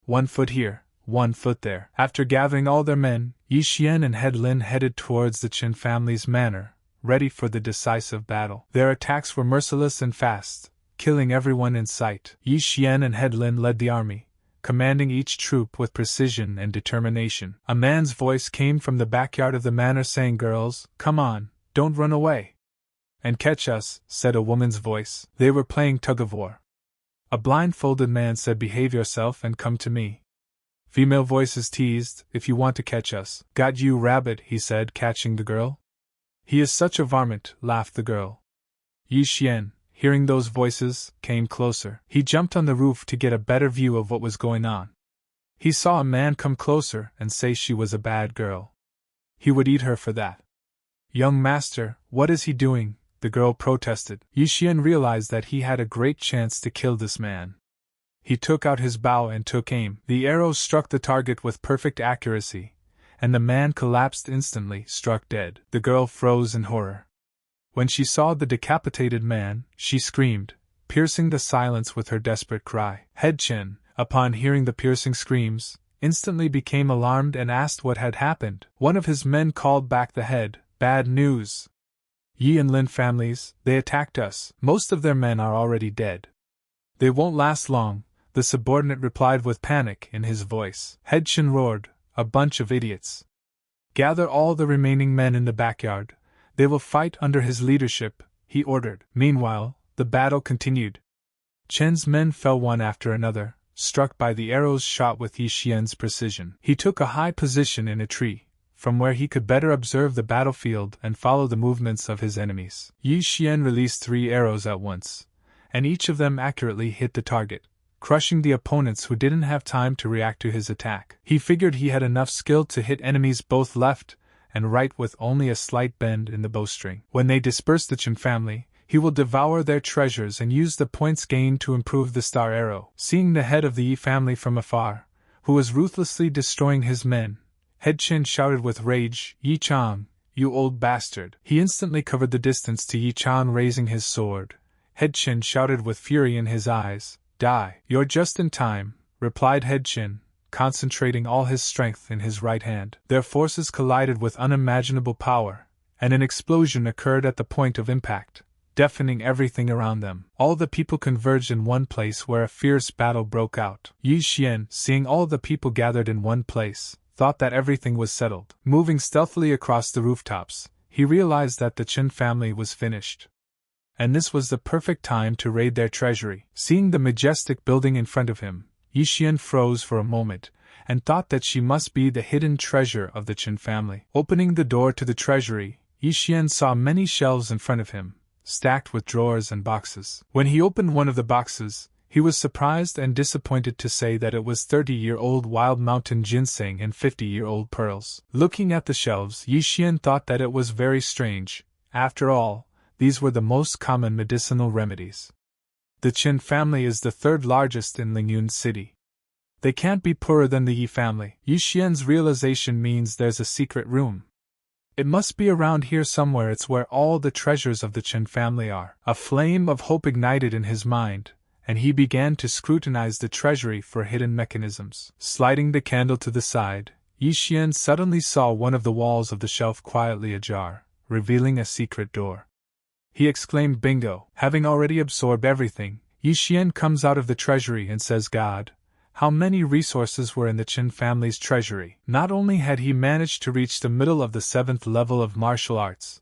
1 foot here, 1 foot there. After gathering all their men, Yi Xian and Head Lin headed towards the Qin family's manor, ready for the decisive battle. Their attacks were merciless and fast, killing everyone in sight. Yi Xian and Head Lin led the army, commanding each troop with precision and determination. A man's voice came from the backyard of the manor saying, "Girls, come on, don't run away." "And catch us," said a woman's voice. They were playing tug-of-war. A blindfolded man said, "Behave yourself and come to me." Female voices teased, "If you want to catch us." "Got you, rabbit," he said, catching the girl. "He is such a varmint," laughed the girl. Yi Xian, hearing those voices, came closer. He jumped on the roof to get a better view of what was going on. He saw a man come closer and say she was a bad girl. He would eat her for that. "Young master, what is he doing?" the girl protested. Yi Xian realized that he had a great chance to kill this man. He took out his bow and took aim. The arrow struck the target with perfect accuracy, and the man collapsed instantly, struck dead. The girl froze in horror. When she saw the decapitated man, she screamed, piercing the silence with her desperate cry. Head Chen, upon hearing the piercing screams, instantly became alarmed and asked what had happened. One of his men called back the head, "Bad news. Yi and Lin families, they attacked us. Most of their men are already dead." "They won't last long," the subordinate replied with panic in his voice. Head Chen roared, "A bunch of idiots. Gather all the remaining men in the backyard. They will fight under his leadership," he ordered. Meanwhile, the battle continued. Chen's men fell one after another, struck by the arrows shot with Yi Xian's precision. He took a high position in a tree, from where he could better observe the battlefield and follow the movements of his enemies. Yi Xian released 3 arrows at once, and each of them accurately hit the target, crushing the opponents who didn't have time to react to his attack. He figured he had enough skill to hit enemies both left and right with only a slight bend in the bowstring. When they disperse the Qin family, he will devour their treasures and use the points gained to improve the star arrow. Seeing the head of the Yi family from afar, who was ruthlessly destroying his men, Head Chen shouted with rage, "Yi Chang, you old bastard!" He instantly covered the distance to Yi Chang, raising his sword. Head Chen shouted with fury in his eyes, "Die!" "You're just in time," replied Head Chen, concentrating all his strength in his right hand. Their forces collided with unimaginable power, and an explosion occurred at the point of impact, deafening everything around them. All the people converged in one place where a fierce battle broke out. Yi Xian, seeing all the people gathered in one place, thought that everything was settled. Moving stealthily across the rooftops, he realized that the Qin family was finished. And this was the perfect time to raid their treasury. Seeing the majestic building in front of him, Yi Xian froze for a moment, and thought that she must be the hidden treasure of the Qin family. Opening the door to the treasury, Yi Xian saw many shelves in front of him, stacked with drawers and boxes. When he opened one of the boxes, he was surprised and disappointed to say that it was 30-year-old wild mountain ginseng and 50-year-old pearls. Looking at the shelves, Yi Xian thought that it was very strange. After all, these were the most common medicinal remedies. The Qin family is the 3rd largest in Lingyun City. They can't be poorer than the Yi family. Yi Xian's realization means there's a secret room. It must be around here somewhere. It's where all the treasures of the Qin family are. A flame of hope ignited in his mind, and he began to scrutinize the treasury for hidden mechanisms. Sliding the candle to the side, Yi Xian suddenly saw one of the walls of the shelf quietly ajar, revealing a secret door. He exclaimed, "Bingo!" Having already absorbed everything, Yi Xian comes out of the treasury and says, "God, how many resources were in the Qin family's treasury!" Not only had he managed to reach the middle of the 7th level of martial arts,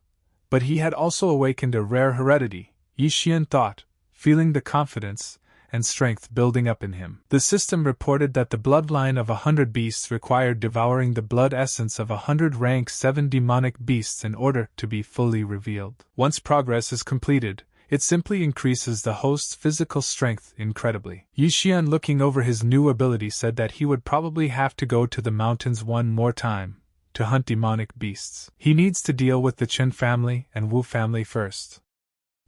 but he had also awakened a rare heredity, Yi Xian thought, feeling the confidence and strength building up in him. The system reported that the bloodline of 100 beasts required devouring the blood essence of 100 rank 7 demonic beasts in order to be fully revealed. Once progress is completed, it simply increases the host's physical strength incredibly. Yi Xian, looking over his new ability, said that he would probably have to go to the mountains one more time to hunt demonic beasts. He needs to deal with the Qin family and Wu family first.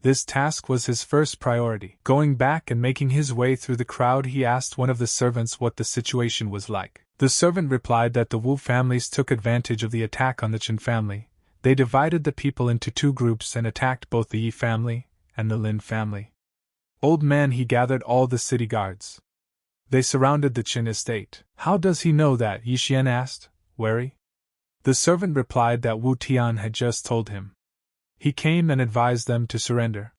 This task was his first priority. Going back and making his way through the crowd, he asked one of the servants what the situation was like. The servant replied that the Wu families took advantage of the attack on the Chen family. They divided the people into two groups and attacked both the Yi family and the Lin family. Old man, he gathered all the city guards. They surrounded the Chen estate. How does he know that? Yi Xian asked, wary. The servant replied that Wu Tian had just told him. He came and advised them to surrender.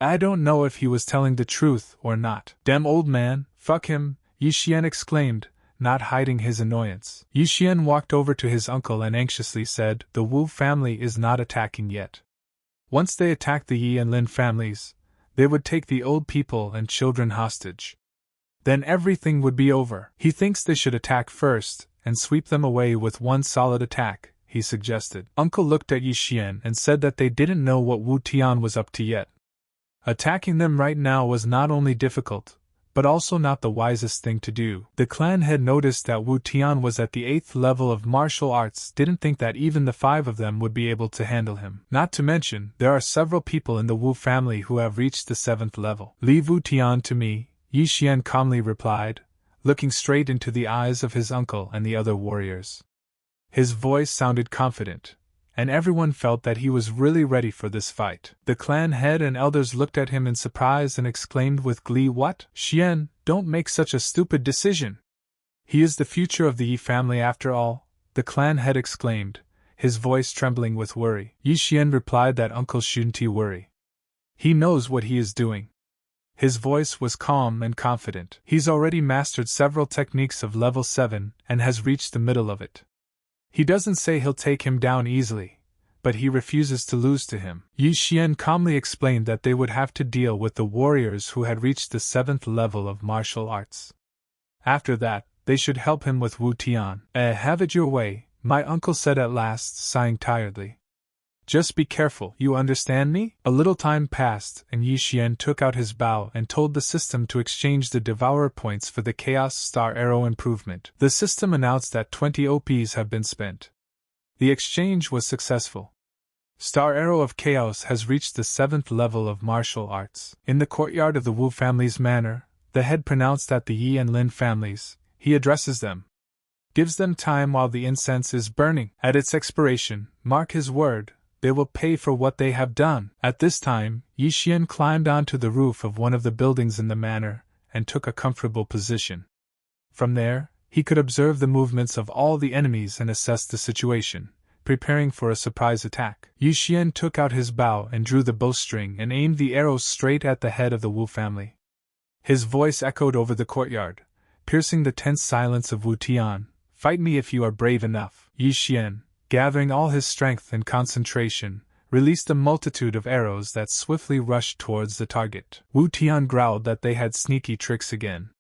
I don't know if he was telling the truth or not. Damn old man, fuck him, Yi Xian exclaimed, not hiding his annoyance. Yi Xian walked over to his uncle and anxiously said, the Wu family is not attacking yet. Once they attacked the Yi and Lin families, they would take the old people and children hostage. Then everything would be over. He thinks they should attack first and sweep them away with one solid attack, he suggested. Uncle looked at Yi Xian and said that they didn't know what Wu Tian was up to yet. Attacking them right now was not only difficult, but also not the wisest thing to do. The clan had noticed that Wu Tian was at the 8th level of martial arts, didn't think that even the 5 of them would be able to handle him. Not to mention, there are several people in the Wu family who have reached the 7th level. Leave Wu Tian to me, Yi Xian calmly replied, looking straight into the eyes of his uncle and the other warriors. His voice sounded confident, and everyone felt that he was really ready for this fight. The clan head and elders looked at him in surprise and exclaimed with glee, "What? Xian, don't make such a stupid decision. He is the future of the Yi family after all," the clan head exclaimed, his voice trembling with worry. Yi Xian replied that uncle shouldn't worry. He knows what he is doing. His voice was calm and confident. He's already mastered several techniques of level 7 and has reached the middle of it. He doesn't say he'll take him down easily, but he refuses to lose to him. Yi Xian calmly explained that they would have to deal with the warriors who had reached the 7th level of martial arts. After that, they should help him with Wu Tian. Have it your way, my uncle said at last, sighing tiredly. Just be careful, you understand me? A little time passed, and Yi Xian took out his bow and told the system to exchange the Devourer points for the Chaos Star Arrow improvement. The system announced that 20 OPs have been spent. The exchange was successful. Star Arrow of Chaos has reached the 7th level of martial arts. In the courtyard of the Wu family's manor, the head pronounced that the Yi and Lin families, he addresses them. Gives them time while the incense is burning. At its expiration, mark his word, they will pay for what they have done. At this time, Yi Xian climbed onto the roof of one of the buildings in the manor and took a comfortable position. From there, he could observe the movements of all the enemies and assess the situation, preparing for a surprise attack. Yi Xian took out his bow and drew the bowstring and aimed the arrows straight at the head of the Wu family. His voice echoed over the courtyard, piercing the tense silence of Wu Tian. "Fight me if you are brave enough." Yi Xian, gathering all his strength and concentration, released a multitude of arrows that swiftly rushed towards the target. Wu Tian growled that they had sneaky tricks again.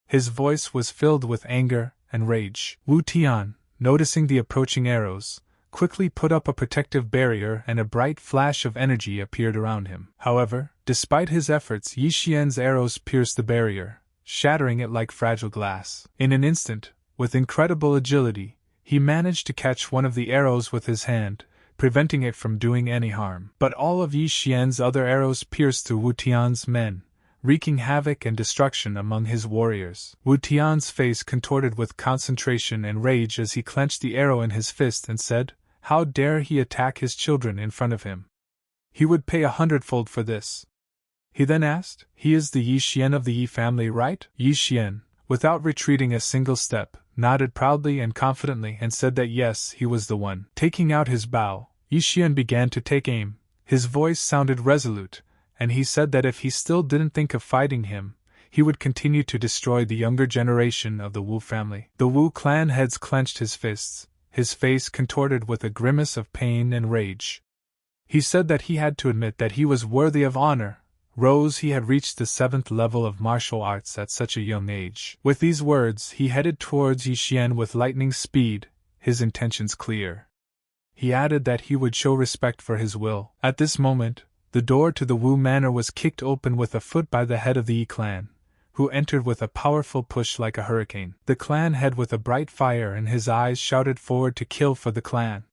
His voice was filled with anger and rage. Wu Tian, noticing the approaching arrows, quickly put up a protective barrier and a bright flash of energy appeared around him. However, despite his efforts, Yi Xian's arrows pierced the barrier, shattering it like fragile glass. In an instant, with incredible agility, he managed to catch one of the arrows with his hand, preventing it from doing any harm. But all of Yi Xian's other arrows pierced through Wu Tian's men, wreaking havoc and destruction among his warriors. Wu Tian's face contorted with concentration and rage as he clenched the arrow in his fist and said, "How dare he attack his children in front of him? He would pay 100-fold for this." He then asked, "He is the Yi Xian of the Yi family, right?" Yi Xian, without retreating a single step, nodded proudly and confidently and said that yes, he was the one. Taking out his bow, Yi Xian began to take aim. His voice sounded resolute, and he said that if he still didn't think of fighting him, he would continue to destroy the younger generation of the Wu family. The Wu clan heads clenched his fists, his face contorted with a grimace of pain and rage. He said that he had to admit that he was worthy of honor. He had reached the 7th level of martial arts at such a young age. With these words, he headed towards Yi Xian with lightning speed, his intentions clear. He added that he would show respect for his will. At this moment, the door to the Wu manor was kicked open with a foot by the head of the Yi clan, who entered with a powerful push like a hurricane. The clan head with a bright fire in his eyes shouted forward to kill for the clan.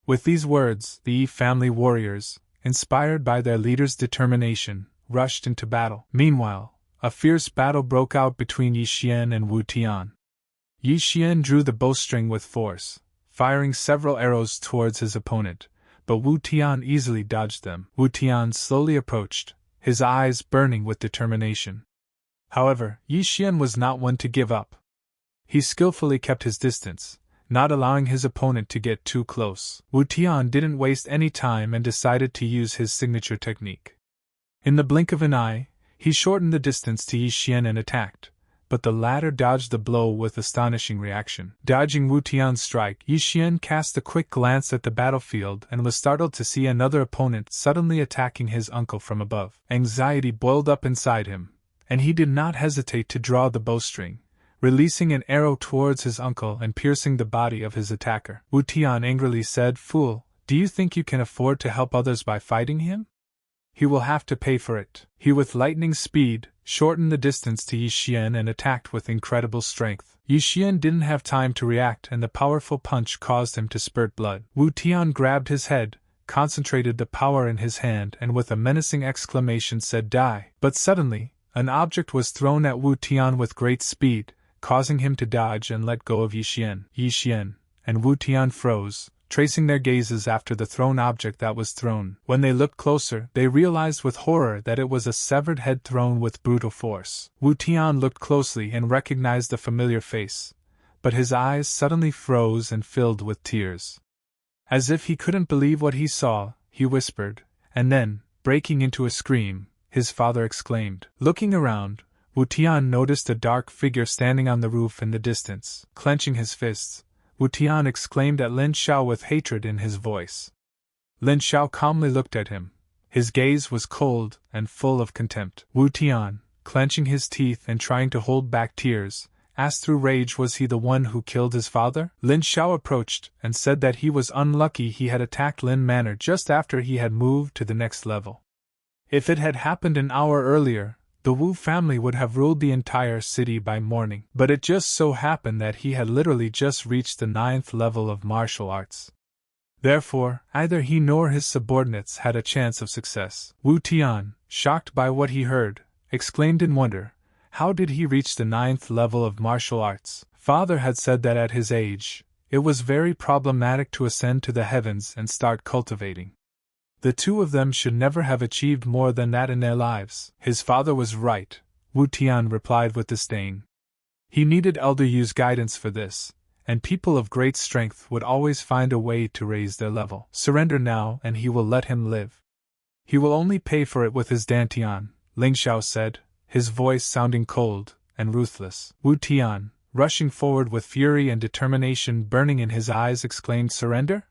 With these words, the Yi family warriors, inspired by their leader's determination, rushed into battle. Meanwhile, a fierce battle broke out between Yi Xian and Wu Tian. Yi Xian drew the bowstring with force, firing several arrows towards his opponent, but Wu Tian easily dodged them. Wu Tian slowly approached, his eyes burning with determination. However, Yi Xian was not one to give up. He skillfully kept his distance, not allowing his opponent to get too close. Wu Tian didn't waste any time and decided to use his signature technique. In the blink of an eye, he shortened the distance to Yi Xian and attacked, but the latter dodged the blow with astonishing reaction. Dodging Wu Tian's strike, Yi Xian cast a quick glance at the battlefield and was startled to see another opponent suddenly attacking his uncle from above. Anxiety boiled up inside him, and he did not hesitate to draw the bowstring, releasing an arrow towards his uncle and piercing the body of his attacker. Wu Tian angrily said, "Fool, do you think you can afford to help others by fighting him? He will have to pay for it." He with lightning speed shortened the distance to Yi Xian and attacked with incredible strength. Yi Xian didn't have time to react and the powerful punch caused him to spurt blood. Wu Tian grabbed his head, concentrated the power in his hand and with a menacing exclamation said, "Die!" But suddenly, an object was thrown at Wu Tian with great speed, causing him to dodge and let go of Yi Xian. Yi Xian and Wu Tian froze, tracing their gazes after the thrown object that was thrown. When they looked closer, they realized with horror that it was a severed head thrown with brutal force. Wu Tian looked closely and recognized the familiar face, but his eyes suddenly froze and filled with tears. As if he couldn't believe what he saw, he whispered, and then, breaking into a scream, his father exclaimed. Looking around, Wu Tian noticed a dark figure standing on the roof in the distance. Clenching his fists, Wu Tian exclaimed at Lin Xiao with hatred in his voice. Lin Xiao calmly looked at him. His gaze was cold and full of contempt. Wu Tian, clenching his teeth and trying to hold back tears, asked through rage was he the one who killed his father? Lin Xiao approached and said that he was unlucky he had attacked Lin Manor just after he had moved to the next level. If it had happened an hour earlier, the Wu family would have ruled the entire city by morning. But it just so happened that he had literally just reached the 9th level of martial arts. Therefore, either he nor his subordinates had a chance of success. Wu Tian, shocked by what he heard, exclaimed in wonder, how did he reach the 9th level of martial arts? Father had said that at his age, it was very problematic to ascend to the heavens and start cultivating. The two of them should never have achieved more than that in their lives. His father was right, Wu Tian replied with disdain. He needed Elder Yu's guidance for this, and people of great strength would always find a way to raise their level. Surrender now and he will let him live. He will only pay for it with his dantian, Ling Xiao said, his voice sounding cold and ruthless. Wu Tian, rushing forward with fury and determination burning in his eyes, exclaimed, "Surrender?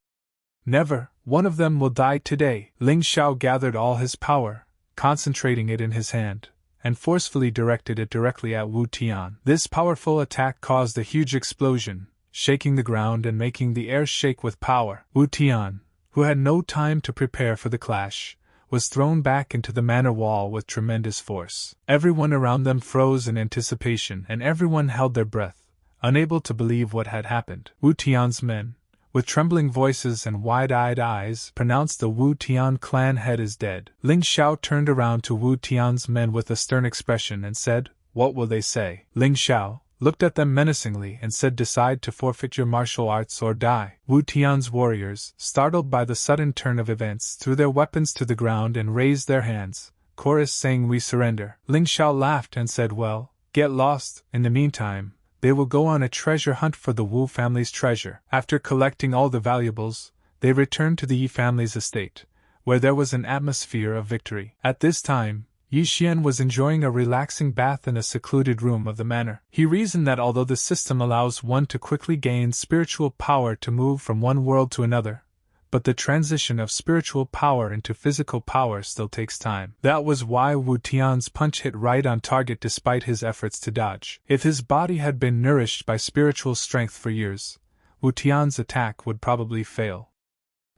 Never, one of them will die today." Ling Xiao gathered all his power, concentrating it in his hand, and forcefully directed it directly at Wu Tian. This powerful attack caused a huge explosion, shaking the ground and making the air shake with power. Wu Tian, who had no time to prepare for the clash, was thrown back into the manor wall with tremendous force. Everyone around them froze in anticipation and everyone held their breath, unable to believe what had happened. Wu Tian's men, with trembling voices and wide-eyed eyes, pronounced the Wu Tian clan head is dead. Ling Xiao turned around to Wu Tian's men with a stern expression and said, "What will they say?" Ling Xiao looked at them menacingly and said, "Decide to forfeit your martial arts or die." Wu Tian's warriors, startled by the sudden turn of events, threw their weapons to the ground and raised their hands, chorus saying, "We surrender." Ling Xiao laughed and said, "Well, get lost. In the meantime, they will go on a treasure hunt for the Wu family's treasure." After collecting all the valuables, they returned to the Yi family's estate, where there was an atmosphere of victory. At this time, Yi Xian was enjoying a relaxing bath in a secluded room of the manor. He reasoned that although the system allows one to quickly gain spiritual power to move from one world to another, but the transition of spiritual power into physical power still takes time. That was why Wu Tian's punch hit right on target despite his efforts to dodge. If his body had been nourished by spiritual strength for years, Wu Tian's attack would probably fail.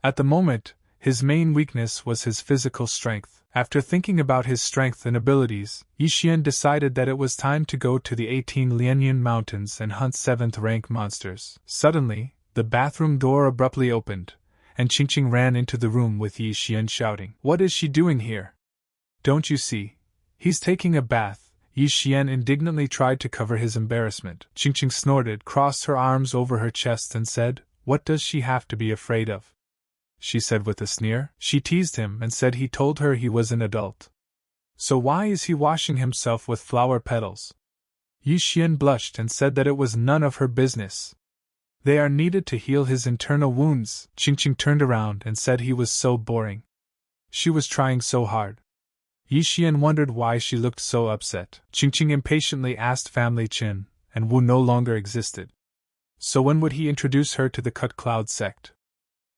At the moment, his main weakness was his physical strength. After thinking about his strength and abilities, Yi Xian decided that it was time to go to the 18 Lianyan Mountains and hunt 7th-rank monsters. Suddenly, the bathroom door abruptly opened, and Qingqing ran into the room with Yi Xian shouting, "What is she doing here? Don't you see? He's taking a bath." Yi Xian indignantly tried to cover his embarrassment. Qingqing snorted, crossed her arms over her chest and said, "What does she have to be afraid of?" She said with a sneer. She teased him and said he told her he was an adult. So why is he washing himself with flower petals? Yi Xian blushed and said that it was none of her business. They are needed to heal his internal wounds. Qingqing turned around and said he was so boring. She was trying so hard. Yi Xian wondered why she looked so upset. Qingqing impatiently asked Family Qin, and Wu no longer existed. So when would he introduce her to the Cut Cloud sect?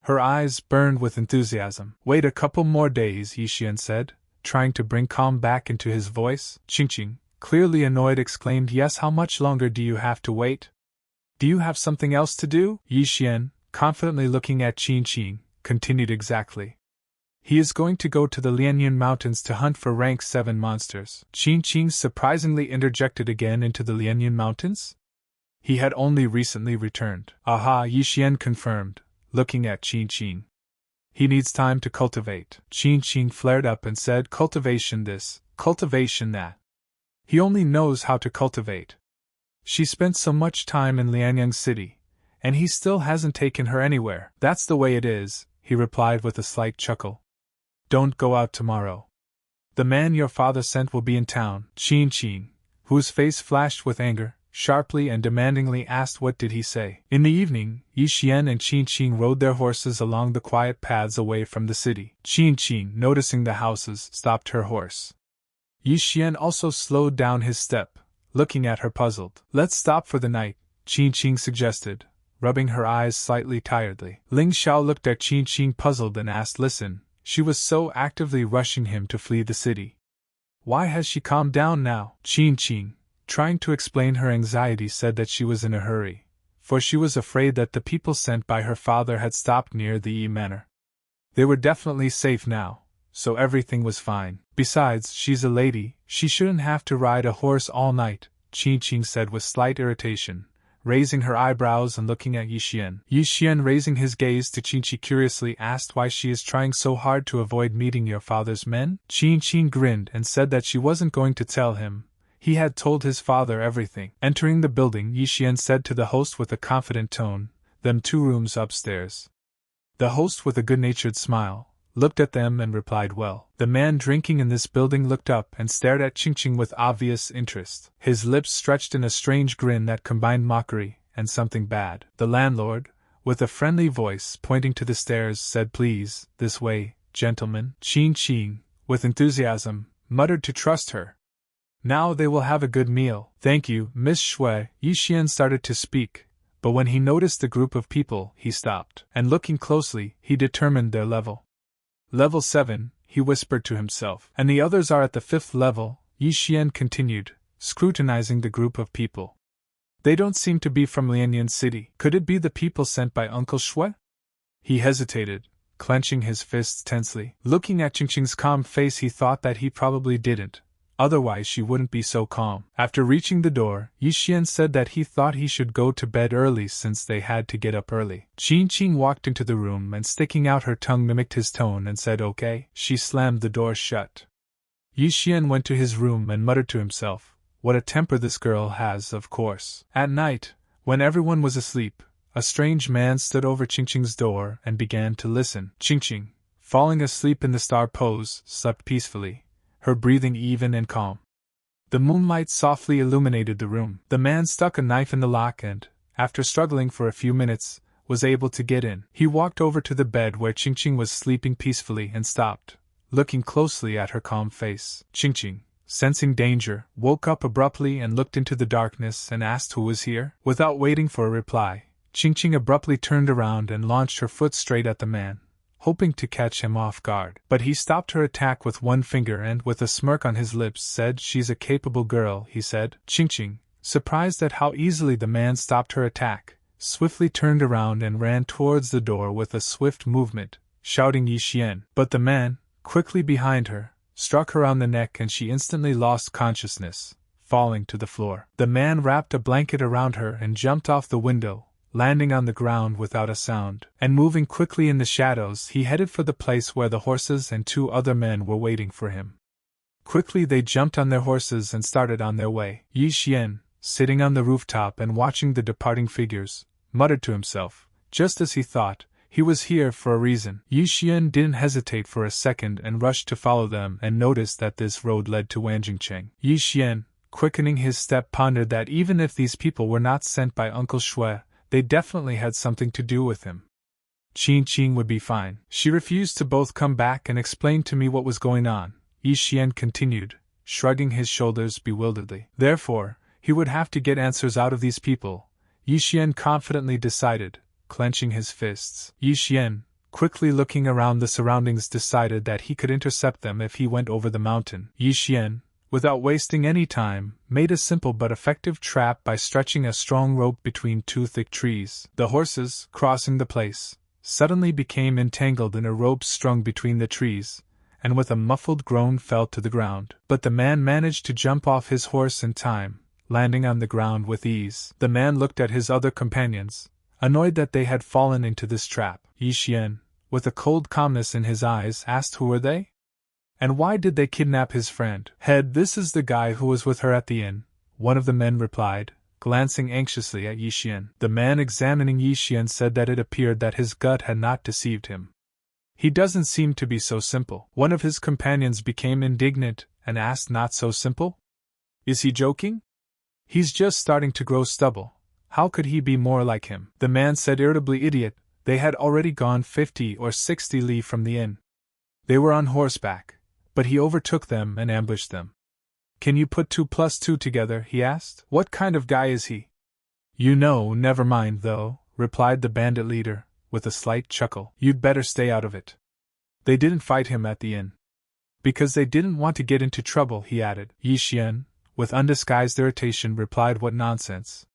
Her eyes burned with enthusiasm. Wait a couple more days, Yi Xian said, trying to bring calm back into his voice. Qingqing, clearly annoyed, exclaimed, "Yes, how much longer do you have to wait? Do you have something else to do?" Yi Xian, confidently looking at Qingqing, continued, "Exactly. He is going to go to the Lianyun Mountains to hunt for rank 7 monsters." Qingqing surprisingly interjected again, into the Lianyun Mountains? He had only recently returned. "Aha," Yi Xian confirmed, looking at Qingqing. "He needs time to cultivate." Qingqing flared up and said, "Cultivation this, cultivation that. He only knows how to cultivate. She spent so much time in Lianyang City, and he still hasn't taken her anywhere." "That's the way it is," he replied with a slight chuckle. "Don't go out tomorrow. The man your father sent will be in town." Qingqing, whose face flashed with anger, sharply and demandingly asked, "What did he say?" In the evening, Yi Xian and Qingqing rode their horses along the quiet paths away from the city. Qingqing, noticing the houses, stopped her horse. Yi Xian also slowed down his step, looking at her puzzled. "Let's stop for the night," Qingqing suggested, rubbing her eyes slightly tiredly. Ling Xiao looked at Qingqing puzzled and asked, "Listen, she was so actively rushing him to flee the city. Why has she calmed down now?" Qingqing, trying to explain her anxiety, said that she was in a hurry, for she was afraid that the people sent by her father had stopped near the Yi Manor. They were definitely safe now, so everything was fine. "Besides, she's a lady, she shouldn't have to ride a horse all night," Qingqing said with slight irritation, raising her eyebrows and looking at Yi Xian. Yi Xian, raising his gaze to Qingqing, curiously asked why she is trying so hard to avoid meeting your father's men. Qingqing grinned and said that she wasn't going to tell him. He had told his father everything. Entering the building, Yi Xian said to the host with a confident tone, "Them 2 rooms upstairs." The host, with a good-natured smile, looked at them and replied, "Well." The man drinking in this building looked up and stared at Qingqing with obvious interest. His lips stretched in a strange grin that combined mockery and something bad. The landlord, with a friendly voice pointing to the stairs, said, "Please, this way, gentlemen." Qingqing, with enthusiasm, muttered to trust her. "Now they will have a good meal." "Thank you, Miss Shui." Yi Xian started to speak, but when he noticed the group of people, he stopped, and looking closely, he determined their level. "Level 7, he whispered to himself. "And the others are at the 5th level, Yi Xian continued, scrutinizing the group of people. "They don't seem to be from Lianyun City. Could it be the people sent by Uncle Shui?" He hesitated, clenching his fists tensely. Looking at Qingqing's calm face, he thought that he probably didn't. Otherwise she wouldn't be so calm. After reaching the door, Yi Xian said that he thought he should go to bed early since they had to get up early. Qingqing walked into the room and, sticking out her tongue, mimicked his tone and said, "Okay." She slammed the door shut. Yi Xian went to his room and muttered to himself, "What a temper this girl has, of course." At night, when everyone was asleep, a strange man stood over Qingqing's door and began to listen. Qingqing, falling asleep in the star pose, slept peacefully, her breathing even and calm. The moonlight softly illuminated the room. The man stuck a knife in the lock and, after struggling for a few minutes, was able to get in. He walked over to the bed where Qingqing was sleeping peacefully and stopped, looking closely at her calm face. Qingqing, sensing danger, woke up abruptly and looked into the darkness and asked who was here. Without waiting for a reply, Qingqing abruptly turned around and launched her foot straight at the man, hoping to catch him off guard. But he stopped her attack with one finger and, with a smirk on his lips, said, "She's a capable girl," he said. Qingqing, surprised at how easily the man stopped her attack, swiftly turned around and ran towards the door with a swift movement, shouting Yi Xian. But the man, quickly behind her, struck her on the neck and she instantly lost consciousness, falling to the floor. The man wrapped a blanket around her and jumped off the window, landing on the ground without a sound, and moving quickly in the shadows, he headed for the place where the horses and 2 other men were waiting for him. Quickly they jumped on their horses and started on their way. Yi Xian, sitting on the rooftop and watching the departing figures, muttered to himself, just as he thought, he was here for a reason. Yi Xian didn't hesitate for a second and rushed to follow them and noticed that this road led to Wanjingcheng. Yi Xian, quickening his step, pondered that even if these people were not sent by Uncle Shui, they definitely had something to do with him. Qing Qing would be fine. She refused to both come back and explain to me what was going on, Yi Xian continued, shrugging his shoulders bewilderedly. Therefore, he would have to get answers out of these people, Yi Xian confidently decided, clenching his fists. Yi Xian, quickly looking around the surroundings, decided that he could intercept them if he went over the mountain. Yi Xian, without wasting any time, made a simple but effective trap by stretching a strong rope between 2 thick trees. The horses, crossing the place, suddenly became entangled in a rope strung between the trees, and with a muffled groan fell to the ground. But the man managed to jump off his horse in time, landing on the ground with ease. The man looked at his other companions, annoyed that they had fallen into this trap. Yi Xian, with a cold calmness in his eyes, asked who were they? And why did they kidnap his friend? Head, this is the guy who was with her at the inn, one of the men replied, glancing anxiously at Yi Xian. The man examining Yi Xian said that it appeared that his gut had not deceived him. He doesn't seem to be so simple. One of his companions became indignant and asked, not so simple? Is he joking? He's just starting to grow stubble. How could he be more like him? The man said irritably, idiot. They had already gone 50 or 60 li from the inn. They were on horseback, but he overtook them and ambushed them. Can you put 2 plus 2 together? He asked. What kind of guy is he? You know, never mind though, replied the bandit leader, with a slight chuckle. You'd better stay out of it. They didn't fight him at the inn because they didn't want to get into trouble, he added. Yi Xian, with undisguised irritation, replied, what nonsense.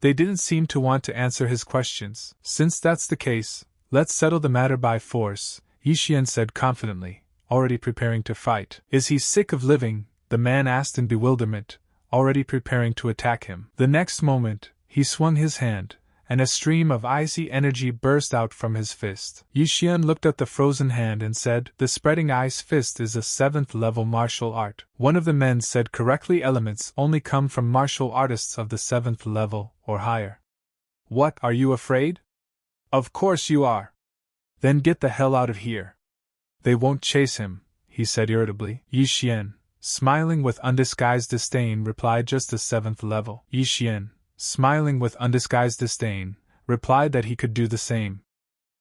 They didn't seem to want to answer his questions. Since that's the case, let's settle the matter by force, Yi Xian said confidently, already preparing to fight. Is he sick of living? The man asked in bewilderment, already preparing to attack him. The next moment, he swung his hand, and a stream of icy energy burst out from his fist. Yi Xian looked at the frozen hand and said, the spreading ice fist is a 7th level martial art. One of the men said correctly, elements only come from martial artists of the 7th level or higher. What, are you afraid? Of course you are. Then get the hell out of here. They won't chase him, he said irritably. Yi Xian, smiling with undisguised disdain, replied, just a 7th level. Yi Xian, smiling with undisguised disdain, replied that he could do the same.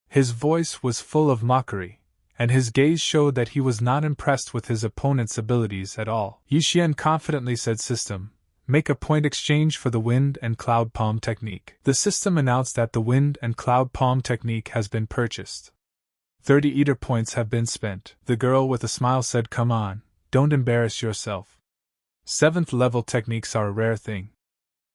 His voice was full of mockery, and his gaze showed that he was not impressed with his opponent's abilities at all. Yi Xian confidently said, system, make a point exchange for the wind and cloud palm technique. The system announced that the wind and cloud palm technique has been purchased. 30 eater points have been spent. The girl with a smile said, come on, don't embarrass yourself. 7th level techniques are a rare thing.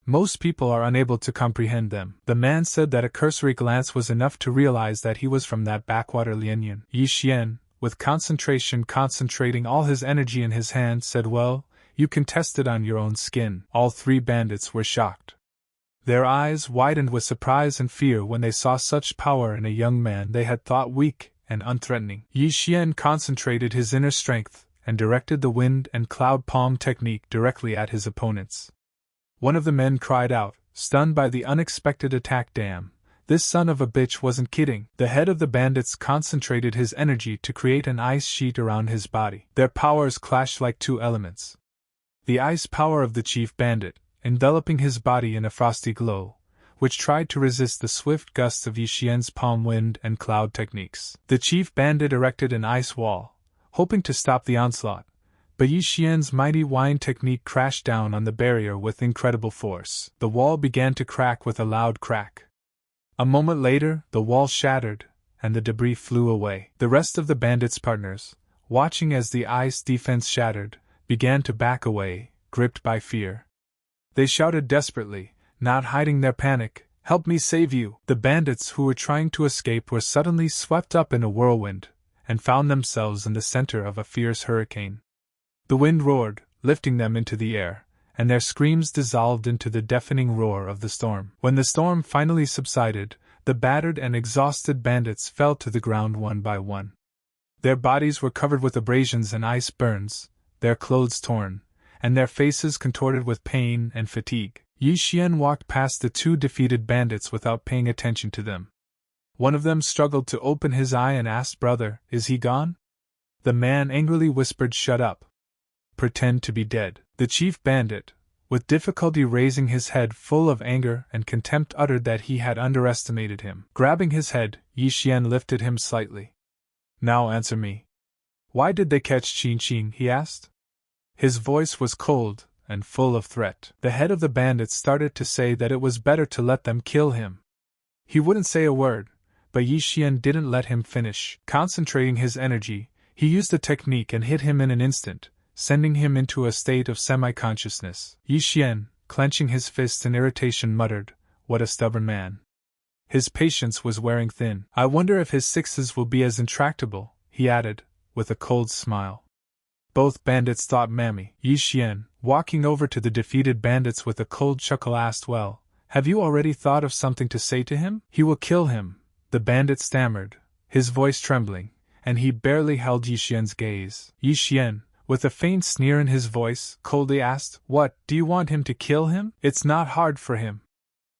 Most people are unable to comprehend them. The man said that a cursory glance was enough to realize that he was from that backwater Lianyan. Yi Xian, with concentration concentrating all his energy in his hand, said, well, you can test it on your own skin. All 3 bandits were shocked. Their eyes widened with surprise and fear when they saw such power in a young man they had thought weak and unthreatening. Yi Xian concentrated his inner strength and directed the wind and cloud palm technique directly at his opponents. One of the men cried out, stunned by the unexpected attack, damn, this son of a bitch wasn't kidding. The head of the bandits concentrated his energy to create an ice sheet around his body. Their powers clashed like 2 elements. The ice power of the chief bandit, enveloping his body in a frosty glow, which tried to resist the swift gusts of Yi Xian's palm wind and cloud techniques. The chief bandit erected an ice wall, hoping to stop the onslaught, but Yi Xian's mighty wine technique crashed down on the barrier with incredible force. The wall began to crack with a loud crack. A moment later, the wall shattered, and the debris flew away. The rest of the bandits' partners, watching as the ice defense shattered, began to back away, gripped by fear. They shouted desperately, not hiding their panic, help me save you! The bandits who were trying to escape were suddenly swept up in a whirlwind, and found themselves in the center of a fierce hurricane. The wind roared, lifting them into the air, and their screams dissolved into the deafening roar of the storm. When the storm finally subsided, the battered and exhausted bandits fell to the ground one by one. Their bodies were covered with abrasions and ice burns, their clothes torn, and their faces contorted with pain and fatigue. Yi Xian walked past the two defeated bandits without paying attention to them. One of them struggled to open his eye and asked, "Brother, is he gone?" The man angrily whispered, "Shut up. Pretend to be dead." The chief bandit, with difficulty raising his head full of anger and contempt, uttered that he had underestimated him. Grabbing his head, Yi Xian lifted him slightly. "Now answer me. Why did they catch Qin Qin?" he asked. His voice was cold and full of threat. The head of the bandits started to say that it was better to let them kill him. He wouldn't say a word, but Yi Xian didn't let him finish. Concentrating his energy, he used a technique and hit him in an instant, sending him into a state of semi-consciousness. Yi Xian, clenching his fists in irritation, muttered, "What a stubborn man." His patience was wearing thin. "I wonder if his sixes will be as intractable," he added, with a cold smile. Both bandits thought Mammy. Yi Xian, walking over to the defeated bandits with a cold chuckle, asked, "Well, have you already thought of something to say to him?" "He will kill him," the bandit stammered, his voice trembling, and he barely held Yi Xian's gaze. Yi Xian, with a faint sneer in his voice, coldly asked, "What, do you want him to kill him? It's not hard for him."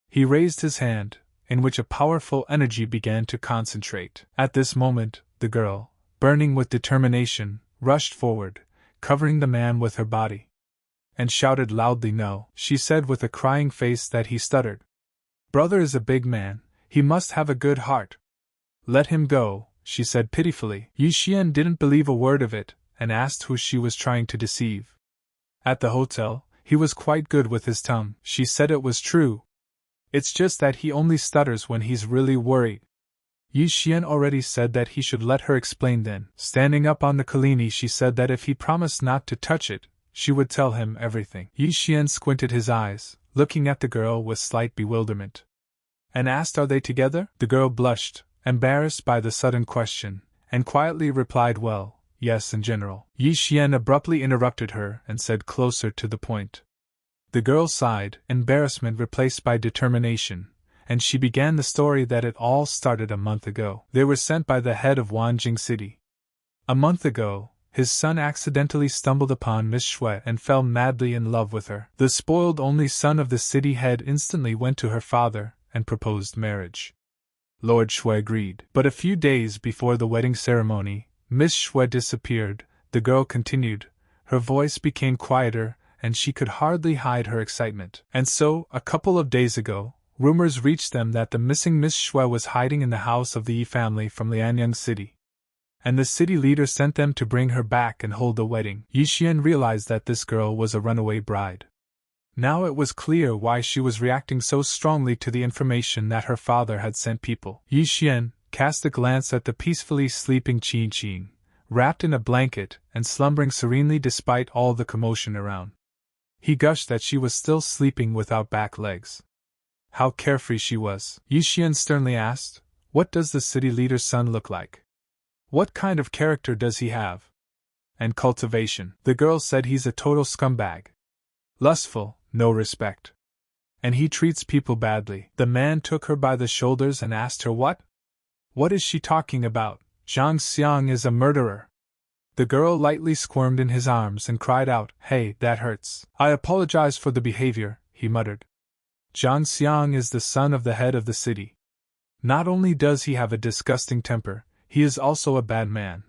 He raised his hand, in which a powerful energy began to concentrate. At this moment, the girl, burning with determination, rushed forward, covering the man with her body, and shouted loudly, "No," she said with a crying face that he stuttered. "Brother is a big man, he must have a good heart. Let him go," she said pitifully. Yi Xian didn't believe a word of it, and asked who she was trying to deceive. At the hotel, he was quite good with his tongue. She said it was true. It's just that he only stutters when he's really worried. Yi Xian already said that he should let her explain then. Standing up on the Kalini, she said that if he promised not to touch it, she would tell him everything. Yi Xian squinted his eyes, looking at the girl with slight bewilderment, and asked, "Are they together?" The girl blushed, embarrassed by the sudden question, and quietly replied, "Well, yes, in general." Yi Xian abruptly interrupted her and said, "Closer to the point." The girl sighed, embarrassment replaced by determination, and she began the story that it all started a month ago. They were sent by the head of Wanjing City. A month ago, his son accidentally stumbled upon Miss Shui and fell madly in love with her. The spoiled only son of the city head instantly went to her father and proposed marriage. Lord Shui agreed. But a few days before the wedding ceremony, Miss Shui disappeared, the girl continued. Her voice became quieter, and she could hardly hide her excitement. And so, a couple of days ago, rumors reached them that the missing Miss Shui was hiding in the house of the Yi family from Lianyang City, and the city leader sent them to bring her back and hold the wedding. Yi Xian realized that this girl was a runaway bride. Now it was clear why she was reacting so strongly to the information that her father had sent people. Yi Xian cast a glance at the peacefully sleeping Qin Qin, wrapped in a blanket and slumbering serenely despite all the commotion around. He gushed that she was still sleeping without back legs. How carefree she was. Yi Xian sternly asked, "What does the city leader's son look like? What kind of character does he have? And cultivation?" The girl said, "He's a total scumbag. Lustful, no respect. And he treats people badly." The man took her by the shoulders and asked her, "What? What is she talking about? Zhang Xiang is a murderer." The girl lightly squirmed in his arms and cried out, "Hey, that hurts." "I apologize for the behavior," he muttered. "Zhang Xiang is the son of the head of the city. Not only does he have a disgusting temper, he is also a bad man.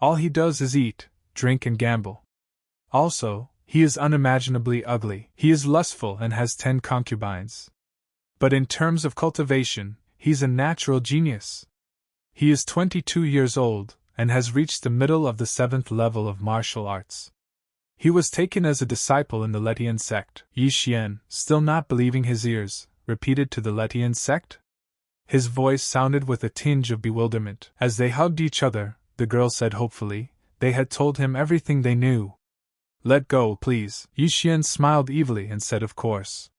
All he does is eat, drink and gamble. Also, he is unimaginably ugly. He is lustful and has 10 concubines. But in terms of cultivation, he's a natural genius. He is 22 years old, and has reached the middle of the 7th level of martial arts. He was taken as a disciple in the Letian sect." Yi Xian, still not believing his ears, repeated, "To the Letian sect?" His voice sounded with a tinge of bewilderment. As they hugged each other, the girl said hopefully, "They had told him everything they knew." "Let go, please." Yi Xian smiled evilly and said, "Of course."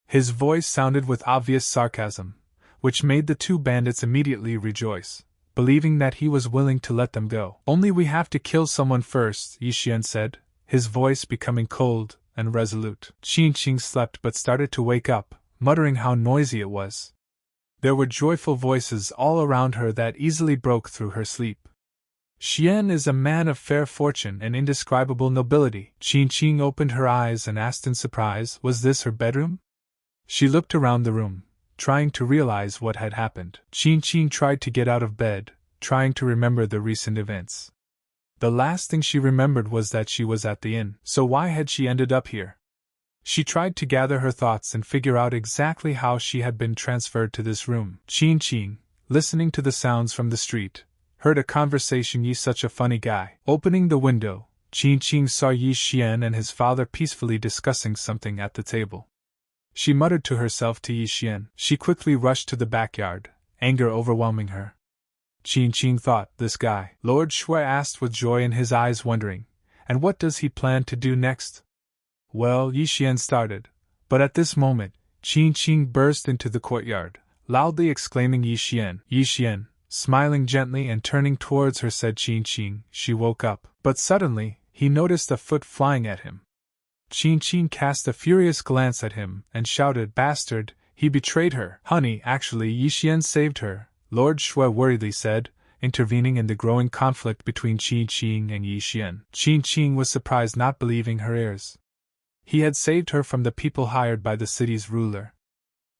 His voice sounded with obvious sarcasm, which made the two bandits immediately rejoice, believing that he was willing to let them go. "Only we have to kill someone first," Yi Xian said, his voice becoming cold and resolute. Qin Qing slept but started to wake up, muttering how noisy it was. There were joyful voices all around her that easily broke through her sleep. Xian is a man of fair fortune and indescribable nobility. Qin Qing opened her eyes and asked in surprise, was this her bedroom? She looked around the room, trying to realize what had happened. Qin Qing tried to get out of bed, trying to remember the recent events. The last thing she remembered was that she was at the inn, so why had she ended up here? She tried to gather her thoughts and figure out exactly how she had been transferred to this room. Qin Qing, listening to the sounds from the street, heard a conversation. Yi, such a funny guy. Opening the window, Qin Qing saw Yi Xian and his father peacefully discussing something at the table. She muttered to herself to Yi Xian. She quickly rushed to the backyard, anger overwhelming her. Qin Qing thought, this guy. Lord Shui asked with joy in his eyes, wondering, and what does he plan to do next? Well, Yi Xian started, but at this moment, Qin Qing burst into the courtyard, loudly exclaiming Yi Xian. Yi Xian, smiling gently and turning towards her, said Qin Qing. She woke up, but suddenly, he noticed a foot flying at him. Qin Qing cast a furious glance at him and shouted, bastard, he betrayed her. Honey, actually Yi Xian saved her, Lord Shui worriedly said, intervening in the growing conflict between Qin Qing and Yi Xian. Qin Qing was surprised, not believing her ears. He had saved her from the people hired by the city's ruler.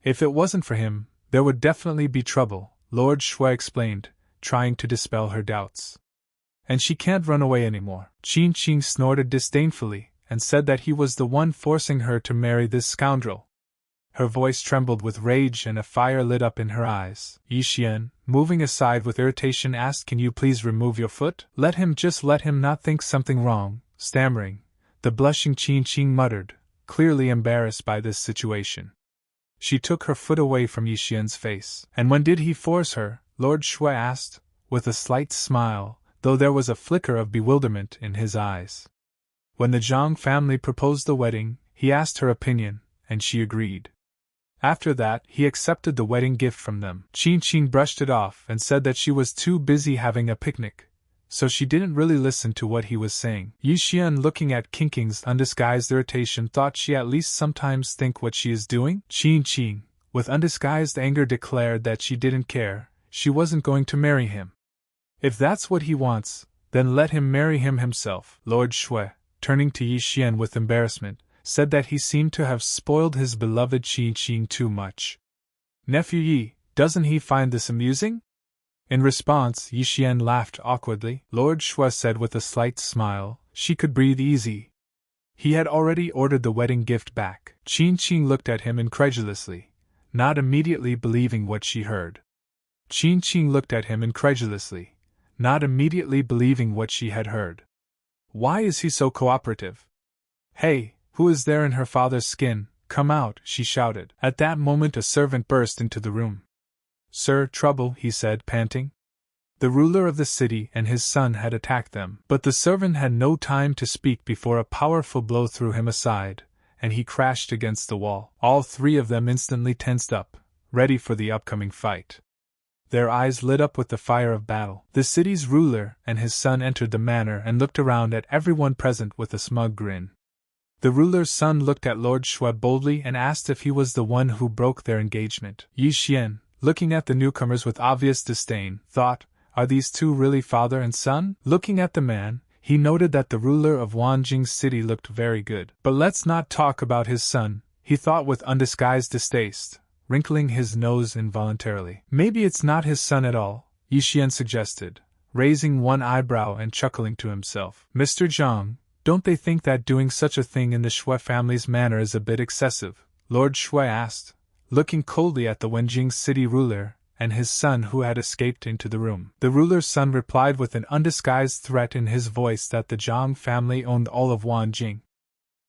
If it wasn't for him, there would definitely be trouble, Lord Shui explained, trying to dispel her doubts. And she can't run away anymore. Qin Qing snorted disdainfully and said that he was the one forcing her to marry this scoundrel. Her voice trembled with rage and a fire lit up in her eyes. Yi Xian, moving aside with irritation, asked, can you please remove your foot? Let him not think something wrong. Stammering, the blushing Qin Qing muttered, clearly embarrassed by this situation. She took her foot away from Yi Xian's face. And when did he force her? Lord Shui asked, with a slight smile, though there was a flicker of bewilderment in his eyes. When the Zhang family proposed the wedding, he asked her opinion, and she agreed. After that, he accepted the wedding gift from them. Qin Qing brushed it off and said that she was too busy having a picnic, so she didn't really listen to what he was saying. Yi Xian, looking at Qin Qing's undisguised irritation, thought she at least sometimes think what she is doing. Qin Qing, with undisguised anger, declared that she didn't care, she wasn't going to marry him. If that's what he wants, then let him marry him himself. Lord Shui, turning to Yi Xian with embarrassment, said that he seemed to have spoiled his beloved Qin Qing too much. Nephew Yi, doesn't he find this amusing? In response, Yi Xian laughed awkwardly. Lord Shui said with a slight smile, she could breathe easy. He had already ordered the wedding gift back. Qin Qing looked at him incredulously, not immediately believing what she heard. Qin Qing looked at him incredulously, not immediately believing what she had heard. Why is he so cooperative? Hey, who is there in her father's skin? Come out, she shouted. At that moment a servant burst into the room. Sir, trouble, he said, panting. The ruler of the city and his son had attacked them, but the servant had no time to speak before a powerful blow threw him aside, and he crashed against the wall. All three of them instantly tensed up, ready for the upcoming fight. Their eyes lit up with the fire of battle. The city's ruler and his son entered the manor and looked around at everyone present with a smug grin. The ruler's son looked at Lord Shui boldly and asked if he was the one who broke their engagement. Yi Xian, looking at the newcomers with obvious disdain, thought, are these two really father and son? Looking at the man, he noted that the ruler of Wanjing City looked very good. But let's not talk about his son, he thought with undisguised distaste, wrinkling his nose involuntarily. Maybe it's not his son at all, Yi Xian suggested, raising one eyebrow and chuckling to himself. Mr. Zhang, don't they think that doing such a thing in the Shui family's manor is a bit excessive? Lord Shui asked, looking coldly at the Wenjing city ruler and his son who had escaped into the room. The ruler's son replied with an undisguised threat in his voice that the Zhang family owned all of Wanjing.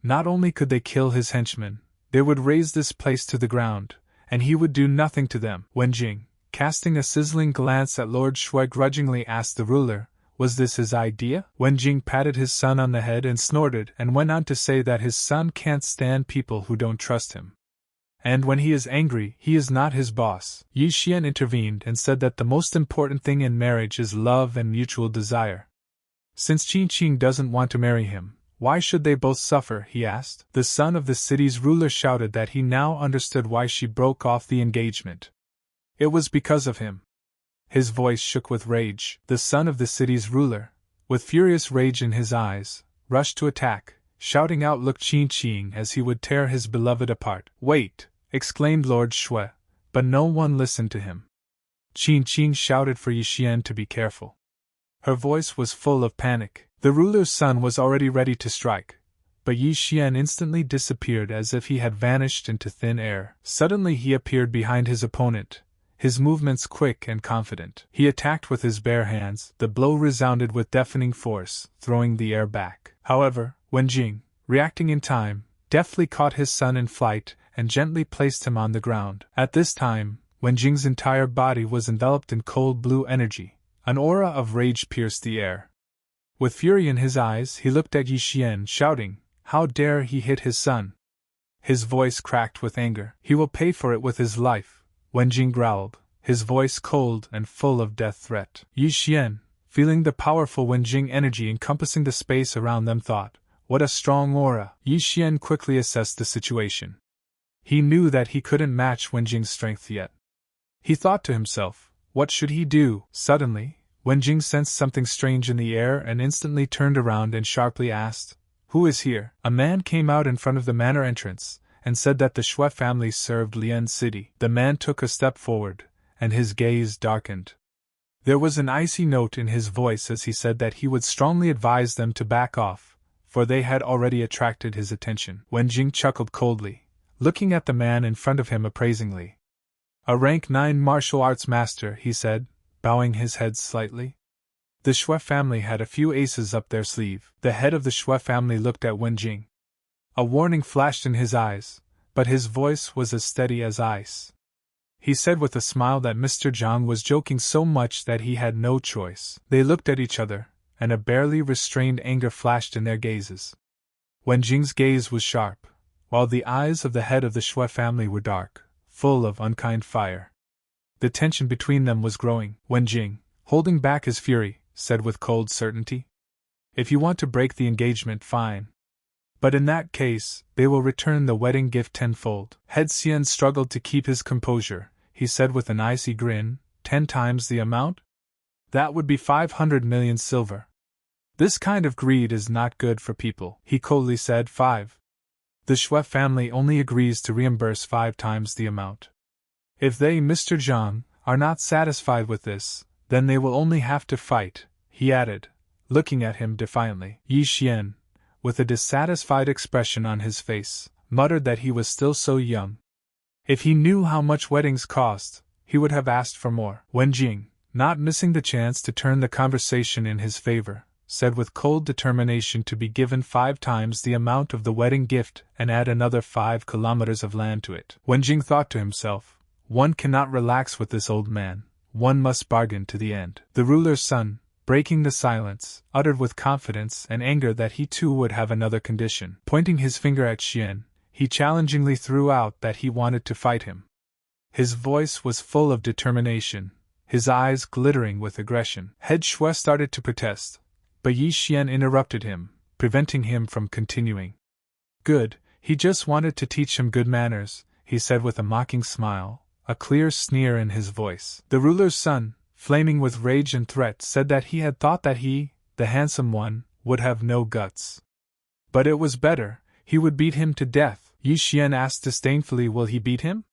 Not only could they kill his henchmen, they would raze this place to the ground, and he would do nothing to them. Wenjing, casting a sizzling glance at Lord Shui, grudgingly asked the ruler, was this his idea? Wenjing patted his son on the head and snorted and went on to say that his son can't stand people who don't trust him. And when he is angry, he is not his boss. Yi Xian intervened and said that the most important thing in marriage is love and mutual desire. Since Qin Qing doesn't want to marry him, Why should they both suffer? He asked. The son of the city's ruler shouted that he now understood why she broke off the engagement. It was because of him. His voice shook with rage. The son of the city's ruler, with furious rage in his eyes, rushed to attack, shouting out "Look Qing" as he would tear his beloved apart. Wait! Exclaimed Lord Shui, but no one listened to him. Qing shouted for Yixian to be careful. Her voice was full of panic. The ruler's son was already ready to strike, but Yixian instantly disappeared as if he had vanished into thin air. Suddenly he appeared behind his opponent, his movements quick and confident. He attacked with his bare hands. The blow resounded with deafening force, throwing the air back. However, Wenjing, reacting in time, deftly caught his son in flight and gently placed him on the ground. At this time, Wenjing's entire body was enveloped in cold blue energy. An aura of rage pierced the air. With fury in his eyes, he looked at Yixian, shouting, "How dare he hit his son?" His voice cracked with anger. "He will pay for it with his life," Wenjing growled, his voice cold and full of death threat. Yixian, feeling the powerful Wenjing energy encompassing the space around them, thought, "What a strong aura!" Yixian quickly assessed the situation. He knew that he couldn't match Wenjing's strength yet. He thought to himself, what should he do? Suddenly, Wenjing sensed something strange in the air and instantly turned around and sharply asked, "Who is here?" A man came out in front of the manor entrance and said that the Shui family served Lian City. The man took a step forward, and his gaze darkened. There was an icy note in his voice as he said that he would strongly advise them to back off, for they had already attracted his attention. Wenjing chuckled coldly, looking at the man in front of him appraisingly. "A rank 9 martial arts master," he said, bowing his head slightly. The Shui family had a few aces up their sleeve. The head of the Shui family looked at Wenjing. A warning flashed in his eyes, but his voice was as steady as ice. He said with a smile that Mr. Zhang was joking so much that he had no choice. They looked at each other, and a barely restrained anger flashed in their gazes. Wenjing's gaze was sharp, while the eyes of the head of the Shui family were dark, full of unkind fire. The tension between them was growing. Wenjing, holding back his fury, said with cold certainty, "If you want to break the engagement, fine. But in that case, they will return the wedding gift tenfold." Head Xian struggled to keep his composure. He said with an icy grin, 10 times the amount? That would be 500 million silver. This kind of greed is not good for people. He coldly said 5. The Shui family only agrees to reimburse 5 times the amount. If they, Mr. Zhang, are not satisfied with this, then they will only have to fight, he added, looking at him defiantly. Yixian, with a dissatisfied expression on his face, muttered that he was still so young. If he knew how much weddings cost, he would have asked for more. Wenjing, not missing the chance to turn the conversation in his favor, said with cold determination to be given 5 times the amount of the wedding gift and add another 5 kilometers of land to it. Wenjing thought to himself, one cannot relax with this old man, one must bargain to the end. The ruler's son, breaking the silence, uttered with confidence and anger that he too would have another condition. Pointing his finger at Xian, he challengingly threw out that he wanted to fight him. His voice was full of determination, his eyes glittering with aggression. Head Shui started to protest, but Yixian interrupted him, preventing him from continuing. "Good, he just wanted to teach him good manners," he said with a mocking smile, a clear sneer in his voice. The ruler's son, flaming with rage and threat, said that he had thought that he, the handsome one, would have no guts. But it was better, he would beat him to death. Yixian asked disdainfully, "Will he beat him?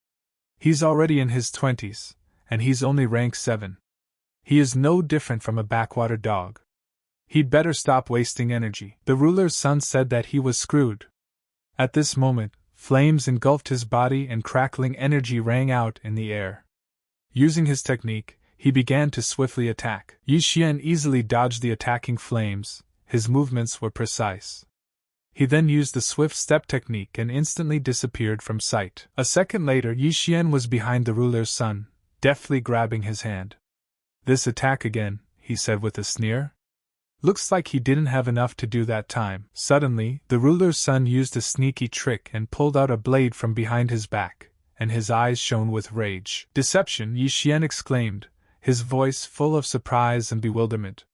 He's already in his 20s, and he's only rank 7. He is no different from a backwater dog. He'd better stop wasting energy." The ruler's son said that he was screwed. At this moment, flames engulfed his body and crackling energy rang out in the air. Using his technique, he began to swiftly attack. Yixian easily dodged the attacking flames, his movements were precise. He then used the swift step technique and instantly disappeared from sight. A second later, Yixian was behind the ruler's son, deftly grabbing his hand. "This attack again," he said with a sneer. "Looks like he didn't have enough to do that time." Suddenly, the ruler's son used a sneaky trick and pulled out a blade from behind his back, and his eyes shone with rage. "Deception!" Yixian exclaimed, his voice full of surprise and bewilderment.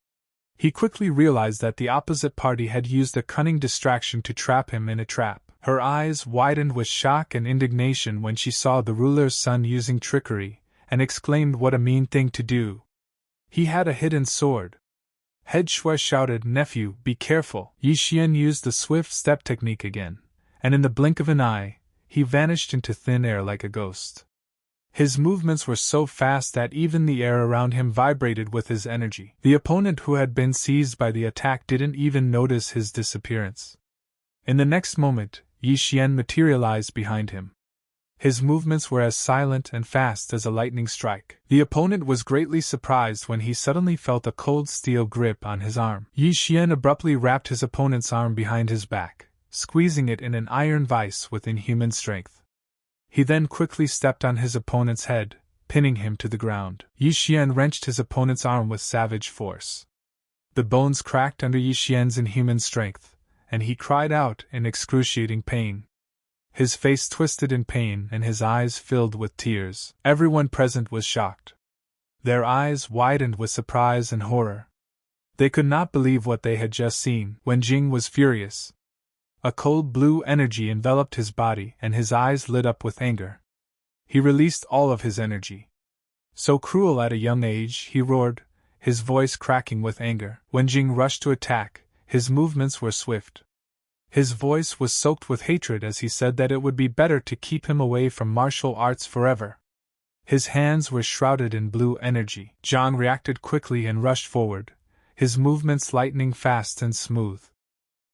He quickly realized that the opposite party had used a cunning distraction to trap him in a trap. Her eyes widened with shock and indignation when she saw the ruler's son using trickery, and exclaimed what a mean thing to do. He had a hidden sword. Head Shui shouted, "Nephew, be careful!" Yi Xian used the swift step technique again, and in the blink of an eye, he vanished into thin air like a ghost. His movements were so fast that even the air around him vibrated with his energy. The opponent who had been seized by the attack didn't even notice his disappearance. In the next moment, Yi Xian materialized behind him. His movements were as silent and fast as a lightning strike. The opponent was greatly surprised when he suddenly felt a cold steel grip on his arm. Yi Xian abruptly wrapped his opponent's arm behind his back, squeezing it in an iron vice with inhuman strength. He then quickly stepped on his opponent's head, pinning him to the ground. Yi Xian wrenched his opponent's arm with savage force. The bones cracked under Yi Xian's inhuman strength, and he cried out in excruciating pain. His face twisted in pain and his eyes filled with tears. Everyone present was shocked. Their eyes widened with surprise and horror. They could not believe what they had just seen. Wenjing was furious. A cold blue energy enveloped his body and his eyes lit up with anger. He released all of his energy. So cruel at a young age, he roared, his voice cracking with anger. Wenjing rushed to attack. His movements were swift. His voice was soaked with hatred as he said that it would be better to keep him away from martial arts forever. His hands were shrouded in blue energy. Zhang reacted quickly and rushed forward, his movements lightning fast and smooth.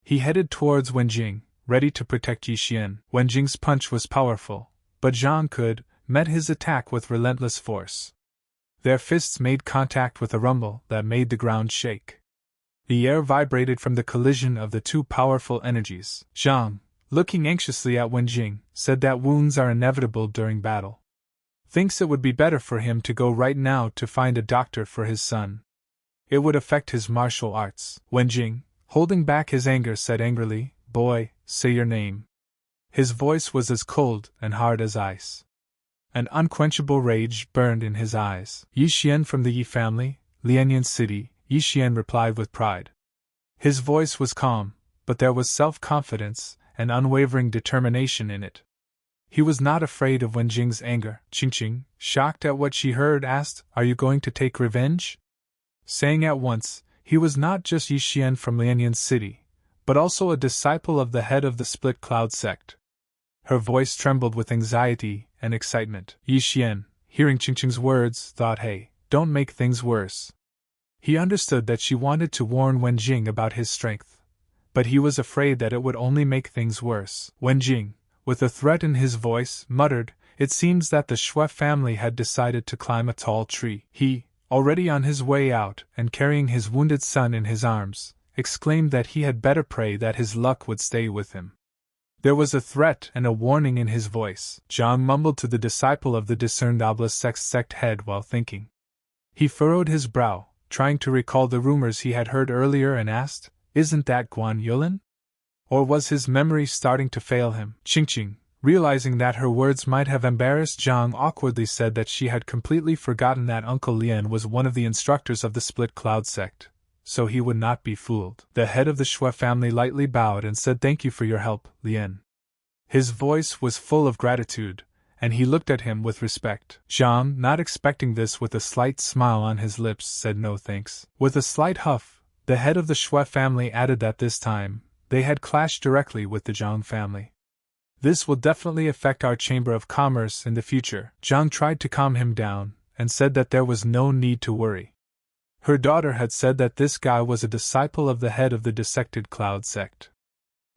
He headed towards Wenjing, ready to protect Yi Xian. Wenjing's punch was powerful, but Zhang met his attack with relentless force. Their fists made contact with a rumble that made the ground shake. The air vibrated from the collision of the two powerful energies. Zhang, looking anxiously at Wenjing, said that wounds are inevitable during battle. Thinks it would be better for him to go right now to find a doctor for his son. It would affect his martial arts. Wenjing, holding back his anger, said angrily, "Boy, say your name." His voice was as cold and hard as ice. An unquenchable rage burned in his eyes. Yi Xian from the Yi family, Lianyan City, Yi Xian replied with pride. His voice was calm, but there was self-confidence and unwavering determination in it. He was not afraid of Wenjing's anger. Qingqing, shocked at what she heard, asked, "Are you going to take revenge?" Saying at once, he was not just Yi Xian from Lianyan City, but also a disciple of the head of the Split Cloud sect. Her voice trembled with anxiety and excitement. Yi Xian, hearing Qingqing's words, thought, "Hey, don't make things worse." He understood that she wanted to warn Wenjing about his strength, but he was afraid that it would only make things worse. Wenjing, with a threat in his voice, muttered, "It seems that the Shui family had decided to climb a tall tree." He, already on his way out and carrying his wounded son in his arms, exclaimed that he had better pray that his luck would stay with him. There was a threat and a warning in his voice. Zhang mumbled to the disciple of the discerned obelisk sect head while thinking. He furrowed his brow, trying to recall the rumors he had heard earlier, and asked, "Isn't that Guan Yulin?" Or was his memory starting to fail him? Qingqing, realizing that her words might have embarrassed Zhang, awkwardly said that she had completely forgotten that Uncle Lian was one of the instructors of the Split Cloud sect, so he would not be fooled. The head of the Shui family lightly bowed and said, "Thank you for your help, Lian." His voice was full of gratitude, and he looked at him with respect. Zhang, not expecting this, with a slight smile on his lips, said no thanks. With a slight huff, the head of the Shui family added that this time, they had clashed directly with the Zhang family. "This will definitely affect our Chamber of Commerce in the future." Zhang tried to calm him down, and said that there was no need to worry. Her daughter had said that this guy was a disciple of the head of the dissected Cloud sect.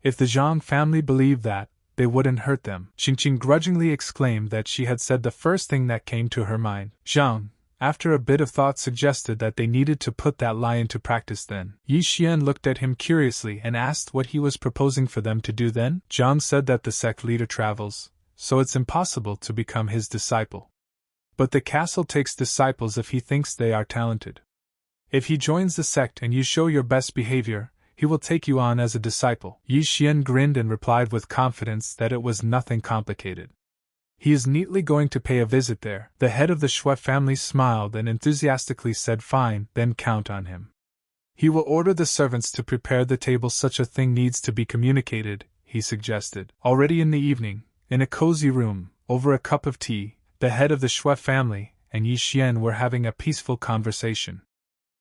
If the Zhang family believed that, they wouldn't hurt them. Qingqing grudgingly exclaimed that she had said the first thing that came to her mind. Zhang, after a bit of thought, suggested that they needed to put that lie into practice then. Yi Xian looked at him curiously and asked what he was proposing for them to do then. Zhang said that the sect leader travels, so it's impossible to become his disciple. But the castle takes disciples if he thinks they are talented. If he joins the sect and you show your best behavior, he will take you on as a disciple. Yi Xian grinned and replied with confidence that it was nothing complicated. He is neatly going to pay a visit there. The head of the Shui family smiled and enthusiastically said, "Fine, then count on him." He will order the servants to prepare the table. Such a thing needs to be communicated, he suggested. Already in the evening, in a cozy room, over a cup of tea, the head of the Shui family and Yi Xian were having a peaceful conversation.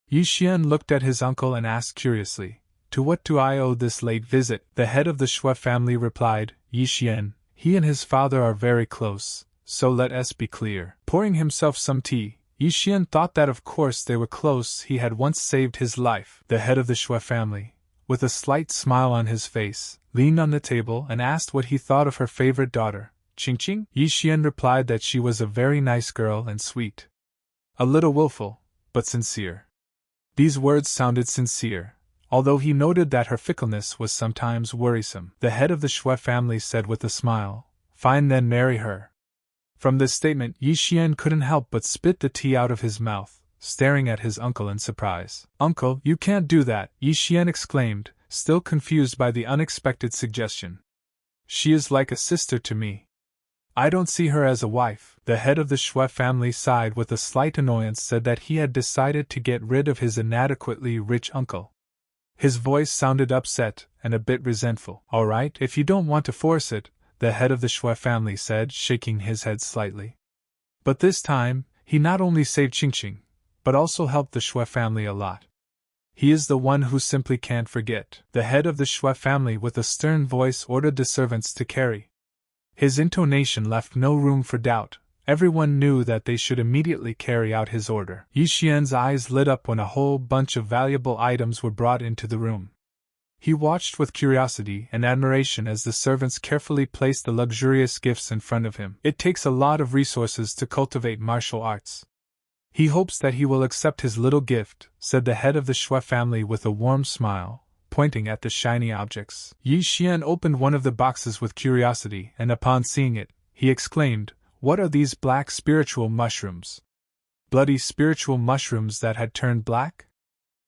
Yi Xian looked at his uncle and asked curiously, "To what do I owe this late visit?" The head of the Shui family replied, "Yi Xian, he and his father are very close, so let us be clear." Pouring himself some tea, Yi Xian thought that of course they were close. He had once saved his life. The head of the Shui family, with a slight smile on his face, leaned on the table and asked what he thought of her favorite daughter, Qingqing. Yi Xian replied that she was a very nice girl and sweet. A little willful, but sincere. These words sounded sincere, although he noted that her fickleness was sometimes worrisome. The head of the Shui family said with a smile, "Fine, then marry her." From this statement, Yi Xian couldn't help but spit the tea out of his mouth, staring at his uncle in surprise. "Uncle, you can't do that," Yi Xian exclaimed, still confused by the unexpected suggestion. "She is like a sister to me. I don't see her as a wife." The head of the Shui family sighed with a slight annoyance, said that he had decided to get rid of his inadequately rich uncle. His voice sounded upset and a bit resentful. "All right, if you don't want to force it," the head of the Shui family said, shaking his head slightly. But this time, he not only saved Qingqing, but also helped the Shui family a lot. He is the one who simply can't forget. The head of the Shui family with a stern voice ordered the servants to carry. His intonation left no room for doubt. Everyone knew that they should immediately carry out his order. Yi Xian's eyes lit up when a whole bunch of valuable items were brought into the room. He watched with curiosity and admiration as the servants carefully placed the luxurious gifts in front of him. It takes a lot of resources to cultivate martial arts. He hopes that he will accept his little gift, said the head of the Shui family with a warm smile, pointing at the shiny objects. Yi Xian opened one of the boxes with curiosity, and upon seeing it, he exclaimed, "What are these black spiritual mushrooms?" Bloody spiritual mushrooms that had turned black?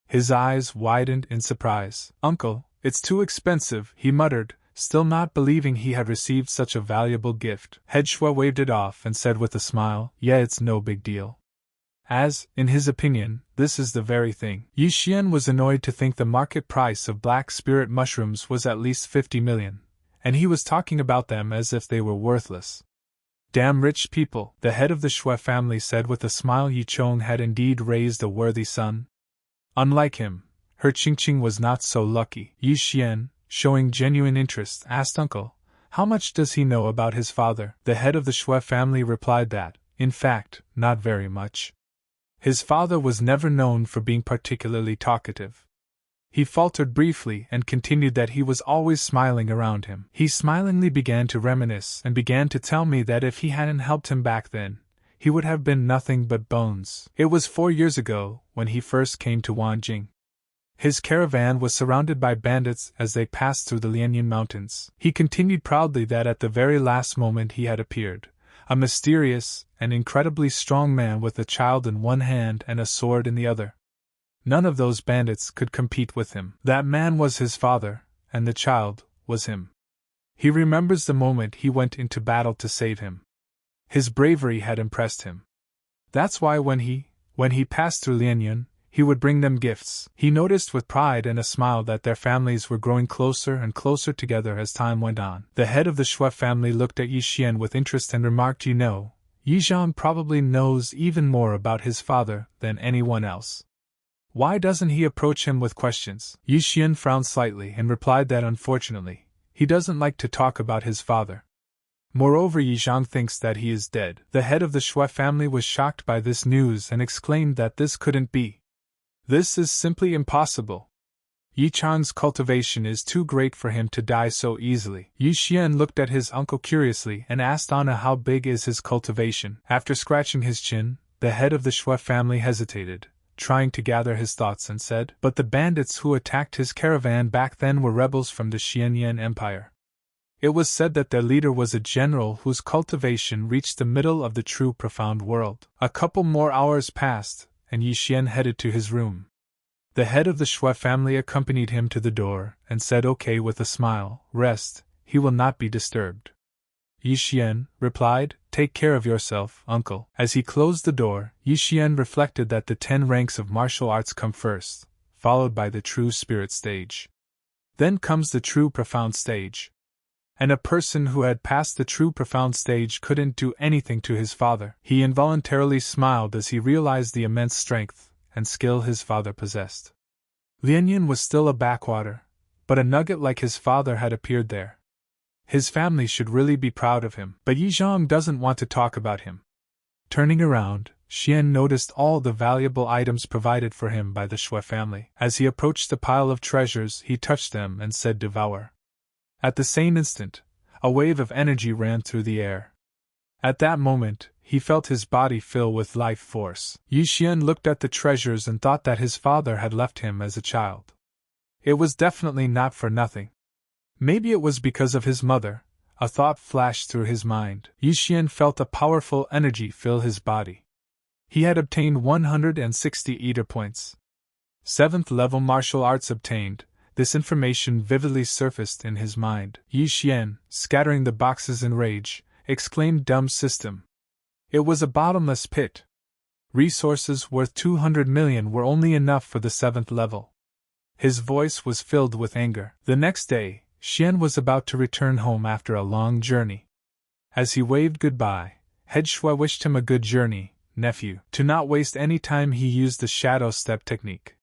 His eyes widened in surprise. "Uncle, it's too expensive," he muttered, still not believing he had received such a valuable gift. Head Shui waved it off and said with a smile, "Yeah, it's no big deal." As, in his opinion, this is the very thing. Yi Xian was annoyed to think the market price of black spirit mushrooms was at least 50 million, and he was talking about them as if they were worthless. "Damn rich people," the head of the Shui family said with a smile. Yi Chong had indeed raised a worthy son. Unlike him, her Qingqing was not so lucky. Yi Xian, showing genuine interest, asked, "Uncle, how much does he know about his father?" The head of the Shui family replied that, in fact, not very much. His father was never known for being particularly talkative. He faltered briefly and continued that he was always smiling around him. "He smilingly began to reminisce and began to tell me that if he hadn't helped him back then, he would have been nothing but bones. It was 4 years ago, when he first came to Wanjing. His caravan was surrounded by bandits as they passed through the Lianyan Mountains. He continued proudly that at the very last moment he had appeared, a mysterious and incredibly strong man with a child in one hand and a sword in the other. None of those bandits could compete with him. That man was his father, and the child was him. He remembers the moment he went into battle to save him. His bravery had impressed him. That's why when he passed through Lianyan, he would bring them gifts. He noticed with pride and a smile that their families were growing closer and closer together as time went on. The head of the Shui family looked at Yi Xian with interest and remarked, "You know, Yi Zhang probably knows even more about his father than anyone else. Why doesn't he approach him with questions?" Yi Xian frowned slightly and replied that unfortunately, he doesn't like to talk about his father. Moreover, Yi Zhang thinks that he is dead. The head of the Shui family was shocked by this news and exclaimed that this couldn't be. This is simply impossible. Yi Chang's cultivation is too great for him to die so easily. Yi Xian looked at his uncle curiously and asked Anna how big is his cultivation. After scratching his chin, the head of the Shui family hesitated, trying to gather his thoughts, and said, "But the bandits who attacked his caravan back then were rebels from the Xianyan Empire. It was said that their leader was a general whose cultivation reached the middle of the true profound world." A couple more hours passed, and Yi Xian headed to his room. The head of the Shui family accompanied him to the door and said okay with a smile, "Rest, he will not be disturbed." Yi Xian replied, "Take care of yourself, uncle." As he closed the door, Yi Xian reflected that the 10 ranks of martial arts come first, followed by the true spirit stage. Then comes the true profound stage. And a person who had passed the true profound stage couldn't do anything to his father. He involuntarily smiled as he realized the immense strength and skill his father possessed. Lianyan was still a backwater, but a nugget like his father had appeared there. His family should really be proud of him, but Yizhong doesn't want to talk about him. Turning around, Xian noticed all the valuable items provided for him by the Shui family. As he approached the pile of treasures, he touched them and said, "Devour." At the same instant, a wave of energy ran through the air. At that moment, he felt his body fill with life force. Yi Xian looked at the treasures and thought that his father had left him as a child. It was definitely not for nothing. Maybe it was because of his mother. A thought flashed through his mind. Yi Xian felt a powerful energy fill his body. He had obtained 160 Eater points. 7th level martial arts obtained. This information vividly surfaced in his mind. Yi Xian, scattering the boxes in rage, exclaimed, "Dumb system." It was a bottomless pit. Resources worth 200 million were only enough for the 7th level. His voice was filled with anger. The next day, Xian was about to return home after a long journey. As he waved goodbye, Head Shui wished him a good journey, nephew. To not waste any time, he used the shadow step technique.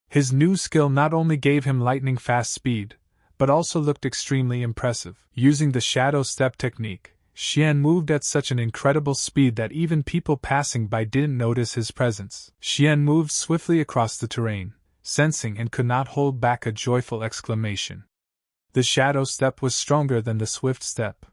His new skill not only gave him lightning-fast speed, but also looked extremely impressive. Using the shadow step technique, Xian moved at such an incredible speed that even people passing by didn't notice his presence. Xian moved swiftly across the terrain, sensing and could not hold back a joyful exclamation. The shadow step was stronger than the swift step.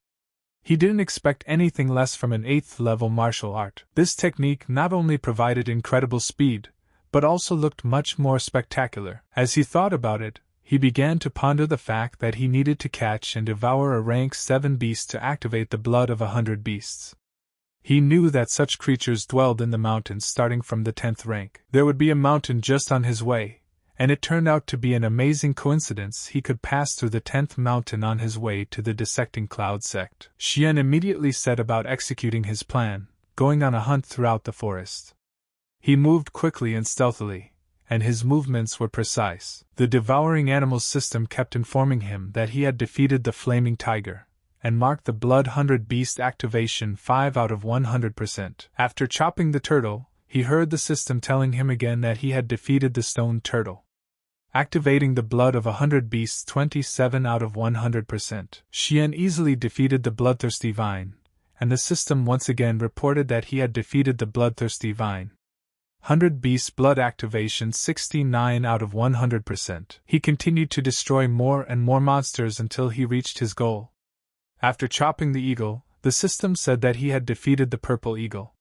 He didn't expect anything less from an 8th level martial art. This technique not only provided incredible speed, but also looked much more spectacular. As he thought about it, he began to ponder the fact that he needed to catch and devour a rank 7 beast to activate the blood of 100 beasts. He knew that such creatures dwelled in the mountains starting from the 10th rank. There would be a mountain just on his way, and it turned out to be an amazing coincidence he could pass through the 10th mountain on his way to the dissecting cloud sect. Xian immediately set about executing his plan, going on a hunt throughout the forest. He moved quickly and stealthily, and his movements were precise. The devouring animals system kept informing him that he had defeated the flaming tiger, and marked the blood 100 beast activation 5 out of 100%. After chopping the turtle, he heard the system telling him again that he had defeated the stone turtle, activating the blood of 100 beasts 27 out of 100%. Xian easily defeated the bloodthirsty vine, and the system once again reported that he had defeated the bloodthirsty vine. 100 beasts blood activation 69 out of 100%. He continued to destroy more and more monsters until he reached his goal. After chopping the eagle, the system said that he had defeated the purple eagle.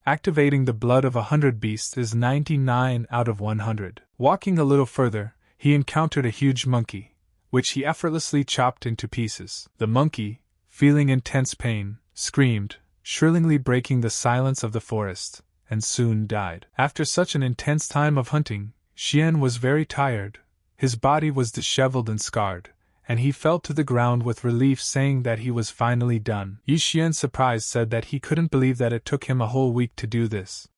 Activating the blood of 100 beasts is 99 out of 100. Walking a little further, he encountered a huge monkey, which he effortlessly chopped into pieces. The monkey, feeling intense pain, screamed, shrillingly breaking the silence of the forest, and soon died. After such an intense time of hunting, Xian was very tired. His body was disheveled and scarred, and he fell to the ground with relief, saying that he was finally done. Yi Xian, surprised, said that he couldn't believe that it took him a whole week to do this.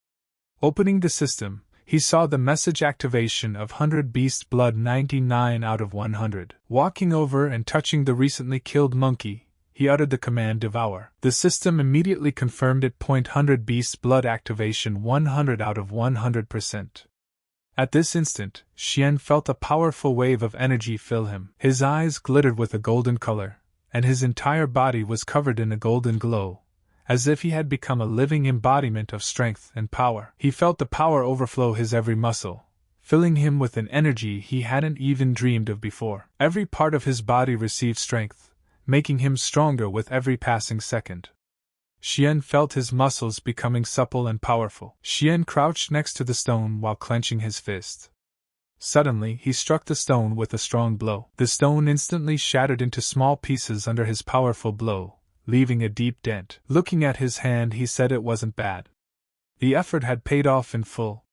Opening the system, he saw the message activation of 100 beast blood 99 out of 100. Walking over and touching the recently killed monkey, he uttered the command "Devour." The system immediately confirmed it. 100 beast blood activation 100 out of 100%. At this instant, Xian felt a powerful wave of energy fill him. His eyes glittered with a golden color, and his entire body was covered in a golden glow, as if he had become a living embodiment of strength and power. He felt the power overflow his every muscle, filling him with an energy he hadn't even dreamed of before. Every part of his body received strength, making him stronger with every passing second. Xian felt his muscles becoming supple and powerful. Xian crouched next to the stone while clenching his fist. Suddenly, he struck the stone with a strong blow. The stone instantly shattered into small pieces under his powerful blow, leaving a deep dent. Looking at his hand, he said it wasn't bad. The effort had paid off in full.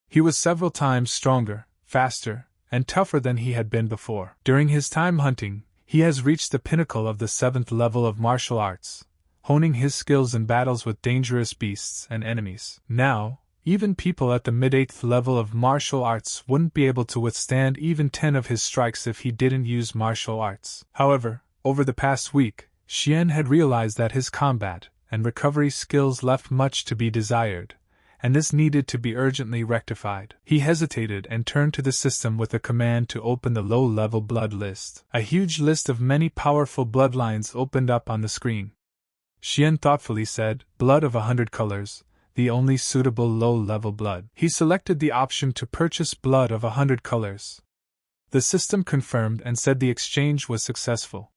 He was several times stronger, faster, and tougher than he had been before. During his time hunting, he has reached the pinnacle of the 7th level of martial arts, honing his skills in battles with dangerous beasts and enemies. Now, Even people at the mid-8th level of martial arts wouldn't be able to withstand even 10 of his strikes if he didn't use martial arts. However, over the past week, Xian had realized that his combat and recovery skills left much to be desired, and this needed to be urgently rectified. He hesitated and turned to the system with a command to open the low-level blood list. A huge list of many powerful bloodlines opened up on the screen. Xian thoughtfully said, "Blood of 100 colors, the only suitable low-level blood." He selected the option to purchase blood of 100 colors. The system confirmed and said the exchange was successful.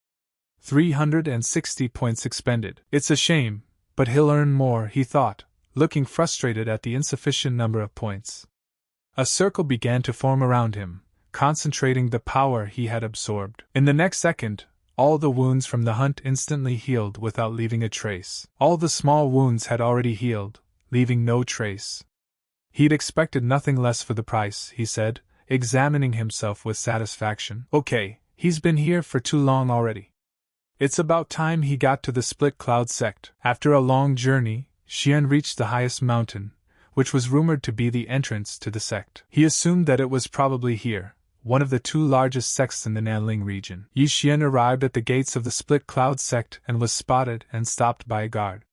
360 points expended. It's a shame, but he'll earn more, he thought, looking frustrated at the insufficient number of points. A circle began to form around him, concentrating the power he had absorbed. In the next second, all the wounds from the hunt instantly healed without leaving a trace. All the small wounds had already healed, leaving no trace. He'd expected nothing less for the price, he said, examining himself with satisfaction. Okay, he's been here for too long already. It's about time he got to the Split Cloud sect. After a long journey, Xian reached the highest mountain, which was rumored to be the entrance to the sect. He assumed that it was probably here, one of the 2 largest sects in the Nanling region. Yi Xian arrived at the gates of the Split Cloud sect and was spotted and stopped by a guard.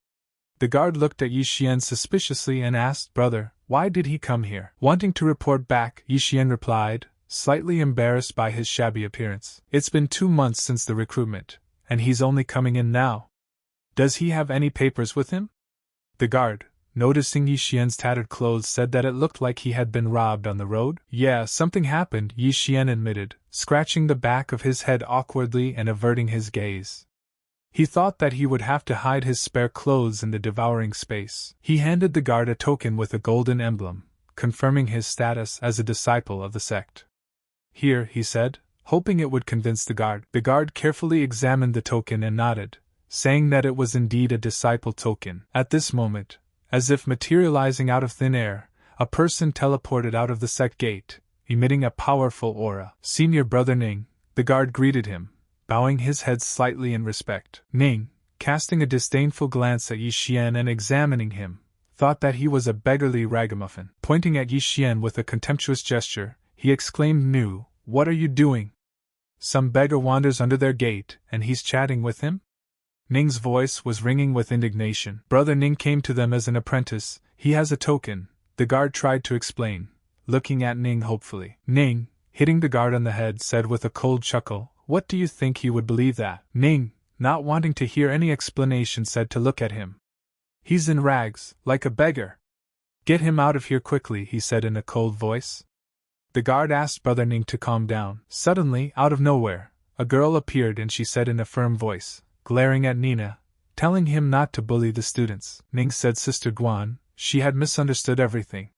The guard looked at Yi Xian suspiciously and asked, "Brother, why did he come here?" Wanting to report back, Yi Xian replied, slightly embarrassed by his shabby appearance. "It's been 2 months since the recruitment, and he's only coming in now. Does he have any papers with him?" The guard, noticing Yi Xian's tattered clothes, said that it looked like he had been robbed on the road. "Yeah, something happened," Yi Xian admitted, scratching the back of his head awkwardly and averting his gaze. He thought that he would have to hide his spare clothes in the devouring space. He handed the guard a token with a golden emblem, confirming his status as a disciple of the sect. "Here," he said, hoping it would convince the guard. The guard carefully examined the token and nodded, saying that it was indeed a disciple token. At this moment, as if materializing out of thin air, a person teleported out of the sect gate, emitting a powerful aura. "Senior Brother Ning," the guard greeted him, bowing his head slightly in respect. Ning, casting a disdainful glance at Yi Xian and examining him, thought that he was a beggarly ragamuffin. Pointing at Yi Xian with a contemptuous gesture, he exclaimed, "Nu, what are you doing? Some beggar wanders under their gate, and he's chatting with him?" Ning's voice was ringing with indignation. "Brother Ning came to them as an apprentice, he has a token," the guard tried to explain, looking at Ning hopefully. Ning, hitting the guard on the head, said with a cold chuckle, "What do you think he would believe that?" Ning, not wanting to hear any explanation, said to look at him. "He's in rags, like a beggar." "Get him out of here quickly," he said in a cold voice. The guard asked Brother Ning to calm down. Suddenly, out of nowhere, a girl appeared and she said in a firm voice, glaring at Nina, telling him not to bully the students. Ning said Sister Guan, she had misunderstood everything.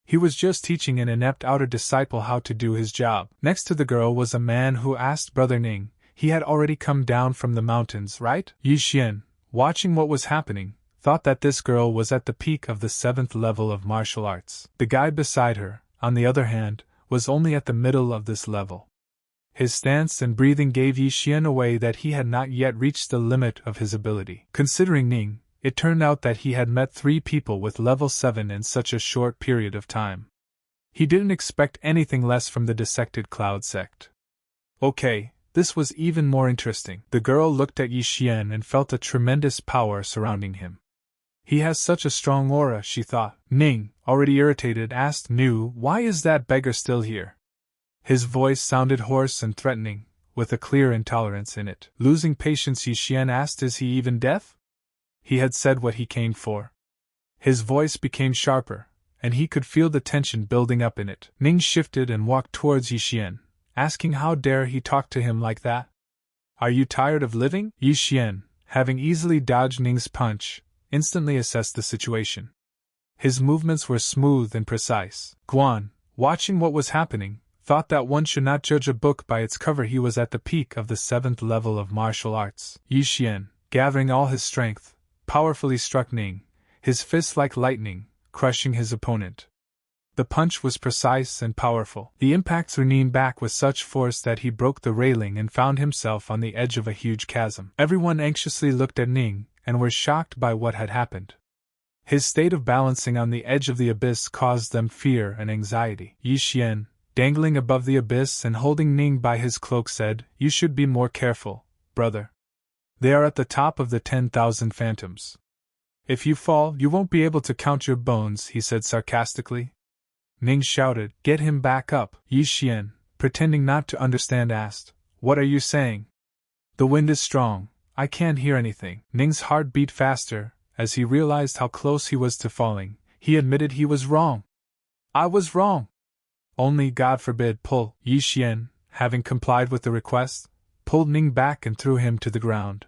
He was just teaching an inept outer disciple how to do his job. Next to the girl was a man who asked Brother Ning, he had already come down from the mountains, right? Yi Xian, watching what was happening, thought that this girl was at the peak of the 7th level of martial arts. The guy beside her, on the other hand, was only at the middle of this level. His stance and breathing gave Yi Xian away that he had not yet reached the limit of his ability. Considering Ning, it turned out that he had met 3 people with level 7 in such a short period of time. He didn't expect anything less from the dissected Cloud sect. Okay, this was even more interesting. The girl looked at Yi Xian and felt a tremendous power surrounding him. He has such a strong aura, she thought. Ning, already irritated, asked Nu, "Why is that beggar still here?" His voice sounded hoarse and threatening, with a clear intolerance in it. Losing patience, Yi Xian asked, "Is he even deaf?" He had said what he came for. His voice became sharper, and he could feel the tension building up in it. Ning shifted and walked towards Yi Xian, asking how dare he talk to him like that. "Are you tired of living?" Yi Xian, having easily dodged Ning's punch, instantly assessed the situation. His movements were smooth and precise. Guan, watching what was happening, thought that one should not judge a book by its cover. He was at the peak of the 7th level of martial arts. Yi Xian, gathering all his strength, powerfully struck Ning, his fist like lightning, crushing his opponent. The punch was precise and powerful. The impact threw Ning back with such force that he broke the railing and found himself on the edge of a huge chasm. Everyone anxiously looked at Ning, and were shocked by what had happened. His state of balancing on the edge of the abyss caused them fear and anxiety. Yi Xian, dangling above the abyss and holding Ning by his cloak, said, "You should be more careful, brother. They are at the top of the 10,000 phantoms. If you fall, you won't be able to count your bones," he said sarcastically. Ning shouted, "Get him back up!" Yi Xian, pretending not to understand, asked, "What are you saying?" "The wind is strong. I can't hear anything." Ning's heart beat faster. As he realized how close he was to falling, he admitted he was wrong. "I was wrong. Only God forbid pull." Yi Xian, having complied with the request, pulled Ning back and threw him to the ground.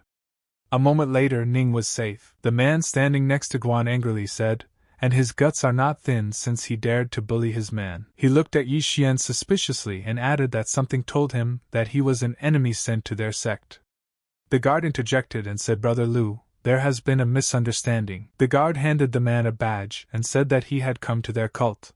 A moment later Ning was safe. The man standing next to Guan angrily said, "And his guts are not thin since he dared to bully his man." He looked at Yi Xian suspiciously and added that something told him that he was an enemy sent to their sect. The guard interjected and said, "Brother Lu, there has been a misunderstanding." The guard handed the man a badge and said that he had come to their cult.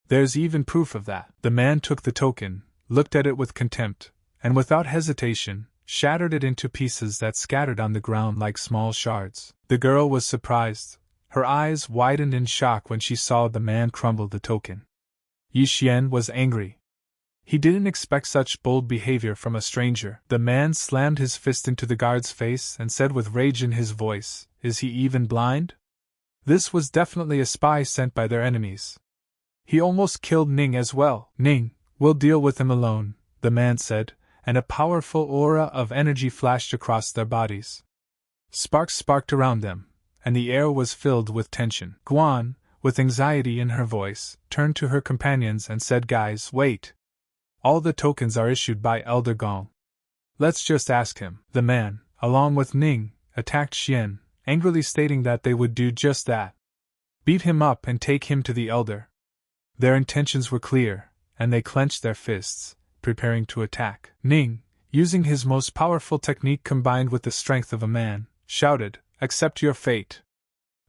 "There's even proof of that." The man took the token, looked at it with contempt, and without hesitation, shattered it into pieces that scattered on the ground like small shards. The girl was surprised. Her eyes widened in shock when she saw the man crumble the token. Yi Xian was angry. He didn't expect such bold behavior from a stranger. The man slammed his fist into the guard's face and said with rage in his voice, "Is he even blind?" This was definitely a spy sent by their enemies. "He almost killed Ning as well." "Ning, we'll deal with him alone," the man said, and a powerful aura of energy flashed across their bodies. Sparks sparked around them, and the air was filled with tension. Guan, with anxiety in her voice, turned to her companions and said, "Guys, wait. All the tokens are issued by Elder Gong. Let's just ask him." The man, along with Ning, attacked Xian, angrily stating that they would do just that. Beat him up and take him to the Elder. Their intentions were clear, and they clenched their fists, preparing to attack. Ning, using his most powerful technique combined with the strength of a man, shouted, "Accept your fate."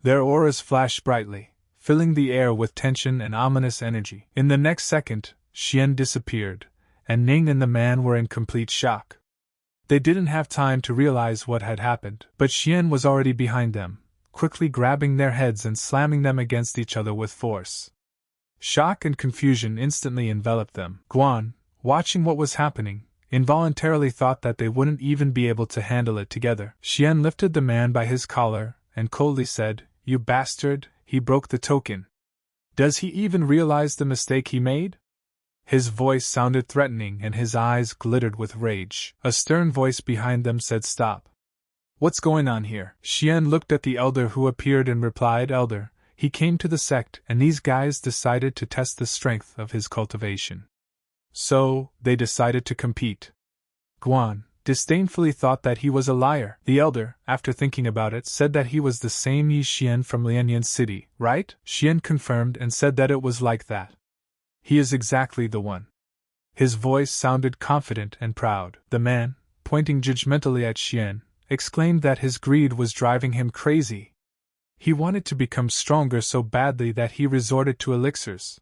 Their auras flashed brightly, filling the air with tension and ominous energy. In the next second, Xian disappeared, and Ning and the man were in complete shock. They didn't have time to realize what had happened, but Xian was already behind them, quickly grabbing their heads and slamming them against each other with force. Shock and confusion instantly enveloped them. Guan, watching what was happening, involuntarily thought that they wouldn't even be able to handle it together. Xian lifted the man by his collar and coldly said, "You bastard, he broke the token. Does he even realize the mistake he made?" His voice sounded threatening and his eyes glittered with rage. A stern voice behind them said, "Stop. What's going on here?" Xian looked at the elder who appeared and replied, "Elder, he came to the sect and these guys decided to test the strength of his cultivation. So, they decided to compete." Guan disdainfully thought that he was a liar. The elder, after thinking about it, said that he was the same Yi Xian from Lianyan City, right? Xian confirmed and said that it was like that. "He is exactly the one." His voice sounded confident and proud. The man, pointing judgmentally at Xian, exclaimed that his greed was driving him crazy. He wanted to become stronger so badly that he resorted to elixirs.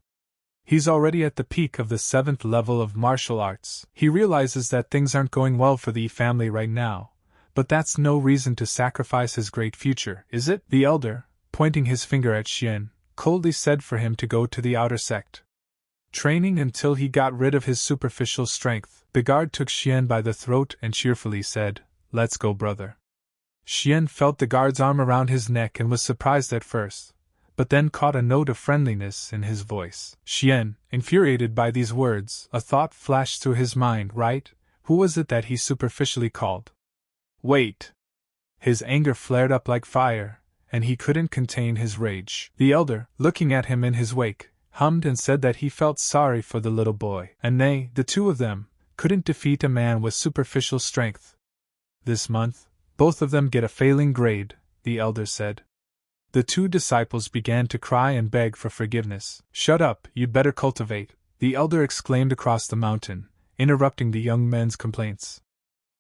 He's already at the peak of the 7th level of martial arts. He realizes that things aren't going well for the family right now, but that's no reason to sacrifice his great future, is it? The elder, pointing his finger at Xian, coldly said for him to go to the outer sect, training until he got rid of his superficial strength. The guard took Xian by the throat and cheerfully said, "Let's go, brother." Xian felt the guard's arm around his neck and was surprised at first, but then caught a note of friendliness in his voice. Xian, infuriated by these words, a thought flashed through his mind, right? Who was it that he superficially called? Wait! His anger flared up like fire, and he couldn't contain his rage. The elder, looking at him in his wake, hummed and said that he felt sorry for the little boy, and they, the two of them, couldn't defeat a man with superficial strength. "This month, both of them get a failing grade," the elder said. The two disciples began to cry and beg for forgiveness. "Shut up, you'd better cultivate," the elder exclaimed across the mountain, interrupting the young men's complaints.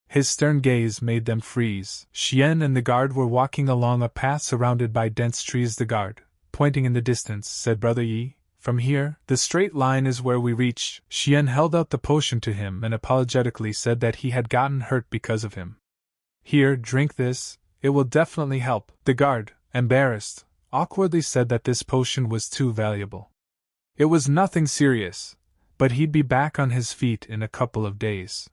His stern gaze made them freeze. Xian and the guard were walking along a path surrounded by dense trees. The guard, pointing in the distance, said, "Brother Yi, from here, the straight line is where we reach." Xian held out the potion to him and apologetically said that he had gotten hurt because of him. "Here, drink this, it will definitely help." The guard, embarrassed, awkwardly said that this potion was too valuable. It was nothing serious, but he'd be back on his feet in a couple of days.